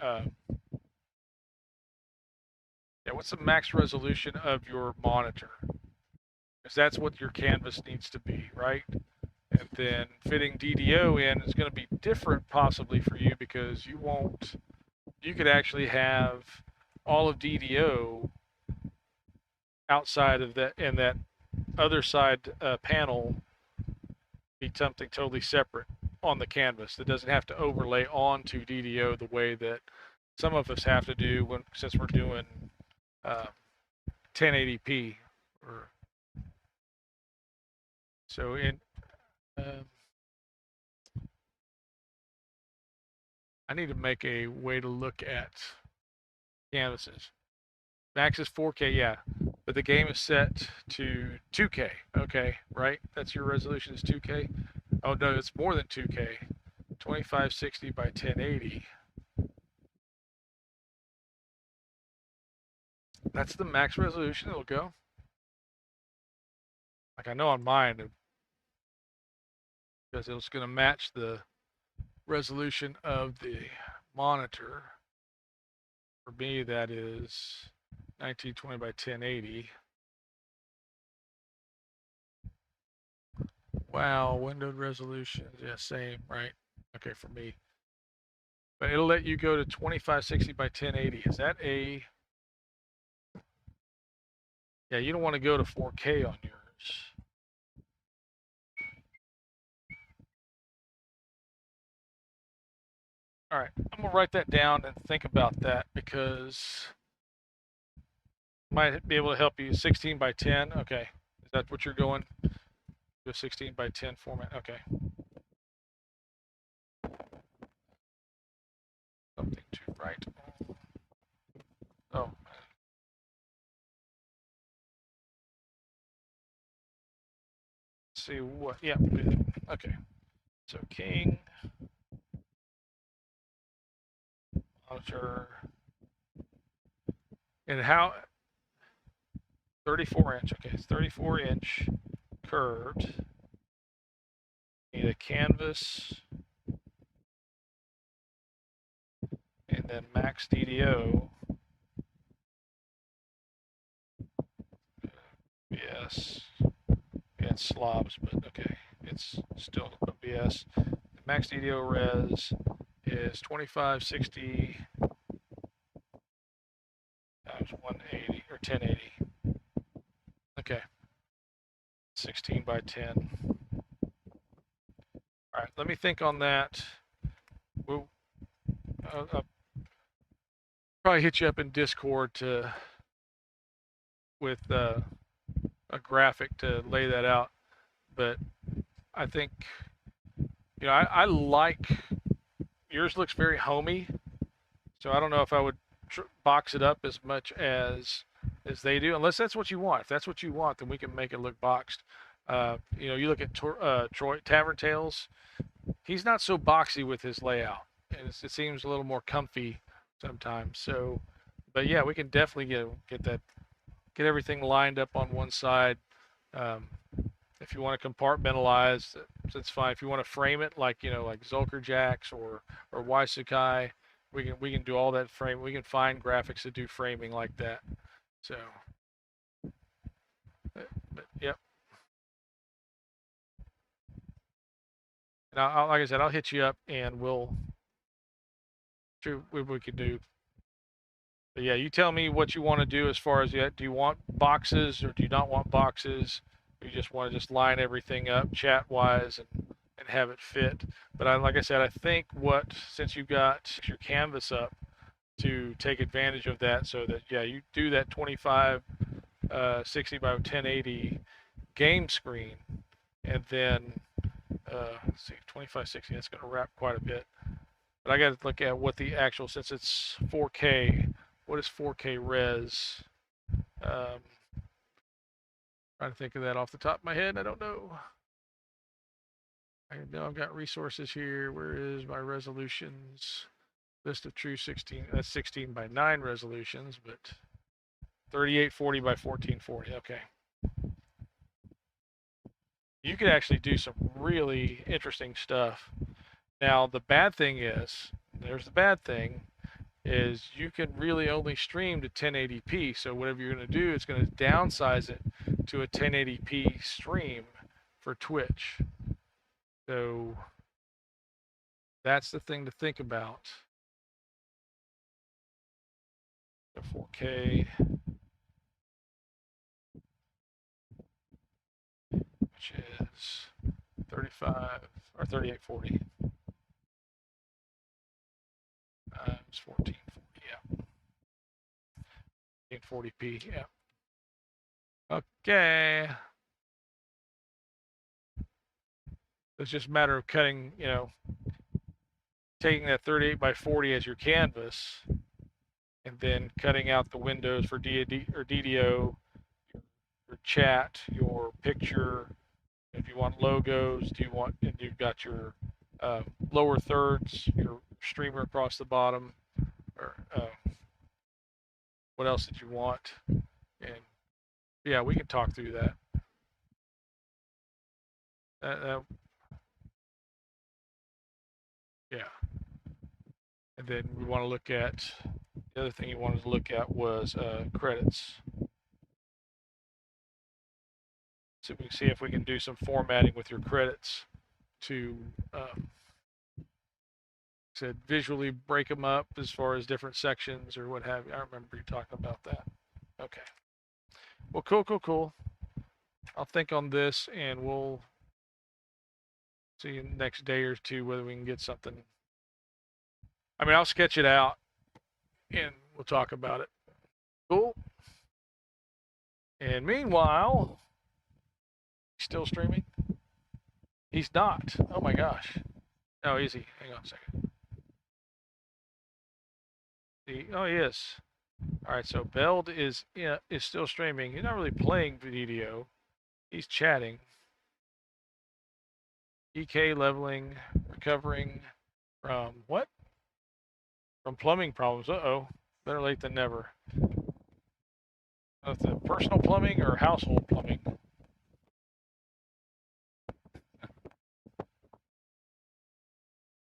[SPEAKER 1] what's the max resolution of your monitor, because that's what your canvas needs to be, right? And then fitting DDO in is going to be different possibly for you, because you could actually have all of DDO outside of that, and that other side panel be something totally separate on the canvas that doesn't have to overlay onto DDO the way that some of us have to do since we're doing 1080p. So in I need to make a way to look at canvases. Max is 4K, yeah, but the game is set to 2K. Okay, right? That's your resolution is 2K. Oh no, it's more than 2K. 2560 by 1080. That's the max resolution it'll go. Like I know on mine, because it's going to match the resolution of the monitor. For me, that is 1920 by 1080. Wow, windowed resolutions, yeah, same, right? Okay, for me. But it'll let you go to 2560 by 1080. Is that a... Yeah, you don't want to go to 4K on yours. All right, I'm gonna write that down and think about that because might be able to help you. 16 by 10, okay. Is that what you're going? Do a 16 by 10 format, okay. Something to write. Oh. Let's see what, yeah, okay. So king, monitor, and how, 34 inch, okay, it's 34 inch curved. Need a canvas, and then max DDO. Yes, yeah, it's slobs, but okay, it's still a BS. The max DDO res is 2560 times 180 or 1080. Okay, 16 by 10. All right, let me think on that. We'll probably hit you up in Discord to with a graphic to lay that out. But I think, you know, I like, yours looks very homey, so I don't know if I would box it up as much as they do, unless that's what you want. If that's what you want, then we can make it look boxed. You know, you look at Troy Tavern Tales, he's not so boxy with his layout, and it seems a little more comfy sometimes. So, but yeah, we can definitely get everything lined up on one side. If you want to compartmentalize, that's fine. If you want to frame it like, you know, like Zulker Jacks or Waisukai, we can do all that frame. We can find graphics to do framing like that. So, but yep. And like I said, I'll hit you up and we'll see what we can do. But yeah, you tell me what you want to do as far as do you want boxes or do you not want boxes? Or you just want to just line everything up chat wise and have it fit. But like I said, I think since you got your canvas up to take advantage of that, so that yeah, you do that 2560 by 1080 game screen, and then let's see, 2560, that's going to wrap quite a bit. But I got to look at what the actual, since it's 4K, what is 4K res? Trying to think of that off the top of my head. I don't know. I know I've got resources here. Where is my resolutions? List of true 16. That's 16 by 9 resolutions, but 3840 by 1440. Okay. You could actually do some really interesting stuff. Now, the bad thing is, there's the bad thing, is you can really only stream to 1080p. So whatever you're going to do, it's going to downsize it to a 1080p stream for Twitch. So that's the thing to think about. The 4K, which is 35 or 3840. It's 1440, yeah. 1440p, yeah. Okay. It's just a matter of cutting, taking that 38 by 40 as your canvas, and then cutting out the windows for DDO, your chat, your picture. If you want logos, and you've got your lower thirds, your streamer across the bottom, or what else did you want? And yeah, we can talk through that. Yeah. And then we want to look at, the other thing you wanted to look at was credits. So we can see if we can do some formatting with your credits to said visually break them up as far as different sections or what have you. I remember you talking about that. Okay. Well, cool. I'll think on this, and we'll see you next day or two whether we can get something. I mean, I'll sketch it out, and we'll talk about it. Cool. And meanwhile, he's still streaming? He's not. Oh my gosh. Oh, easy. Hang on a second. Oh, he is. All right, so Beld is still streaming. He's not really playing video. He's chatting. EK leveling, recovering from what? From plumbing problems. Uh-oh. Better late than never. Is it personal plumbing or household plumbing?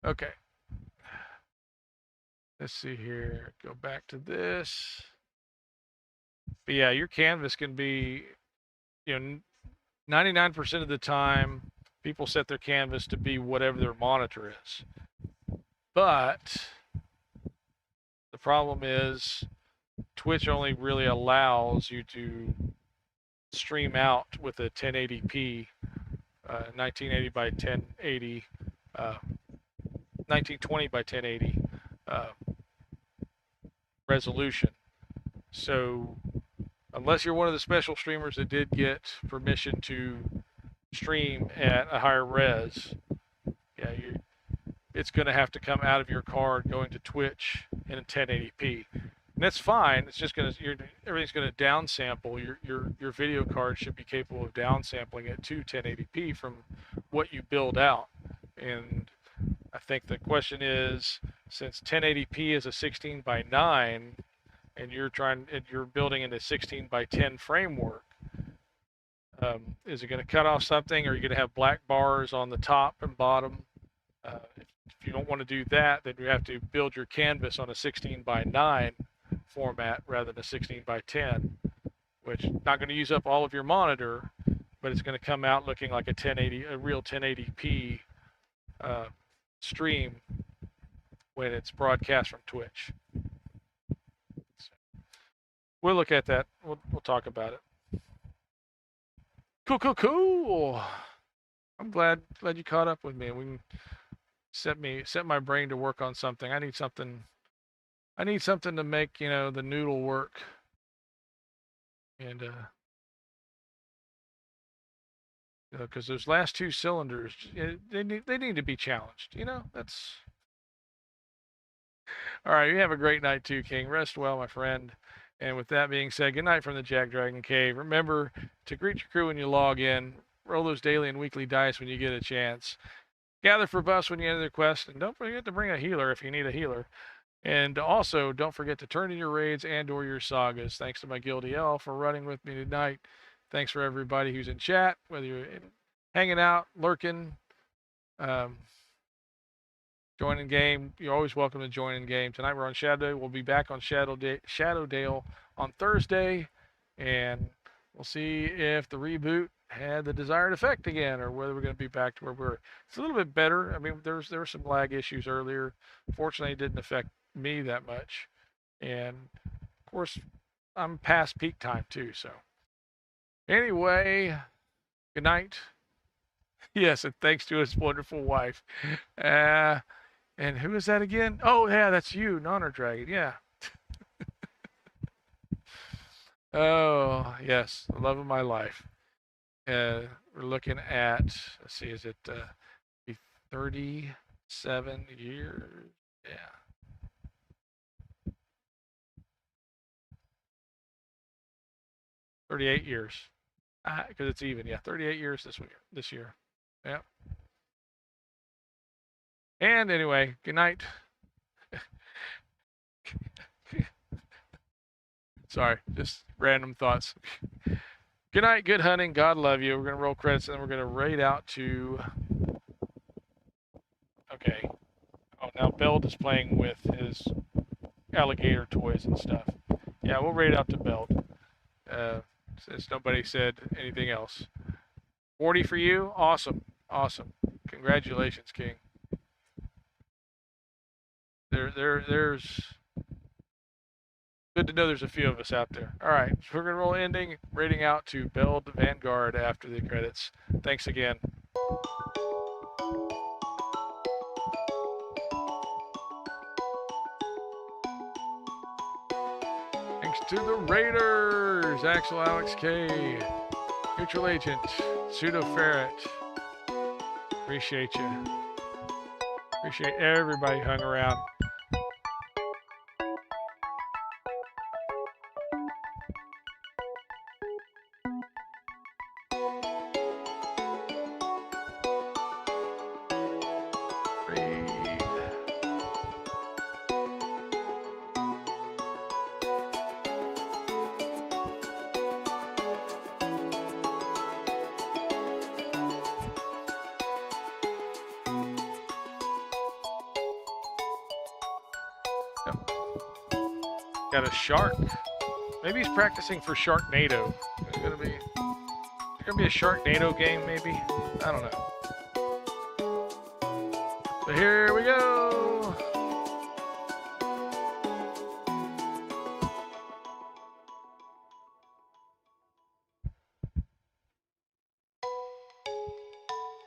[SPEAKER 1] Okay. Let's see here. Go back to this. But yeah, your canvas can be, 99% of the time, people set their canvas to be whatever their monitor is. But the problem is Twitch only really allows you to stream out with a 1080p, 1980 by 1080, 1920 by 1080 resolution. So unless you're one of the special streamers that did get permission to stream at a higher res, yeah, it's going to have to come out of your card going to Twitch in a 1080p. And that's fine. It's just everything's going to downsample. Your video card should be capable of downsampling it to 1080p from what you build out. And I think the question is, since 1080p is a 16 by 9, and you're building in a 16 by 10 framework, is it going to cut off something? Or are you going to have black bars on the top and bottom? If you don't want to do that, then you have to build your canvas on a 16 by 9 format rather than a 16 by 10, which is not going to use up all of your monitor, but it's going to come out looking like a real 1080p stream when it's broadcast from Twitch. So we'll look at that. We'll talk about it. Cool. I'm glad you caught up with me. We can set my brain to work on something. I need something to make, the noodle work. And because those last two cylinders, they need to be challenged. That's all right. You have a great night too, King. Rest well, my friend. And with that being said, good night from the JackDrag0n Cave. Remember to greet your crew when you log in. Roll those daily and weekly dice when you get a chance. Gather for buffs when you enter the quest, and don't forget to bring a healer if you need a healer. And also, don't forget to turn in your raids and/or your sagas. Thanks to my Guildy Elf for running with me tonight. Thanks for everybody who's in chat, whether you're hanging out, lurking, joining game. You're always welcome to join in game. Tonight we're on Shadowdale. We'll be back on Shadowdale on Thursday, and we'll see if the reboot had the desired effect again, or whether we're going to be back to where we're. It's a little bit better. I mean, there were some lag issues earlier. Fortunately, it didn't affect me that much, and of course, I'm past peak time too. So, anyway, good night. Yes, and thanks to his wonderful wife. And who is that again? Oh, yeah, that's you, Nonner Dragon. Yeah. Oh, yes, the love of my life. We're looking at, let's see, is it 37 years. Yeah. $38 years. Because it's even. Yeah, 38 years this year. Yeah. And anyway, good night. Sorry, just random thoughts. Good night, good hunting. God love you. We're going to roll credits, and then we're going to raid out to... Okay. Oh, now Beld is playing with his alligator toys and stuff. Yeah, we'll raid out to Beld. Since nobody said anything else. 40 for you? Awesome. Awesome. Congratulations, King. There's... Good to know there's a few of us out there. All right, so we're going to roll ending, rating out to Beld Vanguard after the credits. Thanks again. Thanks to the Raiders, Axel Alex K, Neutral Agent, Pseudo Ferret. Appreciate you. Appreciate everybody who hung around. Got a shark. Maybe he's practicing for Sharknado. There's gonna be a Sharknado game, maybe. I don't know. So here we go.